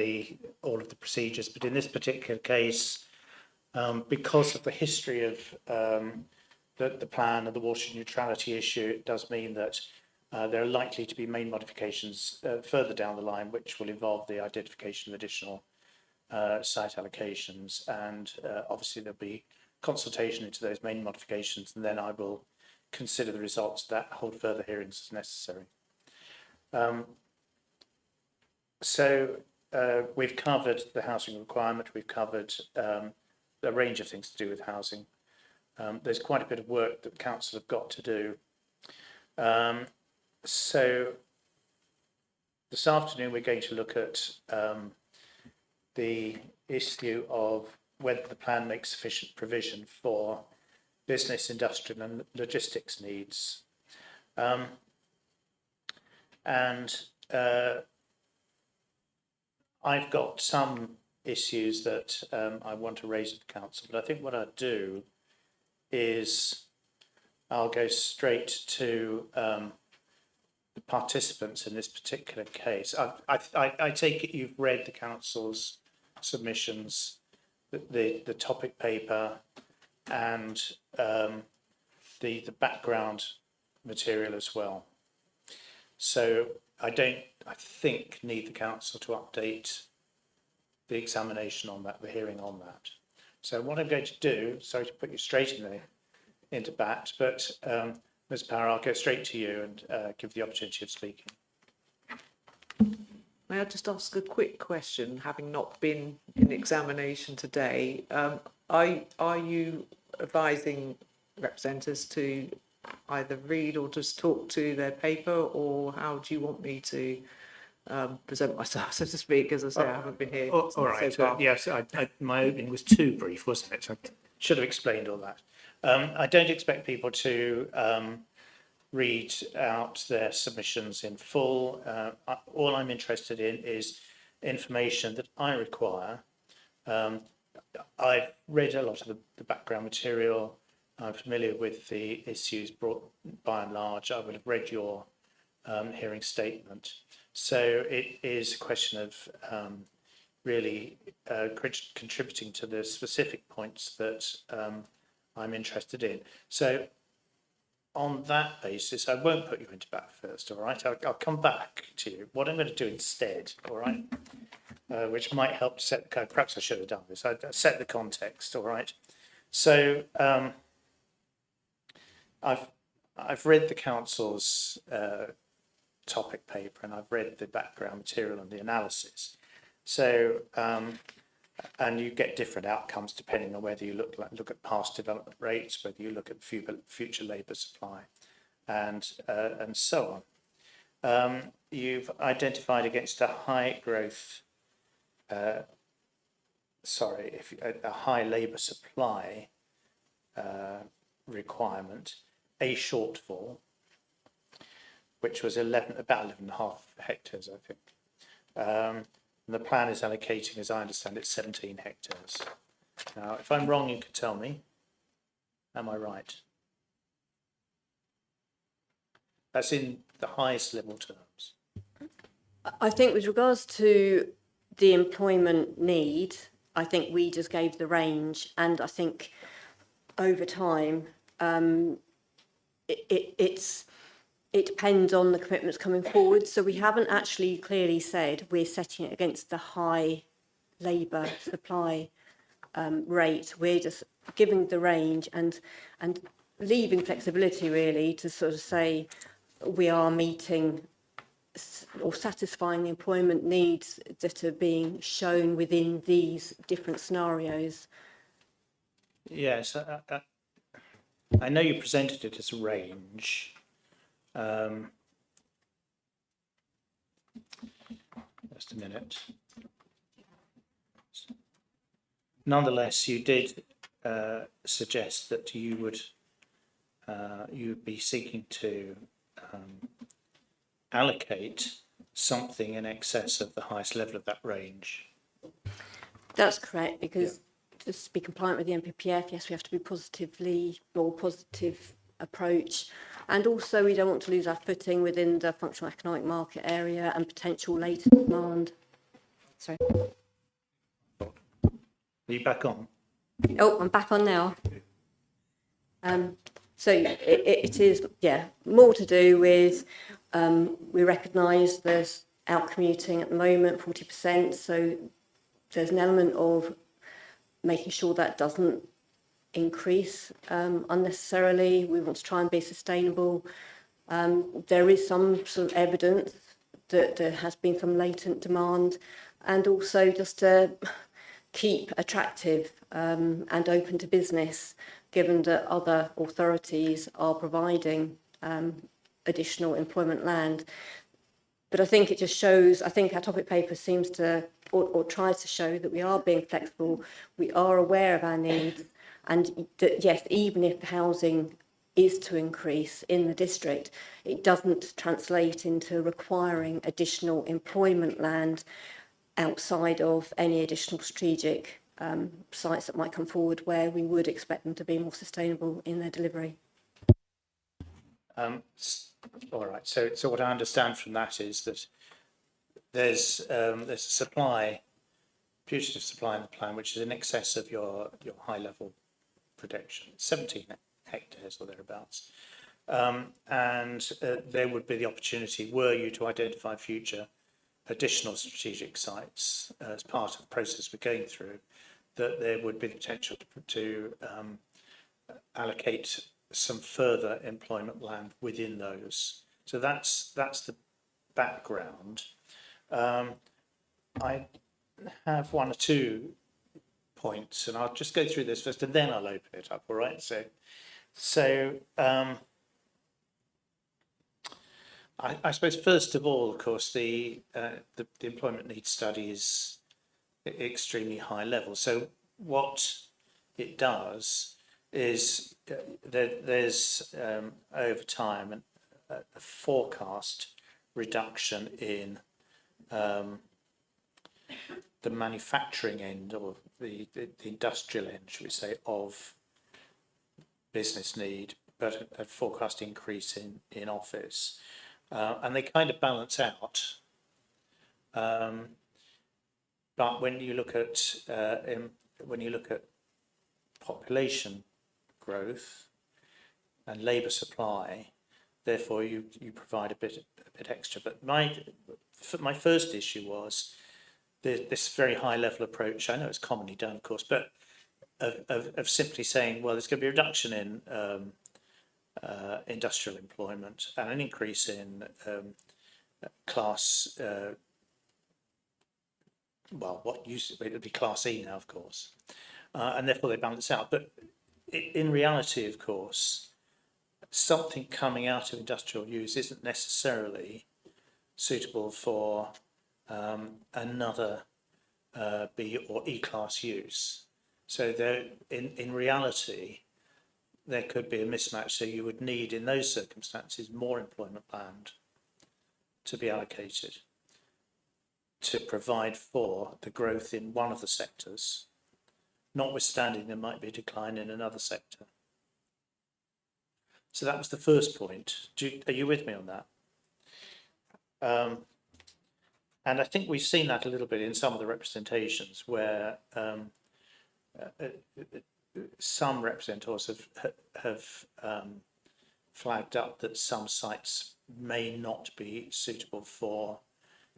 all of the procedures, but in this particular case, because of the history of the plan and the water neutrality issue, it does mean that there are likely to be main modifications further down the line, which will involve the identification of additional site allocations, and obviously there'll be consultation into those main modifications, and then I will consider the results of that, hold further hearings as necessary. We've covered the housing requirement, we've covered a range of things to do with housing. There's quite a bit of work that council have got to do. So this afternoon we're going to look at the issue of whether the plan makes sufficient provision for business, industrial and logistics needs. I've got some issues that I want to raise with the council, but I think what I'll do is I'll go straight to the participants in this particular case. I take it you've read the council's submissions, the topic paper, and the background material as well. So I think need the council to update the examination on that, the hearing on that. So what I'm going to do, sorry to put you straight into bat, but Ms. Power, I'll go straight to you and give the opportunity of speaking. May I just ask a quick question, having not been in examination today? Are you advising representatives to either read or just talk to their paper, or how do you want me to present myself, so to speak? As I say, I haven't been here All so right. far. Yes, my opening was too brief, wasn't it? I should have explained all that. I don't expect people to read out their submissions in full. All I'm interested in is information that I require. I've read a lot of the background material. I'm familiar with the issues brought by and large. I would have read your hearing statement. So it is a question of really contributing to the specific points that I'm interested in. So on that basis, I won't put you into bat first, all right? I'll come back to you. What I'm going to do instead, all right, which might help to set the code. Perhaps I should have done this. I'd set the context, all right? So I've read the council's topic paper, and I've read the background material and the analysis. So, and you get different outcomes depending on whether you look at past development rates, whether you look at future labour supply, and so on. You've identified against a high growth, a high labour supply requirement, a shortfall, which was about 11.5 hectares, I think. And the plan is allocating, as I understand it, 17 hectares. Now, if I'm wrong, you could tell me. Am I right? That's in the highest level terms. I think with regards to the employment need, I think we just gave the range, and I think over time, it depends on the commitments coming forward. So we haven't actually clearly said we're setting it against the high labour supply rate. We're just giving the range and leaving flexibility really to sort of say we are meeting or satisfying the employment needs that are being shown within these different scenarios. Yes, I know you presented it as a range. Just a minute. Nonetheless, you did suggest that you would be seeking to allocate something in excess of the highest level of that range. That's correct, because just to be compliant with the NPPF, yes, we have to be more positive approach. And also we don't want to lose our footing within the functional economic market area and potential latent demand. Sorry. Are you back on? Oh, I'm back on now. So it is, more to do with, we recognise there's out commuting at the moment, 40%. So there's an element of making sure that doesn't increase unnecessarily. We want to try and be sustainable. There is some sort of evidence that there has been some latent demand, and also just to keep attractive and open to business, given that other authorities are providing additional employment land. But I think it just shows, I think our topic paper seems to, or tries to show that we are being flexible, we are aware of our needs, and that, yes, even if housing is to increase in the district, it doesn't translate into requiring additional employment land outside of any additional strategic sites that might come forward where we would expect them to be more sustainable in their delivery. All right. So what I understand from that is that there's a supply, putative supply in the plan, which is in excess of your high level protection, 17 hectares or thereabouts, and there would be the opportunity, were you to identify future additional strategic sites as part of the process we're going through, that there would be the potential to allocate some further employment land within those. So that's the background. I have one or two points, and I'll just go through this first, and then I'll open it up. All right. So I suppose first of all, of course, the employment needs study is extremely high level. So what it does is there's over time a forecast reduction in the manufacturing end, or the industrial end, should we say, of business need, but a forecast increase in office. And they kind of balance out. But when you look at population growth and labour supply, therefore you provide a bit extra. But my first issue was this very high level approach. I know it's commonly done, of course, but of simply saying, well, there's going to be a reduction in industrial employment and an increase in class. Well, what used to, it would be Class E now, of course, and therefore they balance out. But in reality, of course, something coming out of industrial use isn't necessarily suitable for another B or E class use. So there, in reality, there could be a mismatch. So you would need, in those circumstances, more employment land to be allocated to provide for the growth in one of the sectors, notwithstanding there might be a decline in another sector. So that was the first point. Are you with me on that? And I think we've seen that a little bit in some of the representations where some representatives have flagged up that some sites may not be suitable for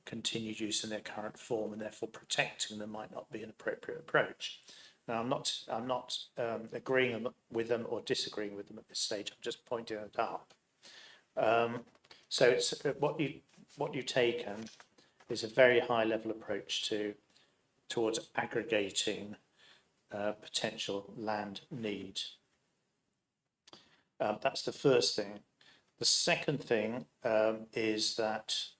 continued use in their current form, and therefore protecting them might not be an appropriate approach. Now, I'm not agreeing with them or disagreeing with them at this stage. I'm just pointing it up. So it's what you've taken is a very high level approach towards aggregating potential land need. That's the first thing. The second thing is that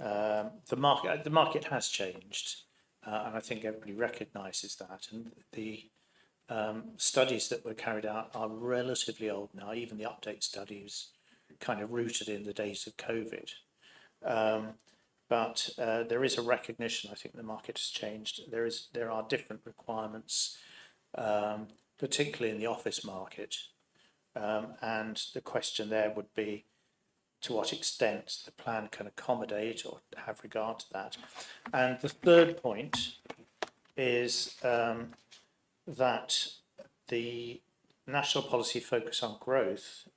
the market has changed, and I think everybody recognises that. And the studies that were carried out are relatively old now. Even the update study is kind of rooted in the days of COVID. But there is a recognition. I think the market has changed. There are different requirements, particularly in the office market, and the question there would be, to what extent the plan can accommodate or have regard to that. And the third point is that the national policy focus on growth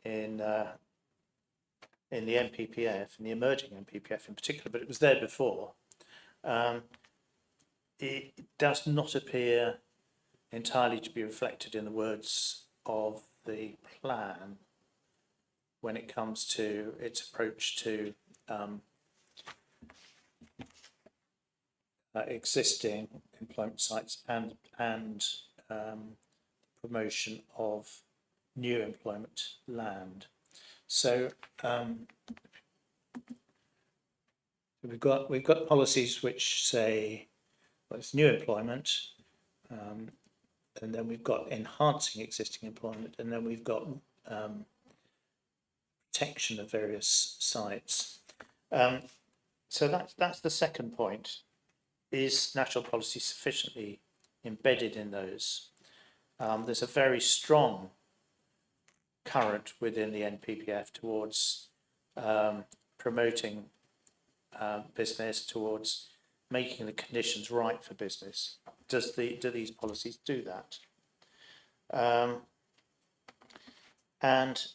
in the NPPF, and the emerging NPPF in particular, but it was there before, it does not appear entirely to be reflected in the words of the plan when it comes to its approach to existing employment sites and promotion of new employment land. So we've got policies which say, well, it's new employment, and then we've got enhancing existing employment, and then we've got protection of various sites. So that's the second point. Is national policy sufficiently embedded in those? There's a very strong current within the NPPF towards promoting business, towards making the conditions right for business. Do these policies do that? And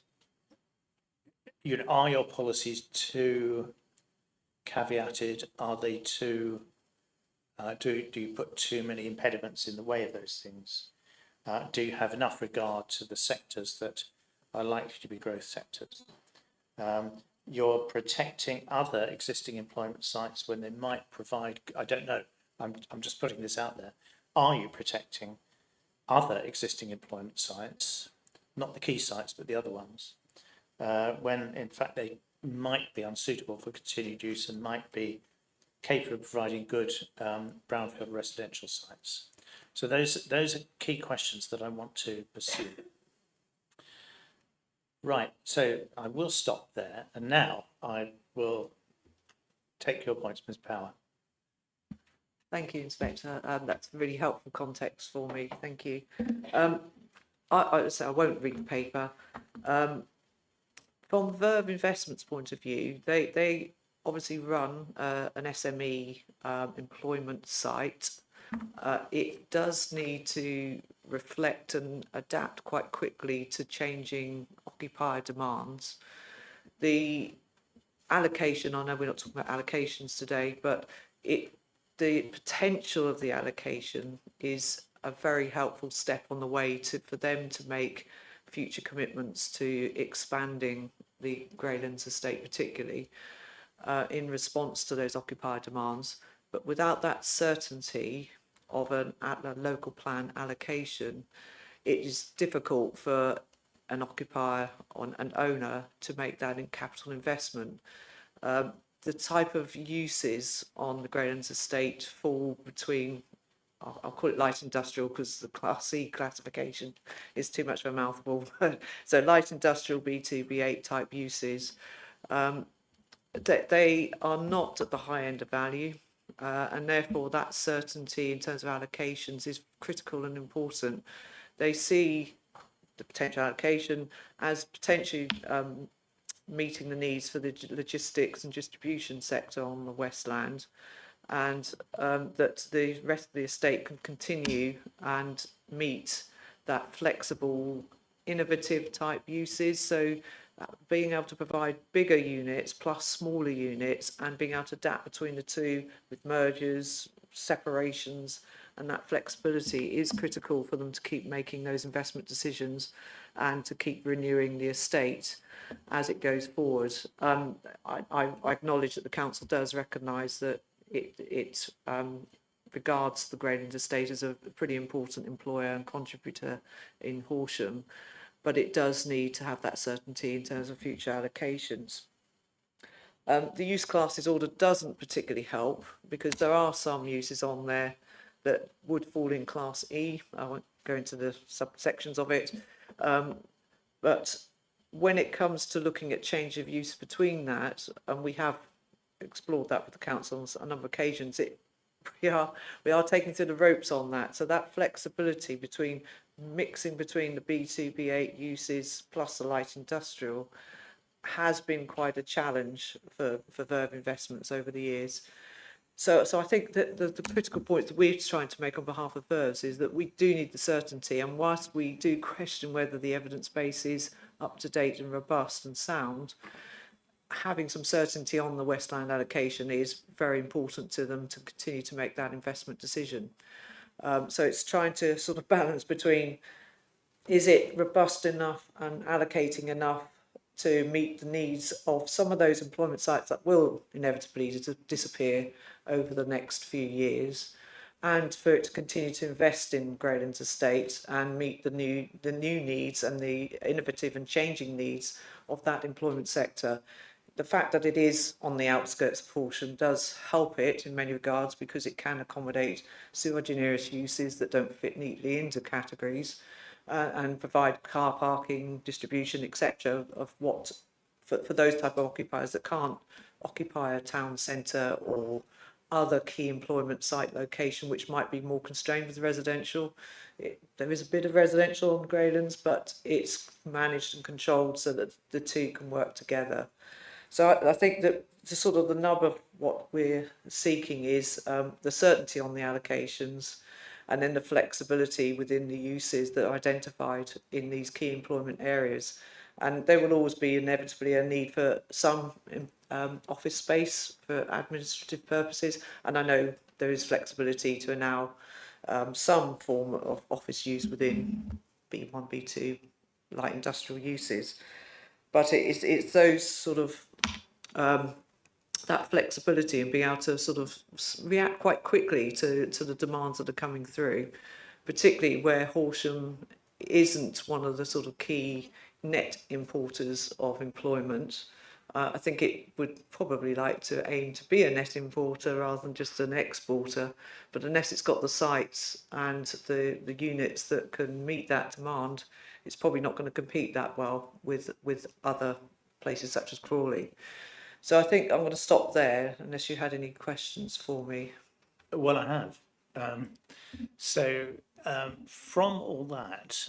are your policies too caveated? Are they too? Do you put too many impediments in the way of those things? Do you have enough regard to the sectors that are likely to be growth sectors? you're protecting other existing employment sites when they might provide, I don't know, I'm just putting this out there. Are you protecting other existing employment sites, not the key sites, but the other ones, when in fact they might be unsuitable for continued use and might be capable of providing good brownfield residential sites? So those are key questions that I want to pursue. Right, so I will stop there, and now I will take your points, Ms. Power. Thank you, Inspector. That's really helpful context for me. Thank you. So I won't read the paper. From Verve Investments' point of view, they obviously run an SME employment site. It does need to reflect and adapt quite quickly to changing occupier demands. The allocation, I know we're not talking about allocations today, but the potential of the allocation is a very helpful step on the way for them to make future commitments to expanding the Greylands estate, particularly in response to those occupier demands. But without that certainty of a local plan allocation, it is difficult for an occupier or an owner to make that in capital investment. The type of uses on the Greylands estate fall between, I'll call it light industrial because the Class C classification is too much of a mouthful. So light industrial, B2, B8 type uses, they are not at the high end of value, and therefore that certainty in terms of allocations is critical and important. They see the potential allocation as potentially meeting the needs for the logistics and distribution sector on the Westland, and that the rest of the estate can continue and meet that flexible, innovative type uses. So being able to provide bigger units plus smaller units and being able to adapt between the two with mergers, separations, and that flexibility is critical for them to keep making those investment decisions and to keep renewing the estate as it goes forward. I acknowledge that the council does recognise that it regards the Greylands estate as a pretty important employer and contributor in Horsham, but it does need to have that certainty in terms of future allocations. The use classes order doesn't particularly help because there are some uses on there that would fall in Class E. I won't go into the subsections of it, but when it comes to looking at change of use between that, and we have explored that with the council on a number of occasions, we are taking through the ropes on that. So that flexibility between mixing between the B2, B8 uses plus the light industrial has been quite a challenge for Verve Investments over the years. So I think that the critical point that we're trying to make on behalf of Verve is that we do need the certainty, and whilst we do question whether the evidence base is up to date and robust and sound, having some certainty on the Westland allocation is very important to them to continue to make that investment decision. So it's trying to sort of balance between, is it robust enough and allocating enough to meet the needs of some of those employment sites that will inevitably disappear over the next few years, and for it to continue to invest in Greylands estate and meet the new needs and the innovative and changing needs of that employment sector. The fact that it is on the outskirts of Horsham does help it in many regards because it can accommodate sui generis uses that don't fit neatly into categories, and provide car parking, distribution, etc. of what for those type of occupiers that can't occupy a town centre or other key employment site location, which might be more constrained with residential. There is a bit of residential on Greylands, but it's managed and controlled so that the two can work together. So I think that the nub of what we're seeking is the certainty on the allocations, and then the flexibility within the uses that are identified in these key employment areas. And there will always be inevitably a need for some office space for administrative purposes. And I know there is flexibility to allow some form of office use within B1, B2 light industrial uses. But it's those sort of that flexibility and be able to sort of react quite quickly to the demands that are coming through, particularly where Horsham isn't one of the sort of key net importers of employment. I think it would probably like to aim to be a net importer rather than just an exporter, but unless it's got the sites and the units that can meet that demand, it's probably not going to compete that well with other places such as Crawley. So I think I'm going to stop there unless you had any questions for me. Well, I have. From all that,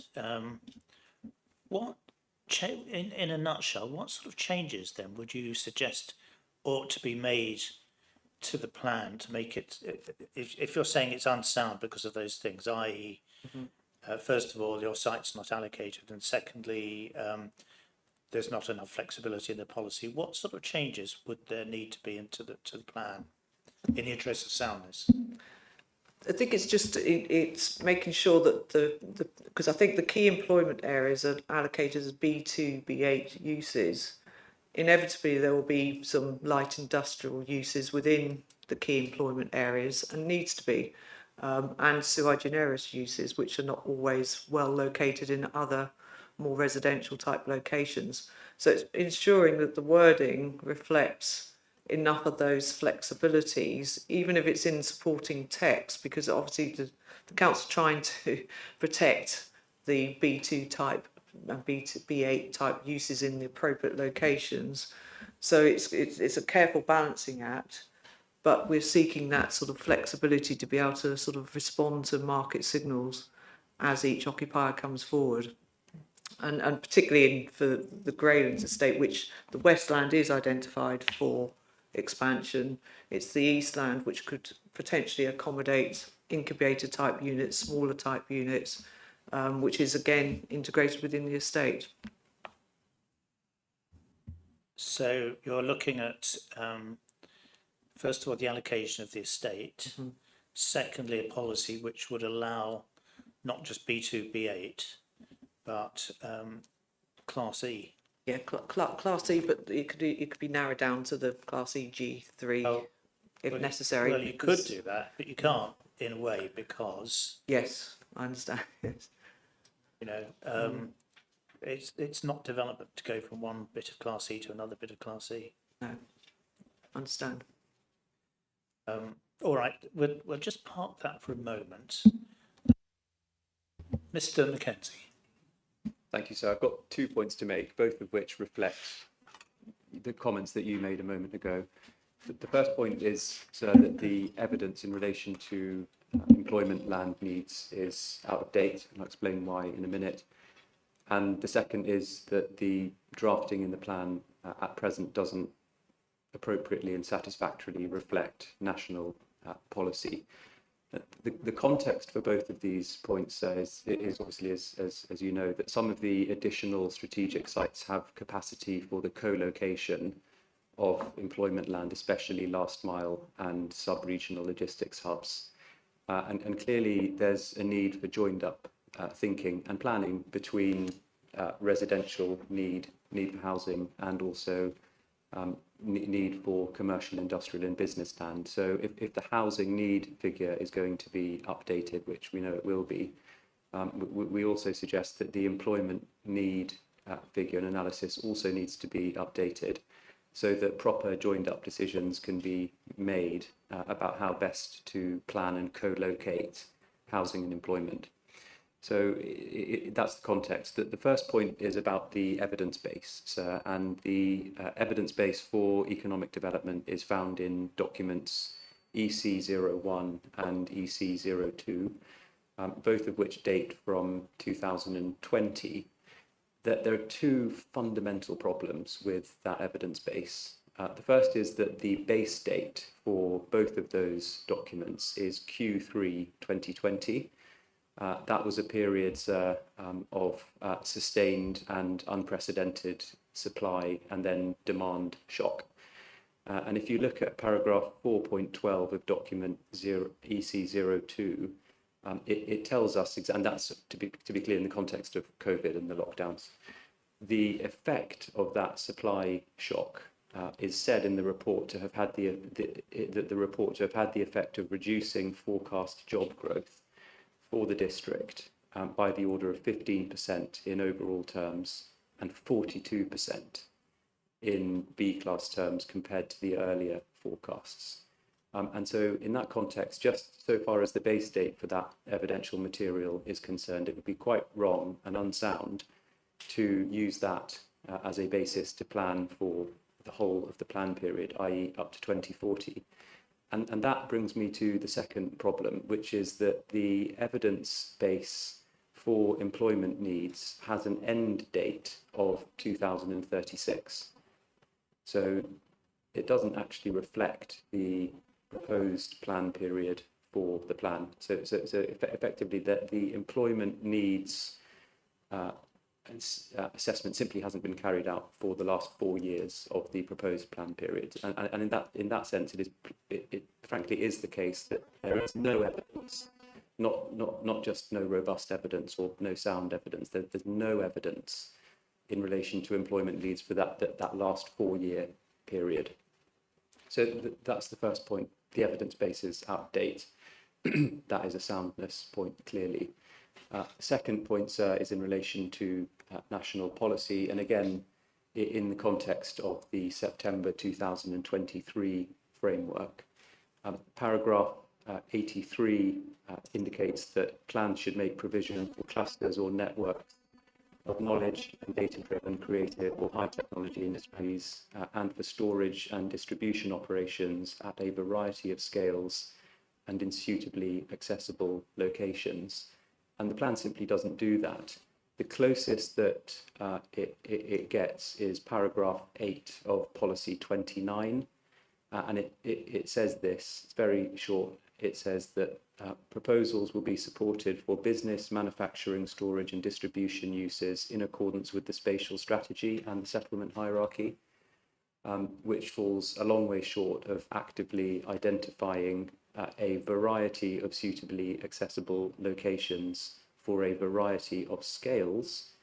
in a nutshell, what sort of changes then would you suggest ought to be made to the plan to make it, if you're saying it's unsound because of those things, i.e., first of all, your site's not allocated, and secondly, there's not enough flexibility in the policy, what sort of changes would there need to be into the plan in the interest of soundness? I think it's just it's making sure that because I think the key employment areas are allocated as B2, B8 uses. Inevitably, there will be some light industrial uses within the key employment areas, and needs to be, and sui generis uses, which are not always well located in other more residential type locations. So it's ensuring that the wording reflects enough of those flexibilities, even if it's in supporting text, because obviously the council are trying to protect the B2 type and B8 type uses in the appropriate locations. So it's a careful balancing act, but we're seeking that sort of flexibility to be able to sort of respond to market signals as each occupier comes forward. And particularly for the Greylands estate, which the Westland is identified for expansion. It's the Eastland which could potentially accommodate incubator type units, smaller type units, which is again integrated within the estate. So you're looking at, first of all, the allocation of the estate, secondly, a policy which would allow not just B2, B8, but Class E. Yeah, Class E, but it could be narrowed down to the Class E G3 if necessary. Well, you could do that, but you can't in a way because. Yes, I understand. Yes. You know, it's not development to go from one bit of Class E to another bit of Class E. No, understand. All right, we'll just park that for a moment. Mr. Mackenzie. Thank you, sir. I've got 2 points to make, both of which reflect the comments that you made a moment ago. The first point is, sir, that the evidence in relation to employment land needs is out of date, and I'll explain why in a minute. And the second is that the drafting in the plan at present doesn't appropriately and satisfactorily reflect national policy. The context for both of these points is obviously, as you know, that some of the additional strategic sites have capacity for the co-location of employment land, especially last mile and sub-regional logistics hubs. And clearly there's a need for joined up thinking and planning between residential need for housing and also need for commercial, industrial and business land. So if the housing need figure is going to be updated, which we know it will be, we also suggest that the employment need figure and analysis also needs to be updated so that proper joined up decisions can be made about how best to plan and co-locate housing and employment. So that's the context. The first point is about the evidence base, and the evidence base for economic development is found in documents EC01 and EC02, both of which date from 2020. That there are two fundamental problems with that evidence base. The first is that the base date for both of those documents is Q3 2020. That was a period of sustained and unprecedented supply and then demand shock. And if you look at paragraph 4.12 of document EC02, it tells us, and that's to be clear in the context of COVID and the lockdowns, the effect of that supply shock is said in the report to have had the report to have had the effect of reducing forecast job growth for the district by the order of 15% in overall terms and 42% in B-class terms compared to the earlier forecasts. And so in that context, just so far as the base date for that evidential material is concerned, it would be quite wrong and unsound to use that as a basis to plan for the whole of the plan period, i.e. up to 2040. And that brings me to the second problem, which is that the evidence base for employment needs has an end date of 2036. So it doesn't actually reflect the proposed plan period for the plan. So effectively, the employment needs assessment simply hasn't been carried out for the last 4 years of the proposed plan period. And in that sense, it frankly is the case that there is no evidence, not just no robust evidence or no sound evidence. There's no evidence in relation to employment needs for that last 4-year period. So that's the first point. The evidence base is out of date. That is a soundness point, clearly. Second point, sir, is in relation to national policy, and again, in the context of the September 2023 framework. Paragraph 83 indicates that plans should make provision for clusters or networks of knowledge and data-driven, creative or high-technology industries and for storage and distribution operations at a variety of scales and in suitably accessible locations. And the plan simply doesn't do that. The closest that it gets is paragraph 8 of policy 29. And it says this, it's very short. It says that proposals will be supported for business, manufacturing, storage and distribution uses in accordance with the spatial strategy and the settlement hierarchy, which falls a long way short of actively identifying a variety of suitably accessible locations for a variety of scales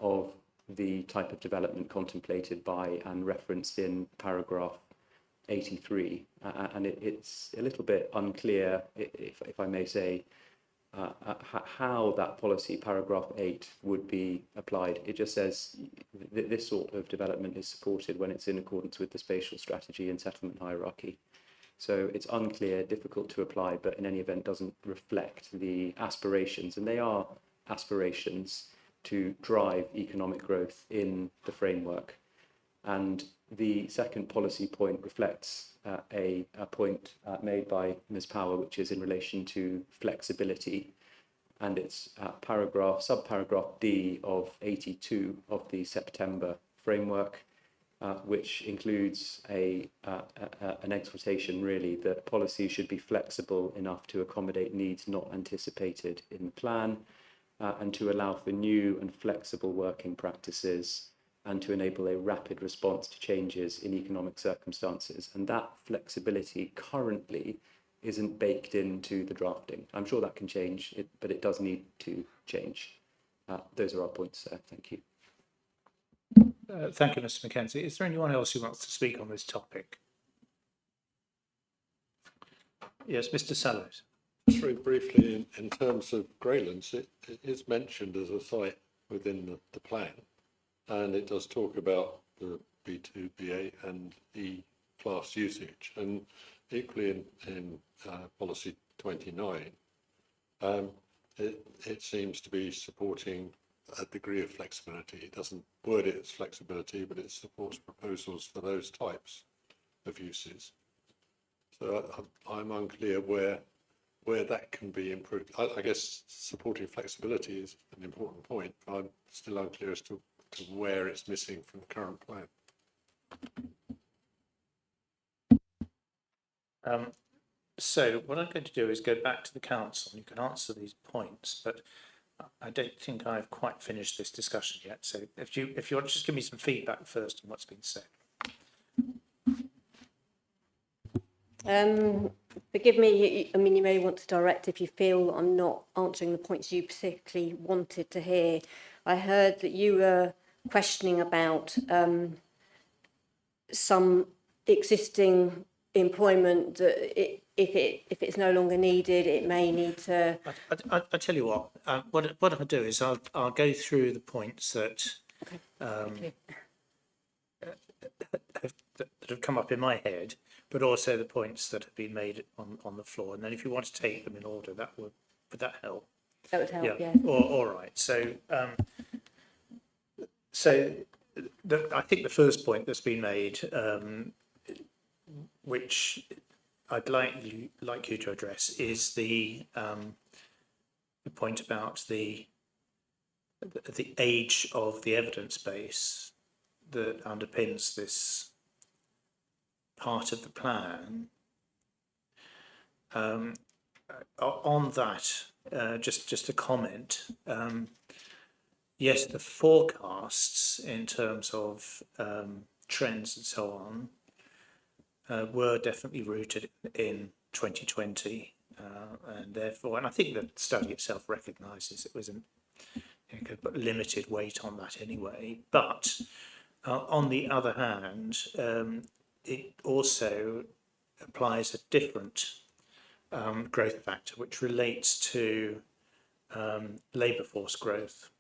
of the type of development contemplated by and referenced in paragraph 83. And it's a little bit unclear, if I may say, how that policy, paragraph 8, would be applied. It just says that this sort of development is supported when it's in accordance with the spatial strategy and settlement hierarchy. So it's unclear, difficult to apply, but in any event doesn't reflect the aspirations, and they are aspirations to drive economic growth in the framework. And the second policy point reflects a point made by Ms. Power, which is in relation to flexibility, and it's subparagraph D of 82 of the September framework, which includes an exhortation really that policy should be flexible enough to accommodate needs not anticipated in the plan and to allow for new and flexible working practices and to enable a rapid response to changes in economic circumstances. And that flexibility currently isn't baked into the drafting. I'm sure that can change, but it does need to change. Those are our points, sir. Thank you. Thank you, Mr. Mackenzie. Is there anyone else who wants to speak on this topic? Yes, Mr. Sallows. Just very briefly, in terms of Greylands, it is mentioned as a site within the plan, and it does talk about the B2, B8 and E class usage, and equally in policy 29, it seems to be supporting a degree of flexibility. It doesn't word it as flexibility, but it supports proposals for those types of uses. So I'm unclear where that can be improved. I guess supporting flexibility is an important point, but I'm still unclear as to where it's missing from the current plan. So what I'm going to do is go back to the council. You can answer these points, but I don't think I've quite finished this discussion yet. So if you want to just give me some feedback first on what's been said. Forgive me, I mean, you may want to direct if you feel I'm not answering the points you particularly wanted to hear. I heard that you were questioning about some existing employment that if it's no longer needed, it may need to. I tell you what I'll do is I'll go through the points that that have come up in my head, but also the points that have been made on the floor. And then if you want to take them in order, would that help? That would help, yeah. All right. So I think the first point that's been made, which I'd like you to address, is the point about the age of the evidence base that underpins this part of the plan. On that, just a comment. Yes, the forecasts in terms of trends and so on were definitely rooted in 2020, and therefore, and I think the study itself recognises it was but limited weight on that anyway. But on the other hand, it also applies a different growth factor, which relates to labour force growth,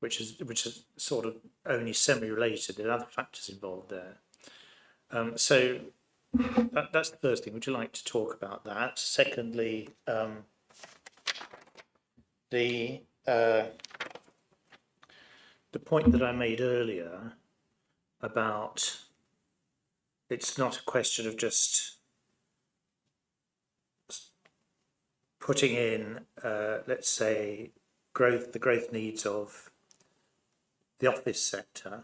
which is sort of only semi-related. There are other factors involved there. So that's the first thing. Would you like to talk about that? Secondly, the point that I made earlier about it's not a question of just putting in, let's say, the growth needs of the office sector,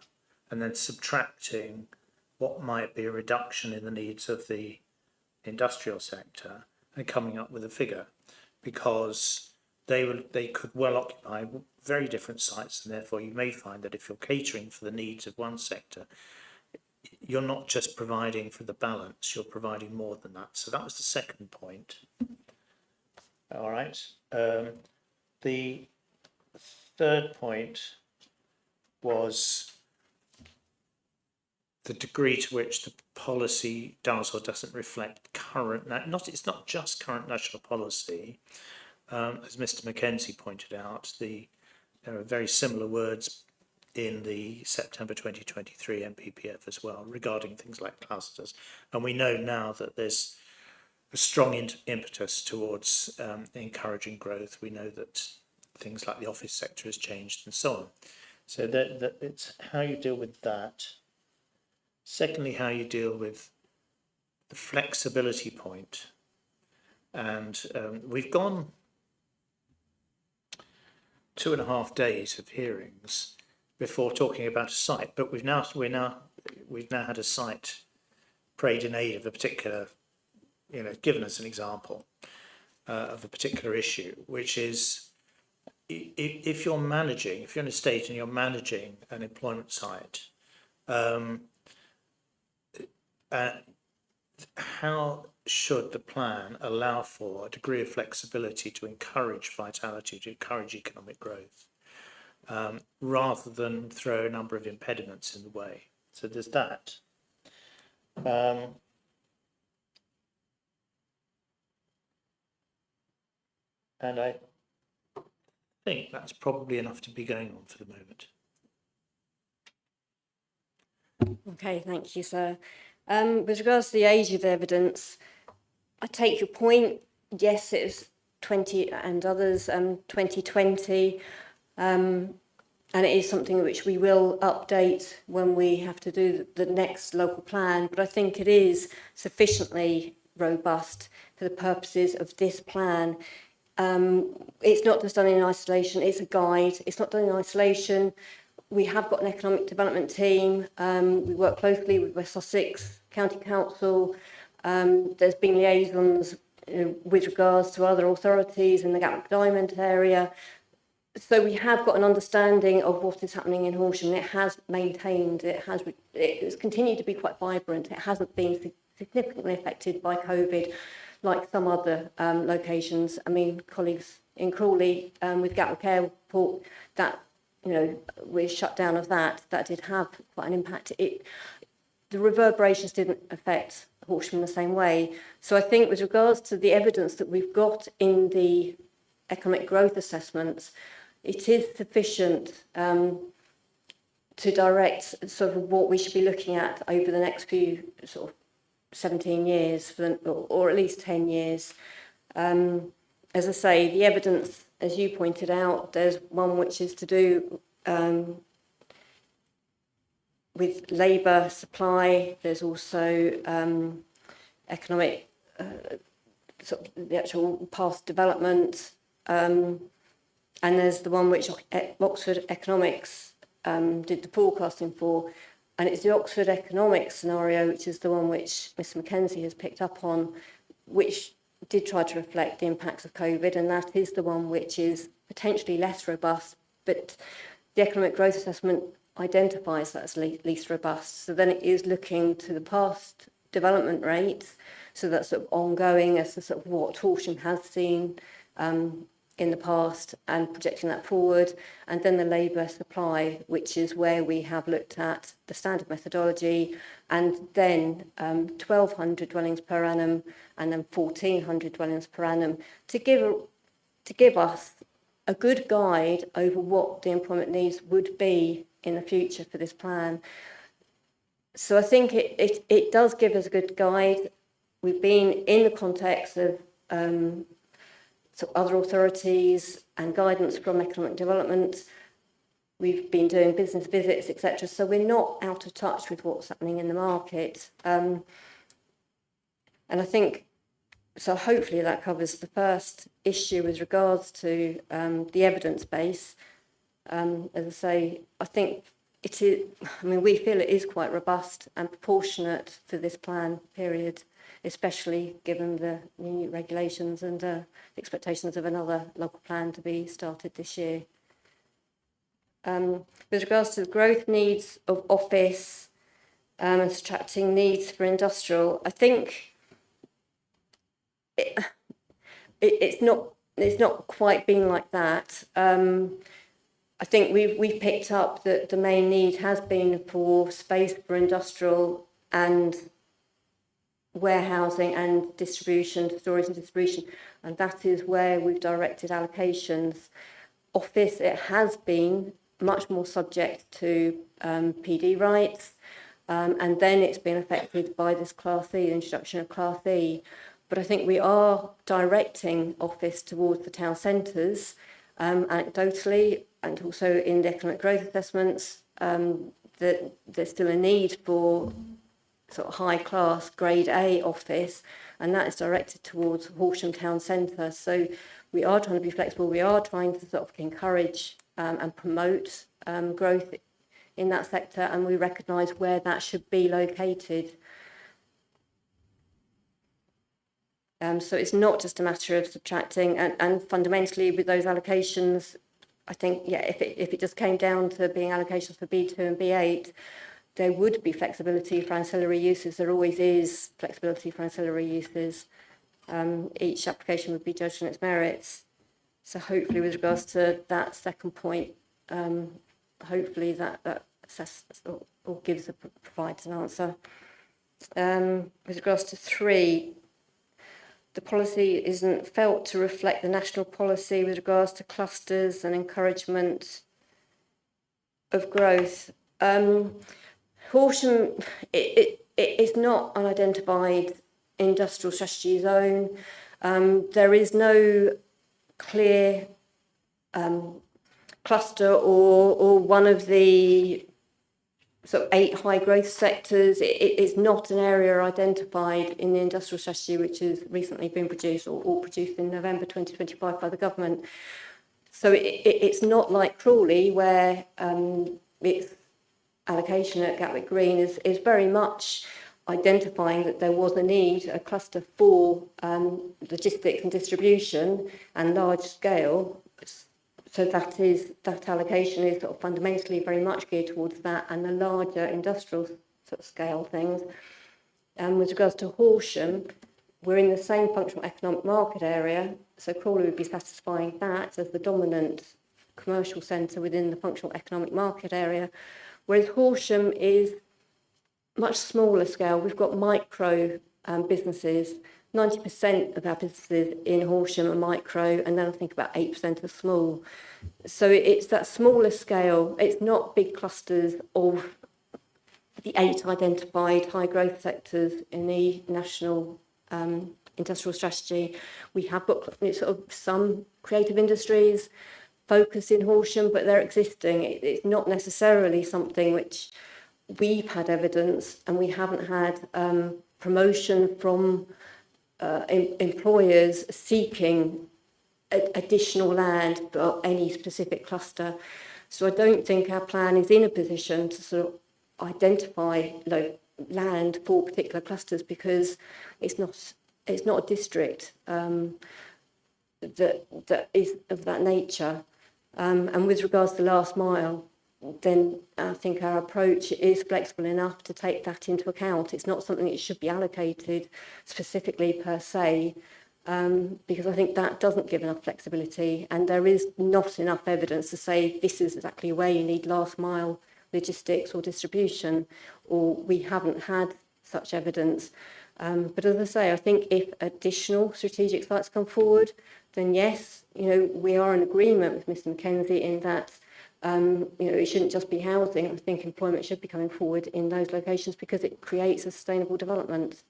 and then subtracting what might be a reduction in the needs of the industrial sector and coming up with a figure, because they could well occupy very different sites, and therefore you may find that if you're catering for the needs of one sector, you're not just providing for the balance, you're providing more than that. So that was the second point. All right. The third point was the degree to which the policy does or doesn't reflect current, it's not just current national policy. As Mr. Mackenzie pointed out, there are very similar words in the September 2023 MPPF as well regarding things like clusters. And we know now that there's a strong impetus towards encouraging growth. We know that things like the office sector has changed and so on. So that it's how you deal with that. Secondly, how you deal with the flexibility point. And we've gone 2.5 days of hearings before talking about a site, but we've now had a site prayed in aid of a particular, given us an example of a particular issue, which is if you're in a state and you're managing an employment site, how should the plan allow for a degree of flexibility to encourage vitality, to encourage economic growth, rather than throw a number of impediments in the way? So there's that. And I think that's probably enough to be going on for the moment. Okay, thank you, sir. With regards to the age of the evidence, I take your point. Yes, it was 20 and others, 2020, and it is something which we will update when we have to do the next local plan, but I think it is sufficiently robust for the purposes of this plan. It's not just done in isolation, it's a guide, it's not done in isolation. We have got an economic development team. We work closely with West Sussex County Council. There's been liaisons with regards to other authorities in the Gatwick Diamond area. So we have got an understanding of what is happening in Horsham. It has maintained, it has continued to be quite vibrant. It hasn't been significantly affected by COVID like some other locations. I mean, colleagues in Crawley with Gatwick Airport, that with shutdown of that did have quite an impact. the reverberations didn't affect Horsham in the same way. So I think with regards to the evidence that we've got in the economic growth assessments, it is sufficient to direct sort of what we should be looking at over the next few sort of 17 years, or at least 10 years. As I say, the evidence, as you pointed out, there's one which is to do with labour supply. There's also economic, sort of the actual past development, and there's the one which Oxford Economics did the forecasting for, and it's the Oxford Economics scenario, which is the one which Mr Mackenzie has picked up on, which did try to reflect the impacts of COVID, and that is the one which is potentially less robust, but the economic growth assessment identifies that as least robust. So then it is looking to the past development rates, so that's sort of ongoing as to sort of what Horsham has seen in the past and projecting that forward, and then the labour supply, which is where we have looked at the standard methodology, and then 1,200 dwellings per annum and then 1,400 dwellings per annum to give us a good guide over what the employment needs would be in the future for this plan. So I think it does give us a good guide. We've been in the context of so other authorities and guidance from economic development. We've been doing business visits, etc. So we're not out of touch with what's happening in the market. And I think, so hopefully that covers the first issue with regards to the evidence base. As I say, I think it is, I mean, we feel it is quite robust and proportionate for this plan period, especially given the new regulations and the expectations of another local plan to be started this year. With regards to the growth needs of office and subtracting needs for industrial, I think it's not quite been like that. I think we've picked up that the main need has been for space for industrial and warehousing and distribution, storage and distribution, and that is where we've directed allocations. Office, it has been much more subject to PD rights, and then it's been affected by this Class E, the introduction of Class E. But I think we are directing office towards the town centres, anecdotally, and also in the economic growth assessments, that there's still a need for sort of high class grade A office, and that is directed towards Horsham town centre. So we are trying to be flexible. We are trying to sort of encourage and promote growth in that sector, and we recognise where that should be located. So it's not just a matter of subtracting, and fundamentally with those allocations, I think, yeah, if it just came down to being allocations for B2 and B8, there would be flexibility for ancillary uses. There always is flexibility for ancillary uses. Each application would be judged on its merits. So hopefully with regards to that second point, hopefully that assesses or provides an answer. With regards to 3, the policy isn't felt to reflect the national policy with regards to clusters and encouragement of growth. Horsham, it is not an identified industrial strategy zone. There is no clear cluster or one of the sort of 8 high growth sectors. It is not an area identified in the industrial strategy which has recently been produced or produced in November 2025 by the government. So it's not like Crawley where its allocation at Gatwick Green is very much identifying that there was a need, a cluster for logistics and distribution and large scale. So that allocation is sort of fundamentally very much geared towards that and the larger industrial sort of scale things. And with regards to Horsham, we're in the same functional economic market area, so Crawley would be satisfying that as the dominant commercial centre within the functional economic market area, whereas Horsham is much smaller scale. We've got micro businesses. 90% of our businesses in Horsham are micro, and then I think about 8% are small. So it's that smaller scale. It's not big clusters of the 8 identified high growth sectors in the national industrial strategy. We have got sort of some creative industries focused in Horsham, but they're existing. It's not necessarily something which we've had evidence, and we haven't had promotion from employers seeking additional land for any specific cluster. So I don't think our plan is in a position to sort of identify land for particular clusters, because it's not a district that is of that nature. And with regards to last mile, then I think our approach is flexible enough to take that into account. It's not something that should be allocated specifically per se, because I think that doesn't give enough flexibility, and there is not enough evidence to say this is exactly where you need last mile logistics or distribution, or we haven't had such evidence. But as I say, I think if additional strategic sites come forward, then yes, we are in agreement with Mr. Mackenzie in that it shouldn't just be housing. I think employment should be coming forward in those locations because it creates a sustainable development.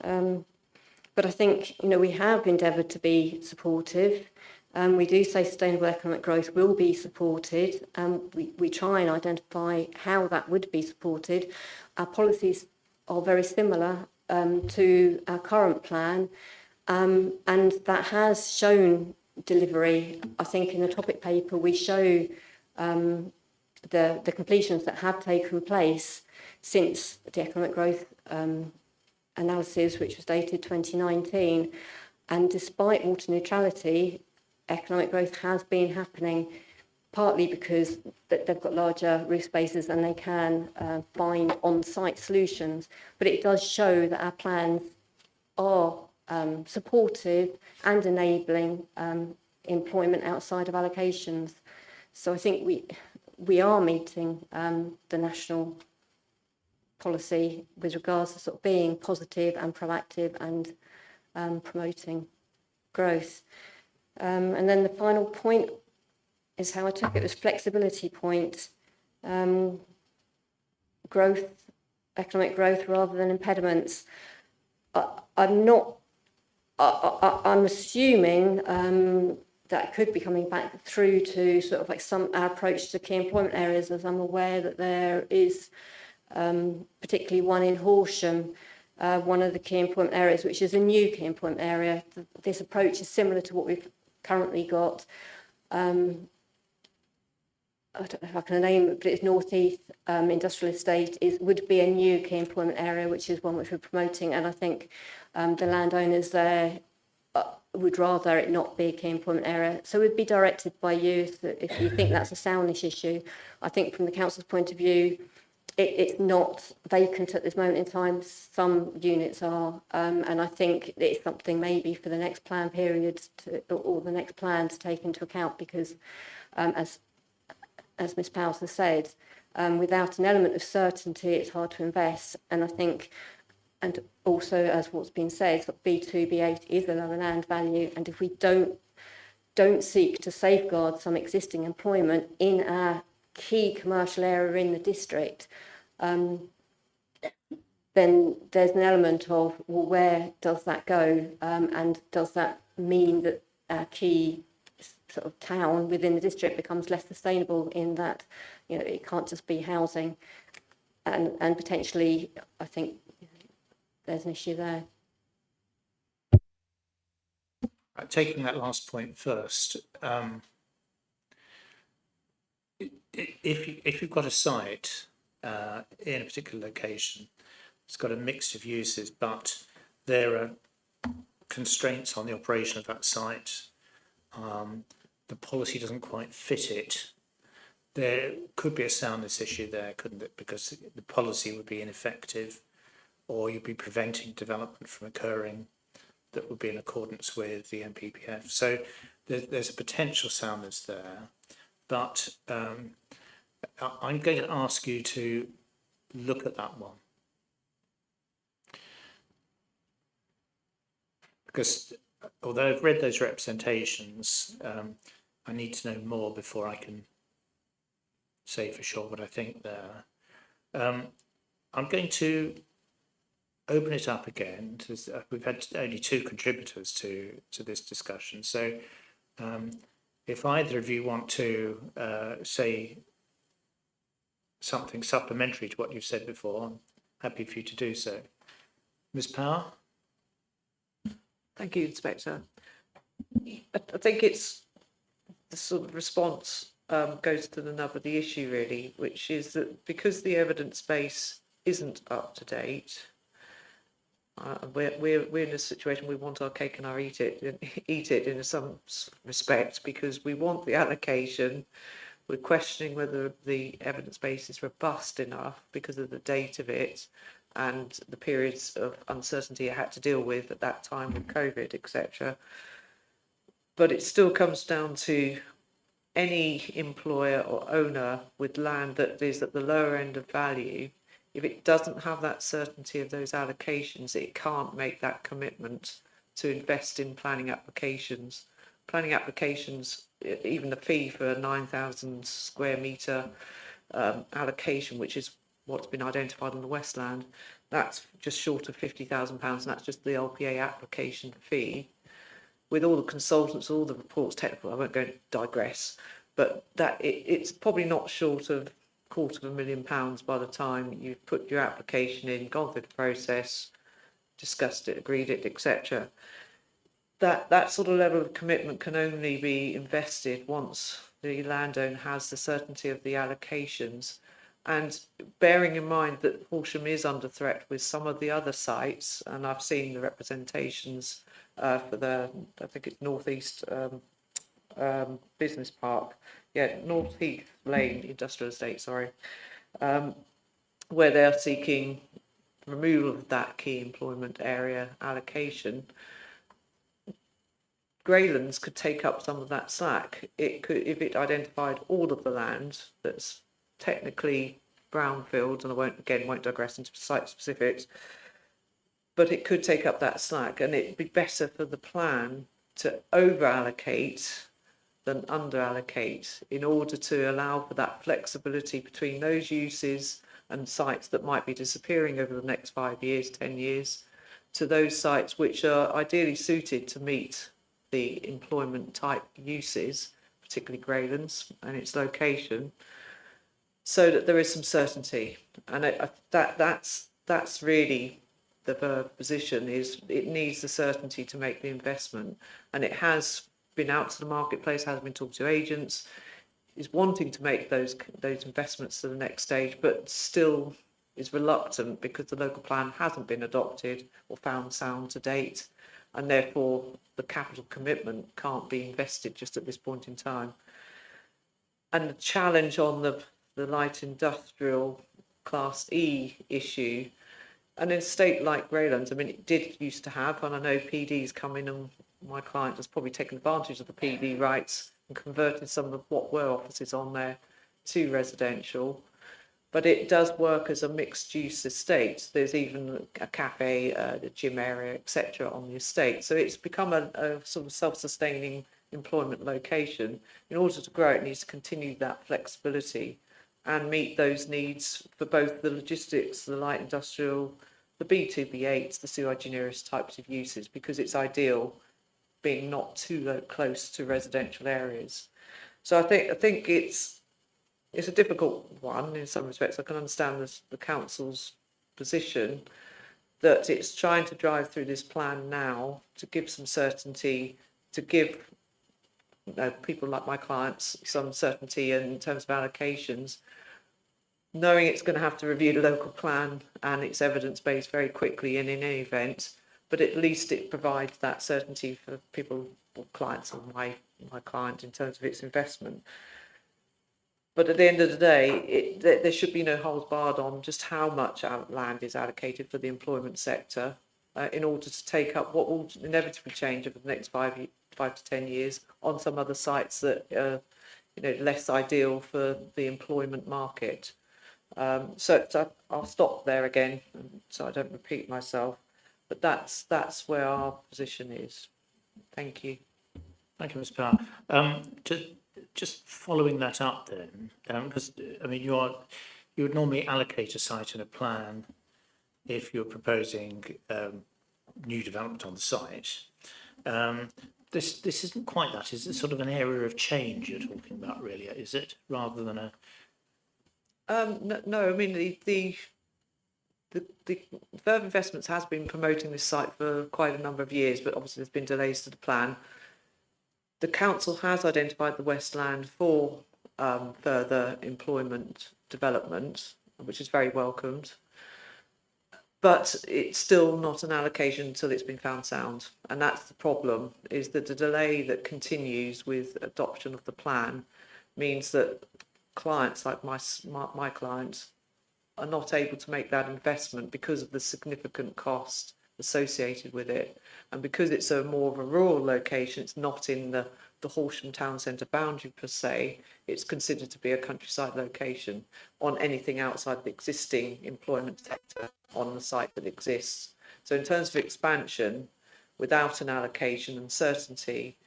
But I think, we have endeavoured to be supportive. We do say sustainable economic growth will be supported. We try and identify how that would be supported. Our policies are very similar to our current plan, and that has shown delivery. I think in the topic paper we show the completions that have taken place since the economic growth analysis, which was dated 2019, and despite water neutrality, economic growth has been happening, partly because they've got larger roof spaces and they can find on-site solutions, but it does show that our plans are supportive and enabling employment outside of allocations. So I think we are meeting the national policy with regards to sort of being positive and proactive and promoting growth. And then the final point is how I took it was flexibility point, growth, economic growth rather than impediments. I'm assuming that could be coming back through to sort of like our approach to key employment areas, as I'm aware that there is particularly one in Horsham, one of the key employment areas, which is a new key employment area. This approach is similar to what we've currently got. I don't know if I can name it, but it's North East Industrial Estate would be a new key employment area, which is one which we're promoting, and I think the landowners there would rather it not be a key employment area. So we'd be directed by you if you think that's a soundness issue. I think from the council's point of view, it's not vacant at this moment in time. Some units are, and I think it's something maybe for the next plan period or the next plan to take into account, because as Ms Powell has said, without an element of certainty, it's hard to invest. And I think, and also as what's been said, B2, B8 is a lower land value, and if we don't seek to safeguard some existing employment in our key commercial area in the district, then there's an element of, well, where does that go? And does that mean that our key sort of town within the district becomes less sustainable in that, it can't just be housing, and potentially, I think there's an issue there. Taking that last point first, if you've got a site in a particular location, it's got a mix of uses, but there are constraints on the operation of that site, the policy doesn't quite fit it, there could be a soundness issue there, couldn't it? Because the policy would be ineffective, or you'd be preventing development from occurring that would be in accordance with the NPPF. So there's a potential soundness there, but I'm going to ask you to look at that one because although I've read those representations, I need to know more before I can say for sure what I think there. I'm going to open it up again. We've had only 2 contributors to this discussion. So if either of you want to say something supplementary to what you've said before, I'm happy for you to do so. Ms. Power? Thank you, Inspector. I think it's the sort of response goes to the nub of the issue really, which is that because the evidence base isn't up to date, we're in a situation we want our cake and eat it in some respect, because we want the allocation. We're questioning whether the evidence base is robust enough because of the date of it and the periods of uncertainty it had to deal with at that time with COVID, etc. But it still comes down to any employer or owner with land that is at the lower end of value. If it doesn't have that certainty of those allocations, it can't make that commitment to invest in planning applications. Planning applications, even the fee for a 9,000 square metre allocation, which is what's been identified on the Westland, that's just short of £50,000, and that's just the LPA application fee. With all the consultants, all the reports, technical, I won't go and digress, but it's probably not short of £250,000 by the time you've put your application in, gone through the process, discussed it, agreed it, etc. That sort of level of commitment can only be invested once the landowner has the certainty of the allocations. And bearing in mind that Horsham is under threat with some of the other sites, and I've seen the representations for the, I think it's North East Business Park, North Heath Lane Industrial Estate, sorry, where they're seeking removal of that key employment area allocation. Greylands could take up some of that slack. It could, if it identified all of the land that's technically brownfield, and I won't digress into site specifics, but it could take up that slack, and it'd be better for the plan to over allocate than under allocate in order to allow for that flexibility between those uses and sites that might be disappearing over the next 5 years, 10 years, to those sites which are ideally suited to meet the employment type uses, particularly Greylands and its location, so that there is some certainty. And that's really the verb position, is it needs the certainty to make the investment, and it has been out to the marketplace, has been talking to agents, is wanting to make those investments to the next stage, but still is reluctant because the local plan hasn't been adopted or found sound to date, and therefore the capital commitment can't be invested just at this point in time. And the challenge on the light industrial Class E issue, and in a state like Greylands, I mean, it did used to have, and I know PD's come in, and my client has probably taken advantage of the PD rights and converted some of what were offices on there to residential. But it does work as a mixed-use estate. There's even a cafe, a gym area, etc. on the estate. So it's become a sort of self-sustaining employment location. In order to grow, it needs to continue that flexibility and meet those needs for both the logistics, the light industrial, the B2B8s, the sui generis types of uses, because it's ideal being not too close to residential areas. So I think it's a difficult one in some respects. I can understand the council's position that it's trying to drive through this plan now to give some certainty, to give people like my clients some certainty in terms of allocations, knowing it's going to have to review the local plan and its evidence base very quickly and in any event, but at least it provides that certainty for people or clients of my client in terms of its investment. But at the end of the day, there should be no holds barred on just how much land is allocated for the employment sector in order to take up what will inevitably change over the next 5 to 10 years on some other sites that are less ideal for the employment market. So I'll stop there again, so I don't repeat myself. But that's where our position is. Thank you. Thank you, Ms. Power. Just following that up then, because I mean, you would normally allocate a site in a plan if you're proposing new development on the site. This isn't quite that. Is it sort of an area of change you're talking about, really? Is it, rather than a? No, I mean the Verve Investments has been promoting this site for quite a number of years, but obviously there's been delays to the plan. The council has identified the Westland for further employment development, which is very welcomed. But it's still not an allocation until it's been found sound. And that's the problem, is that the delay that continues with adoption of the plan means that clients like my clients are not able to make that investment because of the significant cost associated with it. And because it's a more of a rural location, it's not in the Horsham town centre boundary per se, it's considered to be a countryside location on anything outside the existing employment sector on the site that exists. So in terms of expansion, without an allocation and certainty,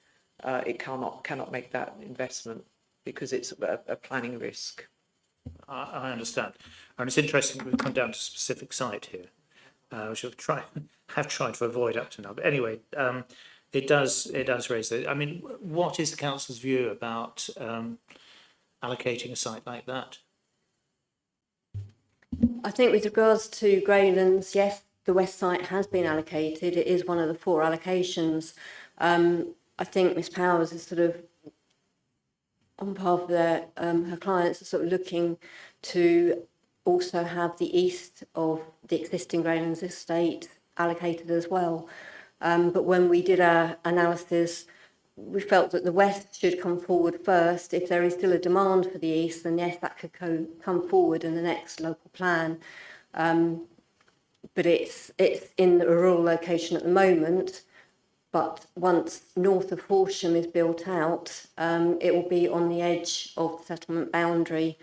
it cannot make that investment because it's a planning risk. I understand, and it's interesting we've come down to a specific site here, which have tried to avoid up to now. But anyway, it does raise the. I mean, what is the council's view about allocating a site like that? I think with regards to Greylands, yes, the west site has been allocated. It is one of the 4 allocations. I think Ms Powers is sort of, on behalf of her clients, are sort of looking to also have the east of the existing Greylands estate allocated as well. But when we did our analysis, we felt that the west should come forward first. If there is still a demand for the east, then yes, that could come forward in the next local plan. But it's in a rural location at the moment. But once north of Horsham is built out, it will be on the edge of the settlement boundary.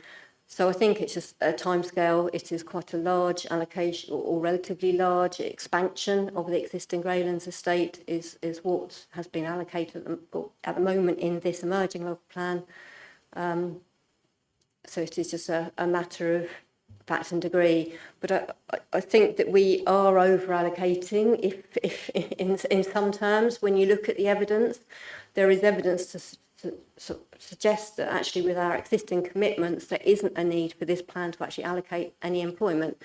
So I think it's just a timescale. It is quite a large allocation, or relatively large expansion of the existing Greylands estate is what has been allocated at the moment in this emerging local plan. So it is just a matter of fact and degree. But I think that we are over allocating if in some terms. When you look at the evidence, there is evidence to suggest that actually with our existing commitments there isn't a need for this plan to actually allocate any employment.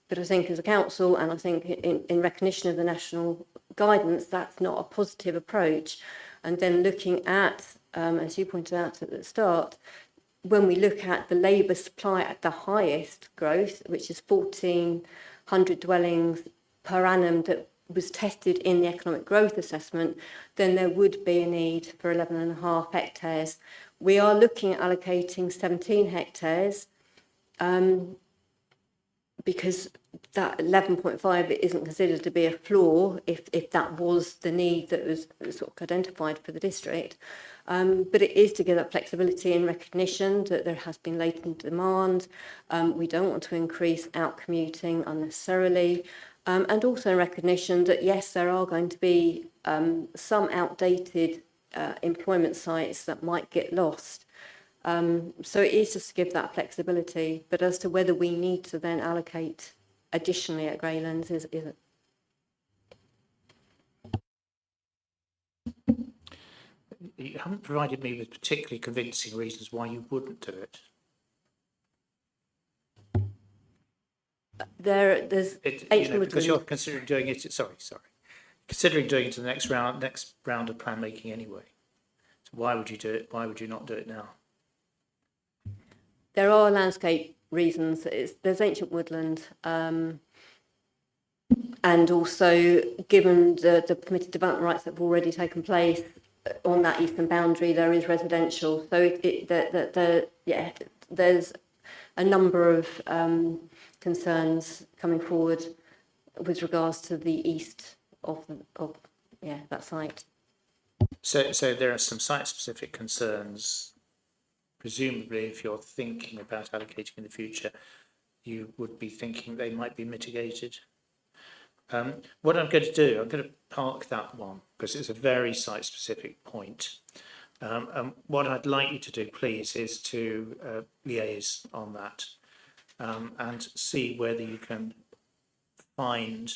But I think as a council, and I think in recognition of the national guidance, that's not a positive approach. And then looking at, as you pointed out at the start, when we look at the labour supply at the highest growth, which is 1,400 dwellings per annum that was tested in the economic growth assessment, then there would be a need for 11.5 hectares. We are looking at allocating 17 hectares because that 11.5 isn't considered to be a floor if that was the need that was sort of identified for the district. But it is to give that flexibility and recognition that there has been latent demand. We don't want to increase out commuting unnecessarily. And also recognition that, yes, there are going to be some outdated employment sites that might get lost. So it is just to give that flexibility. But as to whether we need to then allocate additionally at Greylands is You haven't provided me with particularly convincing reasons why you wouldn't do it. there's because you're considering doing it. Considering doing it to the next round of plan making anyway. So why would you do it? Why would you not do it now? There are landscape reasons. There's ancient woodland, and also given the permitted development rights that have already taken place on that eastern boundary, there is residential. So there's a number of concerns coming forward with regards to the east of that site. So there are some site-specific concerns. Presumably, if you're thinking about allocating in the future, you would be thinking they might be mitigated. What I'm going to do, I'm going to park that one because it's a very site-specific point. And what I'd like you to do, please, is to liaise on that and see whether you can find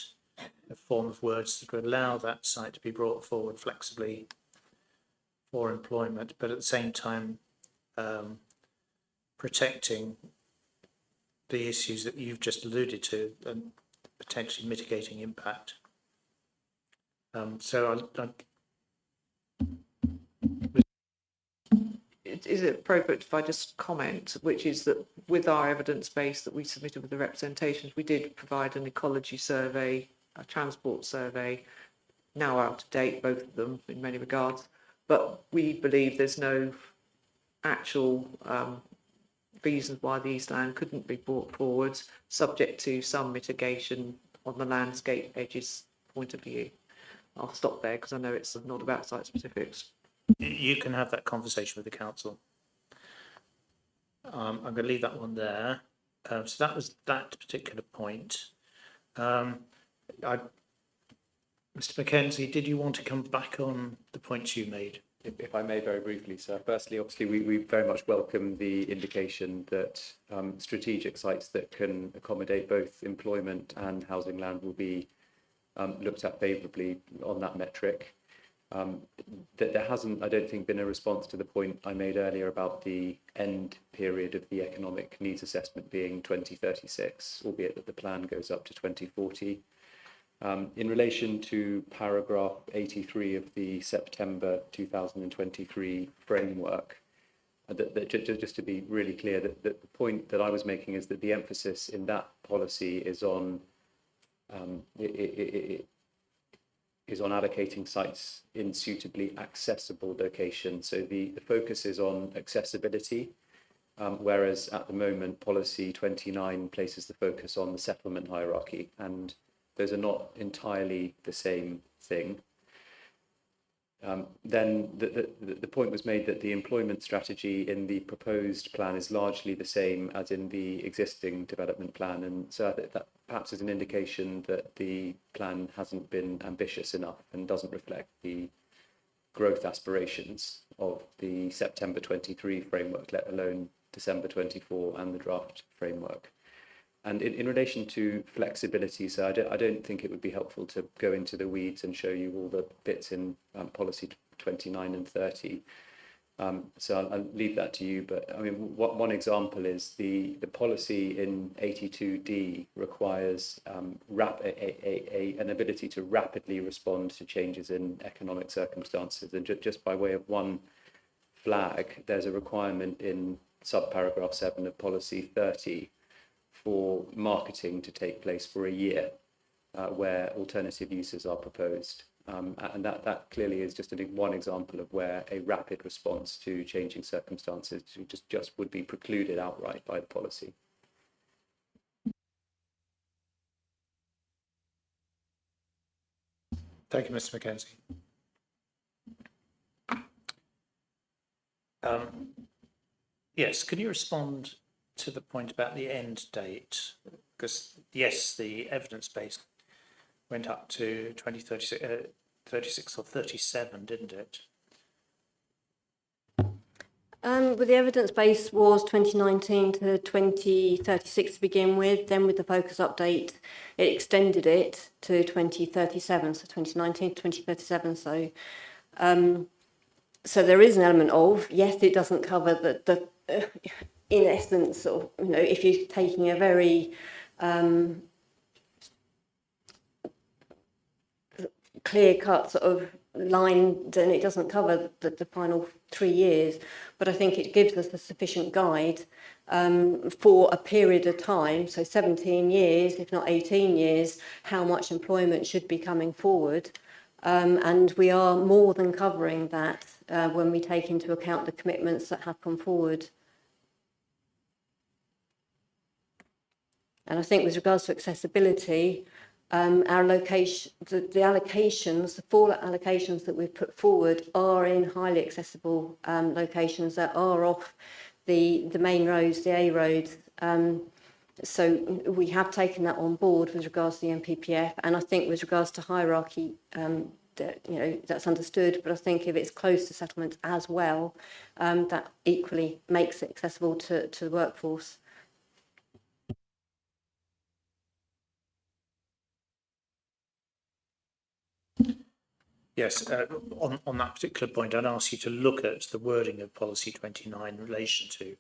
a form of words that would allow that site to be brought forward flexibly for employment, but at the same time protecting the issues that you've just alluded to and potentially mitigating impact. Is it appropriate if I just comment, which is that with our evidence base that we submitted with the representations, we did provide an ecology survey, a transport survey, now out of date, both of them in many regards, but we believe there's no actual reasons why the East Land couldn't be brought forward, subject to some mitigation on the landscape edges point of view. I'll stop there because I know it's not about site specifics. You can have that conversation with the council. I'm going to leave that one there. So that was that particular point. Mr. Mackenzie, did you want to come back on the points you made? If I may, very briefly, sir. Firstly, obviously, we very much welcome the indication that strategic sites that can accommodate both employment and housing land will be looked at favourably on that metric. That there hasn't, I don't think, been a response to the point I made earlier about the end period of the economic needs assessment being 2036, albeit that the plan goes up to 2040. In relation to paragraph 83 of the September 2023 framework, just to be really clear, that the point that I was making is that the emphasis in that policy is on allocating sites in suitably accessible locations. So the focus is on accessibility, whereas at the moment policy 29 places the focus on the settlement hierarchy, and those are not entirely the same thing. Then the point was made that the employment strategy in the proposed plan is largely the same as in the existing development plan, and so that perhaps is an indication that the plan hasn't been ambitious enough and doesn't reflect the growth aspirations of the September 23 framework, let alone December 24 and the draft framework. And in relation to flexibility, so I don't think it would be helpful to go into the weeds and show you all the bits in policy 29 and 30. So I'll leave that to you. But I mean, one example is the policy in 82D requires an ability to rapidly respond to changes in economic circumstances. And just by way of one flag, there's a requirement in subparagraph 7 of policy 30 for marketing to take place for a year where alternative uses are proposed. And that clearly is just one example of where a rapid response to changing circumstances just would be precluded outright by the policy. Thank you, Mr. Mackenzie. Yes, can you respond to the point about the end date? Because yes, the evidence base went up to 2036 or 37, didn't it? But the evidence base was 2019 to 2036 to begin with. Then with the focus update, it extended it to 2037, so 2019 to 2037. So there is an element of, yes, it doesn't cover the in essence, sort of, you know, if you're taking a very clear-cut sort of line, then it doesn't cover the final 3 years. But I think it gives us a sufficient guide for a period of time, so 17 years, if not 18 years, how much employment should be coming forward. And we are more than covering that when we take into account the commitments that have come forward. And I think with regards to accessibility, our location, the allocations, the 4 allocations that we've put forward are in highly accessible locations that are off the main roads, the A roads, So we have taken that on board with regards to the MPPF, and I think with regards to hierarchy, that, you know, that's understood. But I think if it's close to settlements as well, that equally makes it accessible to the workforce. Yes, on that particular point, I'd ask you to look at the wording of policy 29 in relation to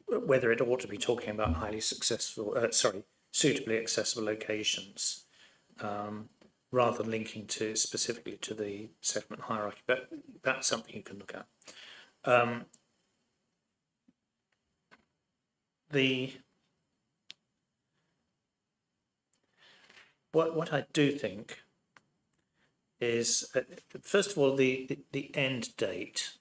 whether it ought to be talking about highly successful, suitably accessible locations, rather than linking to specifically to the settlement hierarchy. But that's something you can look at. What I do think is, first of all, the end date.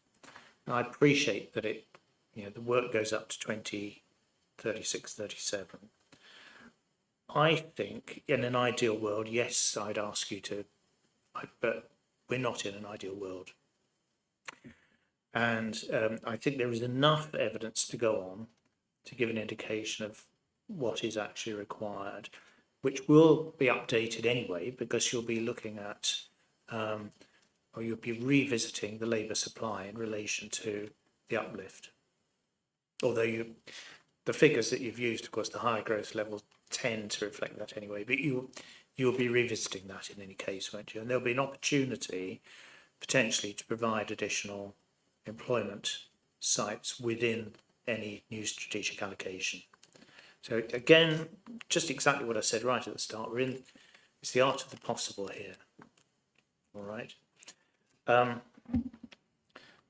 I appreciate that it, you know, the work goes up to 2036, 37. I think in an ideal world, yes, I'd ask you to, but we're not in an ideal world. And I think there is enough evidence to go on to give an indication of what is actually required, which will be updated anyway, because you'll be looking at, or you'll be revisiting the labour supply in relation to the uplift. Although the figures that you've used, of course, the higher growth levels tend to reflect that anyway, but you'll be revisiting that in any case, won't you? And there'll be an opportunity potentially to provide additional employment sites within any new strategic allocation. So again, just exactly what I said right at the start, it's the art of the possible here. All right.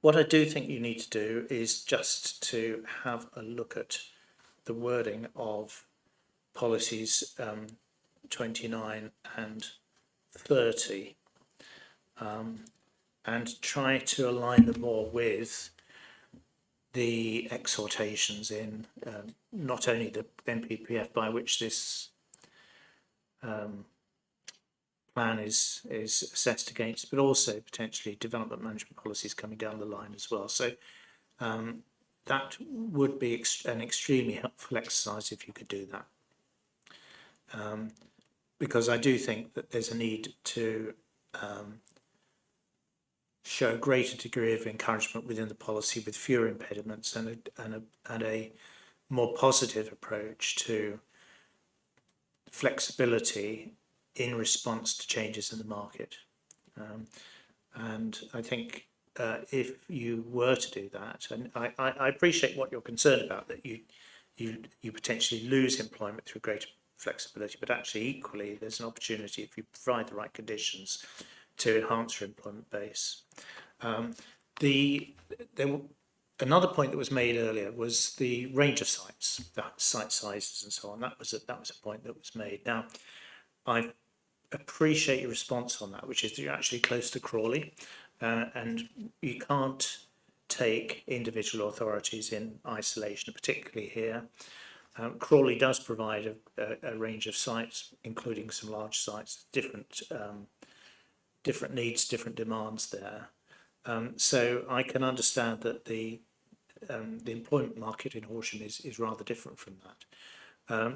What I do think you need to do is just to have a look at the wording of policies 29 and 30 and try to align them more with the exhortations in not only the MPPF by which this plan is assessed against, but also potentially development management policies coming down the line as well. So that would be an extremely helpful exercise if you could do that. Because I do think that there's a need to show a greater degree of encouragement within the policy with fewer impediments and a more positive approach to flexibility in response to changes in the market. And I think if you were to do that, and I appreciate what you're concerned about, that you potentially lose employment through greater flexibility, but actually equally there's an opportunity if you provide the right conditions to enhance your employment base. Another point that was made earlier was the range of sites, the site sizes and so on. That was a point that was made. Now, I appreciate your response on that, which is that you're actually close to Crawley, and you can't take individual authorities in isolation, particularly here. Crawley does provide a range of sites, including some large sites, different needs, different demands there. So I can understand that the employment market in Horsham is rather different from that.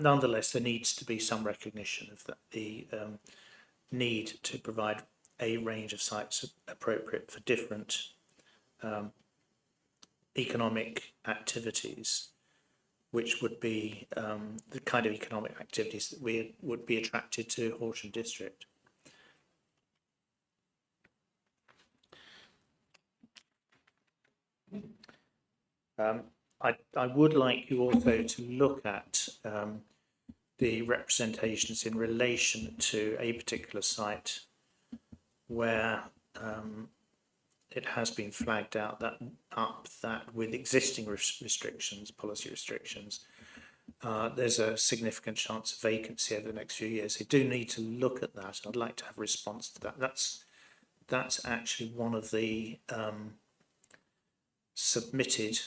Nonetheless, there needs to be some recognition of the need to provide a range of sites appropriate for different economic activities, which would be the kind of economic activities that we would be attracted to Horsham District. I would like you also to look at the representations in relation to a particular site where it has been flagged out that with existing restrictions, policy restrictions, there's a significant chance of vacancy over the next few years. They do need to look at that. I'd like to have a response to that. That's actually one of the submitted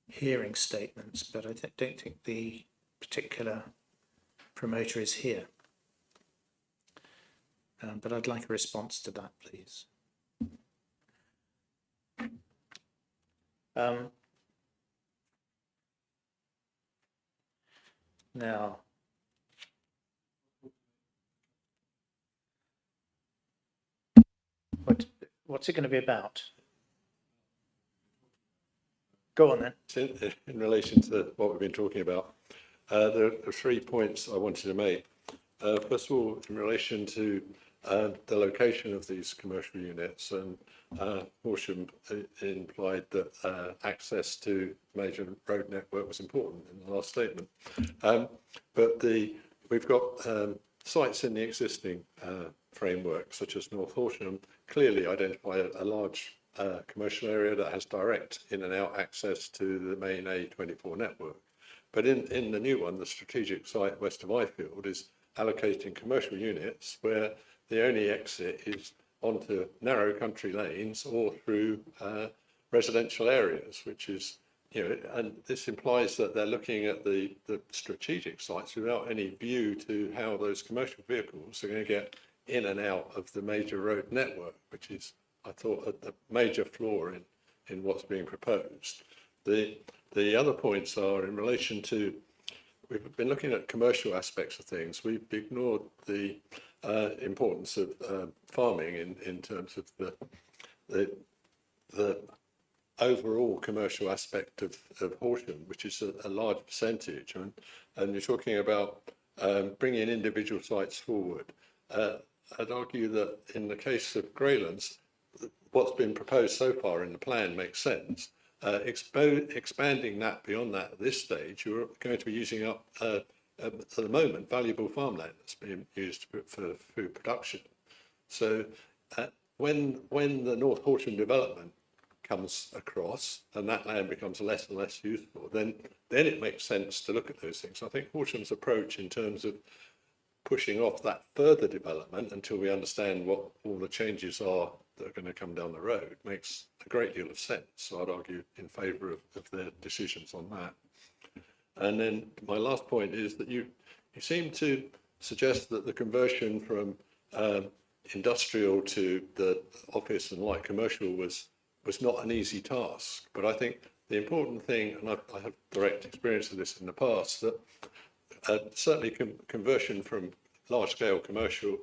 hearing statements, but I don't think the particular promoter is here. But I'd like a response to that, please. Now, what's it going to be about? Go on then. In relation to what we've been talking about, there are 3 points I wanted to make. First of all, in relation to the location of these commercial units, and Horsham implied that access to major road network was important in the last statement. But we've got sites in the existing framework, such as North Horsham, clearly identify a large commercial area that has direct in and out access to the main A24 network. But in the new one, the strategic site west of Ifield is allocating commercial units where the only exit is onto narrow country lanes or through residential areas, which is, and this implies that they're looking at the strategic sites without any view to how those commercial vehicles are going to get in and out of the major road network, which is, I thought, a major flaw in what's being proposed. The other points are in relation to, we've been looking at commercial aspects of things. We've ignored the importance of farming in terms of the overall commercial aspect of Horsham, which is a large percentage. And you're talking about bringing individual sites forward. I'd argue that in the case of Greylands, what's been proposed so far in the plan makes sense. Expanding that beyond that at this stage, you're going to be using up, at the moment, valuable farmland that's being used for food production. So when the North Horsham development comes across and that land becomes less and less useful, then it makes sense to look at those things. I think Horsham's approach in terms of pushing off that further development until we understand what all the changes are that are going to come down the road makes a great deal of sense. So I'd argue in favour of their decisions on that. And then my last point is that you seem to suggest that the conversion from industrial to the office and light commercial was not an easy task. But I think the important thing, and I have direct experience of this in the past, that certainly conversion from large-scale commercial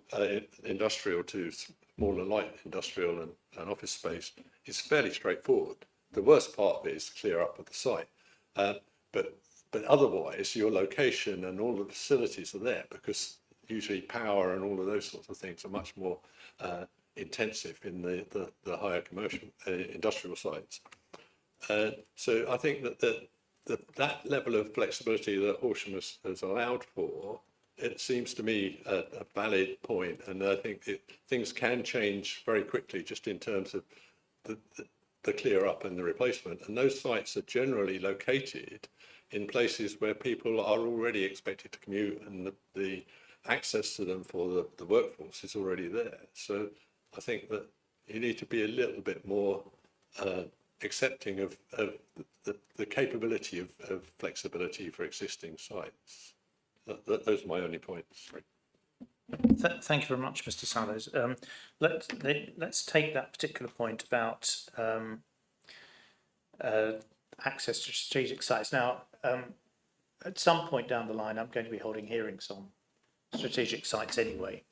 industrial to smaller light industrial and office space is fairly straightforward. The worst part of it is to clear up of the site. But otherwise, your location and all the facilities are there, because usually power and all of those sorts of things are much more intensive in the higher commercial industrial sites. So I think that level of flexibility that Horsham has allowed for, it seems to me a valid point, and I think things can change very quickly just in terms of the clear up and the replacement. And those sites are generally located in places where people are already expected to commute, and the access to them for the workforce is already there. So I think that you need to be a little bit more accepting of the capability of flexibility for existing sites. Those are my only points. Thank you very much, Mr. Sallows. Let's take that particular point about access to strategic sites. Now, at some point down the line, I'm going to be holding hearings on strategic sites anyway.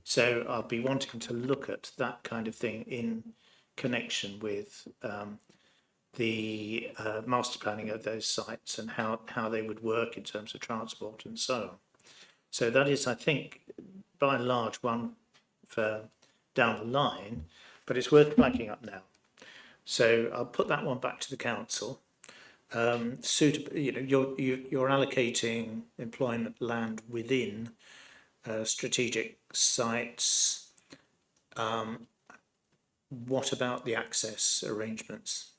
So I'll be wanting to look at that kind of thing in connection with the master planning of those sites and how they would work in terms of transport and so on. So that is, I think, by and large, one for down the line, but it's worth flagging up now. So I'll put that one back to the council. Suitable, you're allocating employment land within strategic sites. What about the access arrangements?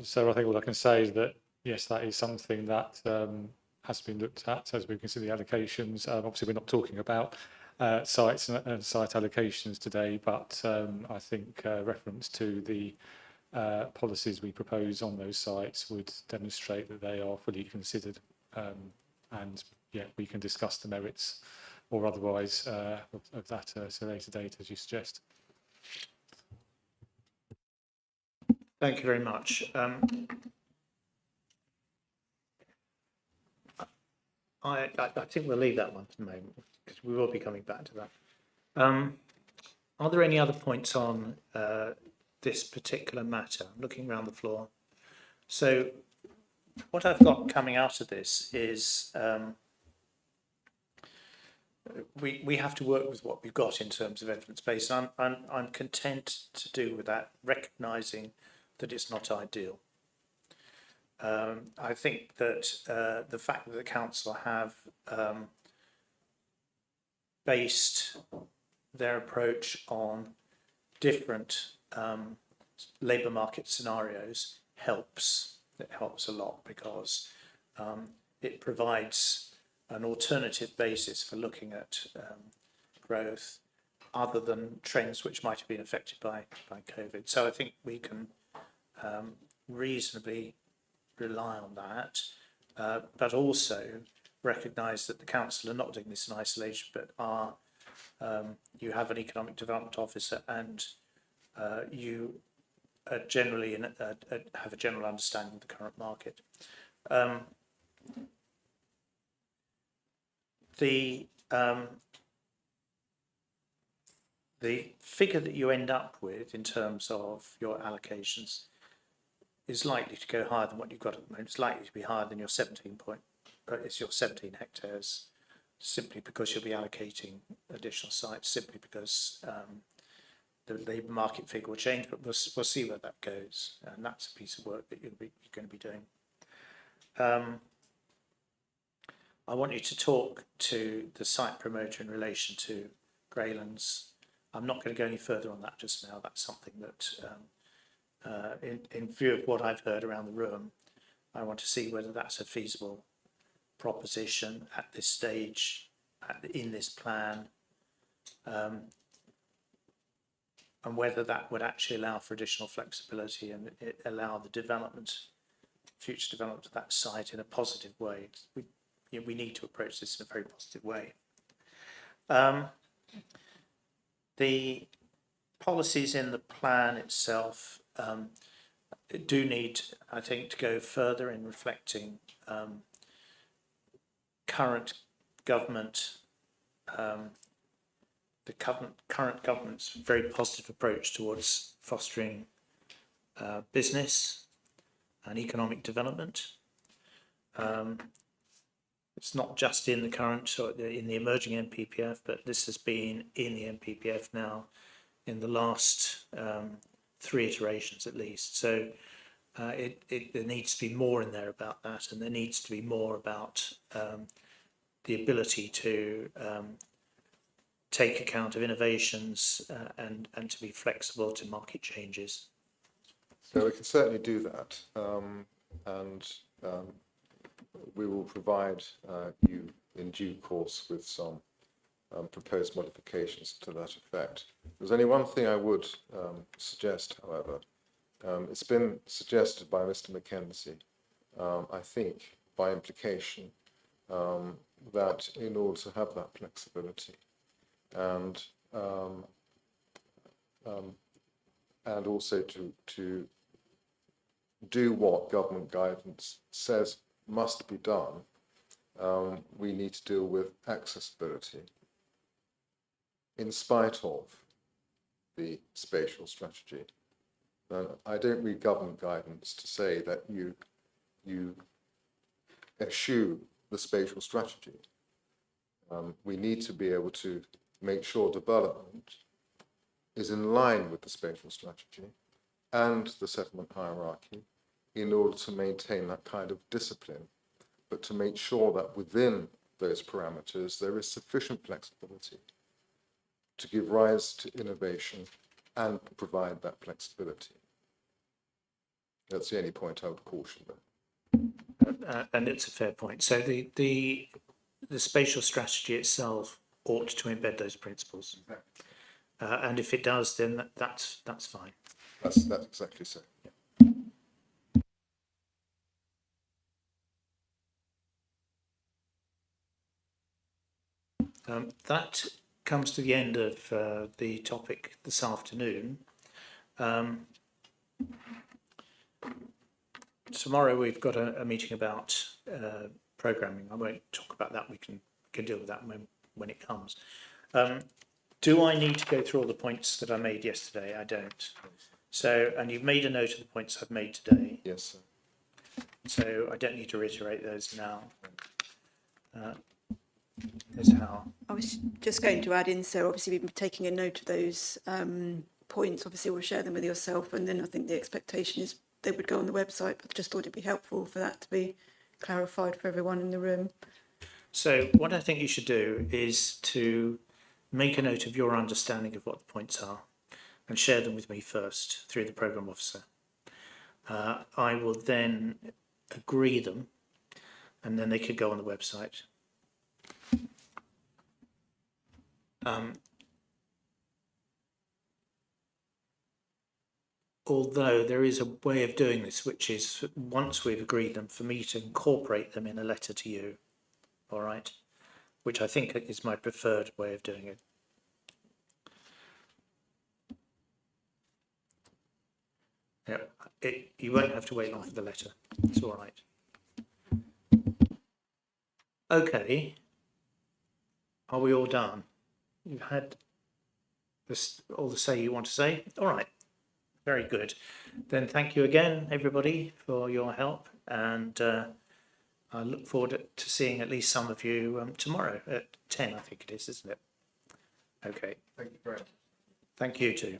So I think all I can say is that, yes, that is something that has been looked at as we consider the allocations. Obviously, we're not talking about sites and site allocations today, but I think reference to the policies we propose on those sites would demonstrate that they are fully considered, and we can discuss the merits or otherwise of that at a later date, as you suggest. Thank you very much. I think we'll leave that one for the moment because we will be coming back to that. Are there any other points on this particular matter? I'm looking around the floor. So what I've got coming out of this is we have to work with what we've got in terms of evidence base. I'm content to do with that, recognising that it's not ideal. I think that the fact that the council have based their approach on different labour market scenarios helps. It helps a lot because it provides an alternative basis for looking at growth other than trends which might have been affected by COVID. So I think we can reasonably rely on that, but also recognise that the council are not doing this in isolation, but are you have an economic development officer and you are generally have a general understanding of the current market. The figure that you end up with in terms of your allocations is likely to go higher than what you've got at the moment. It's likely to be higher than your 17 hectares, simply because you'll be allocating additional sites, simply because the labour market figure will change, but we'll see where that goes. And that's a piece of work that you're going to be doing. I want you to talk to the site promoter in relation to Greylands. I'm not going to go any further on that just now. That's something that, in view of what I've heard around the room, I want to see whether that's a feasible proposition at this stage, in this plan, and whether that would actually allow for additional flexibility and allow the future development of that site in a positive way. We need to approach this in a very positive way. The policies in the plan itself do need, I think, to go further in reflecting current government, current government's very positive approach towards fostering business and economic development. It's not just in the current, or in the emerging NPPF, but this has been in the NPPF now in the last 3 iterations at least. So there needs to be more in there about that, and there needs to be more about the ability to take account of innovations and to be flexible to market changes. So we can certainly do that, and we will provide you in due course with some proposed modifications to that effect. There's only one thing I would suggest, however. It's been suggested by Mr. Mackenzie, I think by implication, that in order to have that flexibility and also to do what government guidance says must be done, we need to deal with accessibility in spite of the spatial strategy. Now, I don't read government guidance to say that you eschew the spatial strategy. We need to be able to make sure development is in line with the spatial strategy and the settlement hierarchy in order to maintain that kind of discipline, but to make sure that within those parameters there is sufficient flexibility to give rise to innovation and provide that flexibility. That's the only point I would caution them. And it's a fair point. So the spatial strategy itself ought to embed those principles, and if it does, then that's fine. That's exactly so. Yeah. That comes to the end of the topic this afternoon. tomorrow we've got a meeting about programming. I won't talk about that. We can deal with that when it comes. Do I need to go through all the points that I made yesterday? I don't. So, and you've made a note of the points I've made today. Yes, sir. So I don't need to reiterate those now. Ms. Howe. I was just going to add in, so obviously we've been taking a note of those points. Obviously we'll share them with yourself, and then I think the expectation is they would go on the website, but I just thought it'd be helpful for that to be clarified for everyone in the room. So what I think you should do is to make a note of your understanding of what the points are and share them with me first through the programme officer. I will then agree them, and then they could go on the website. Although there is a way of doing this, which is once we've agreed them, for me to incorporate them in a letter to you, all right, which I think is my preferred way of doing it. Yeah, you won't have to wait long for the letter. It's all right. Okay. Are we all done? You've had this, all the say you want to say? All right. Very good. Then thank you again, everybody, for your help. And I look forward to seeing at least some of you tomorrow at 10, I think it is, isn't it? Okay. Thank you very much. Thank you too.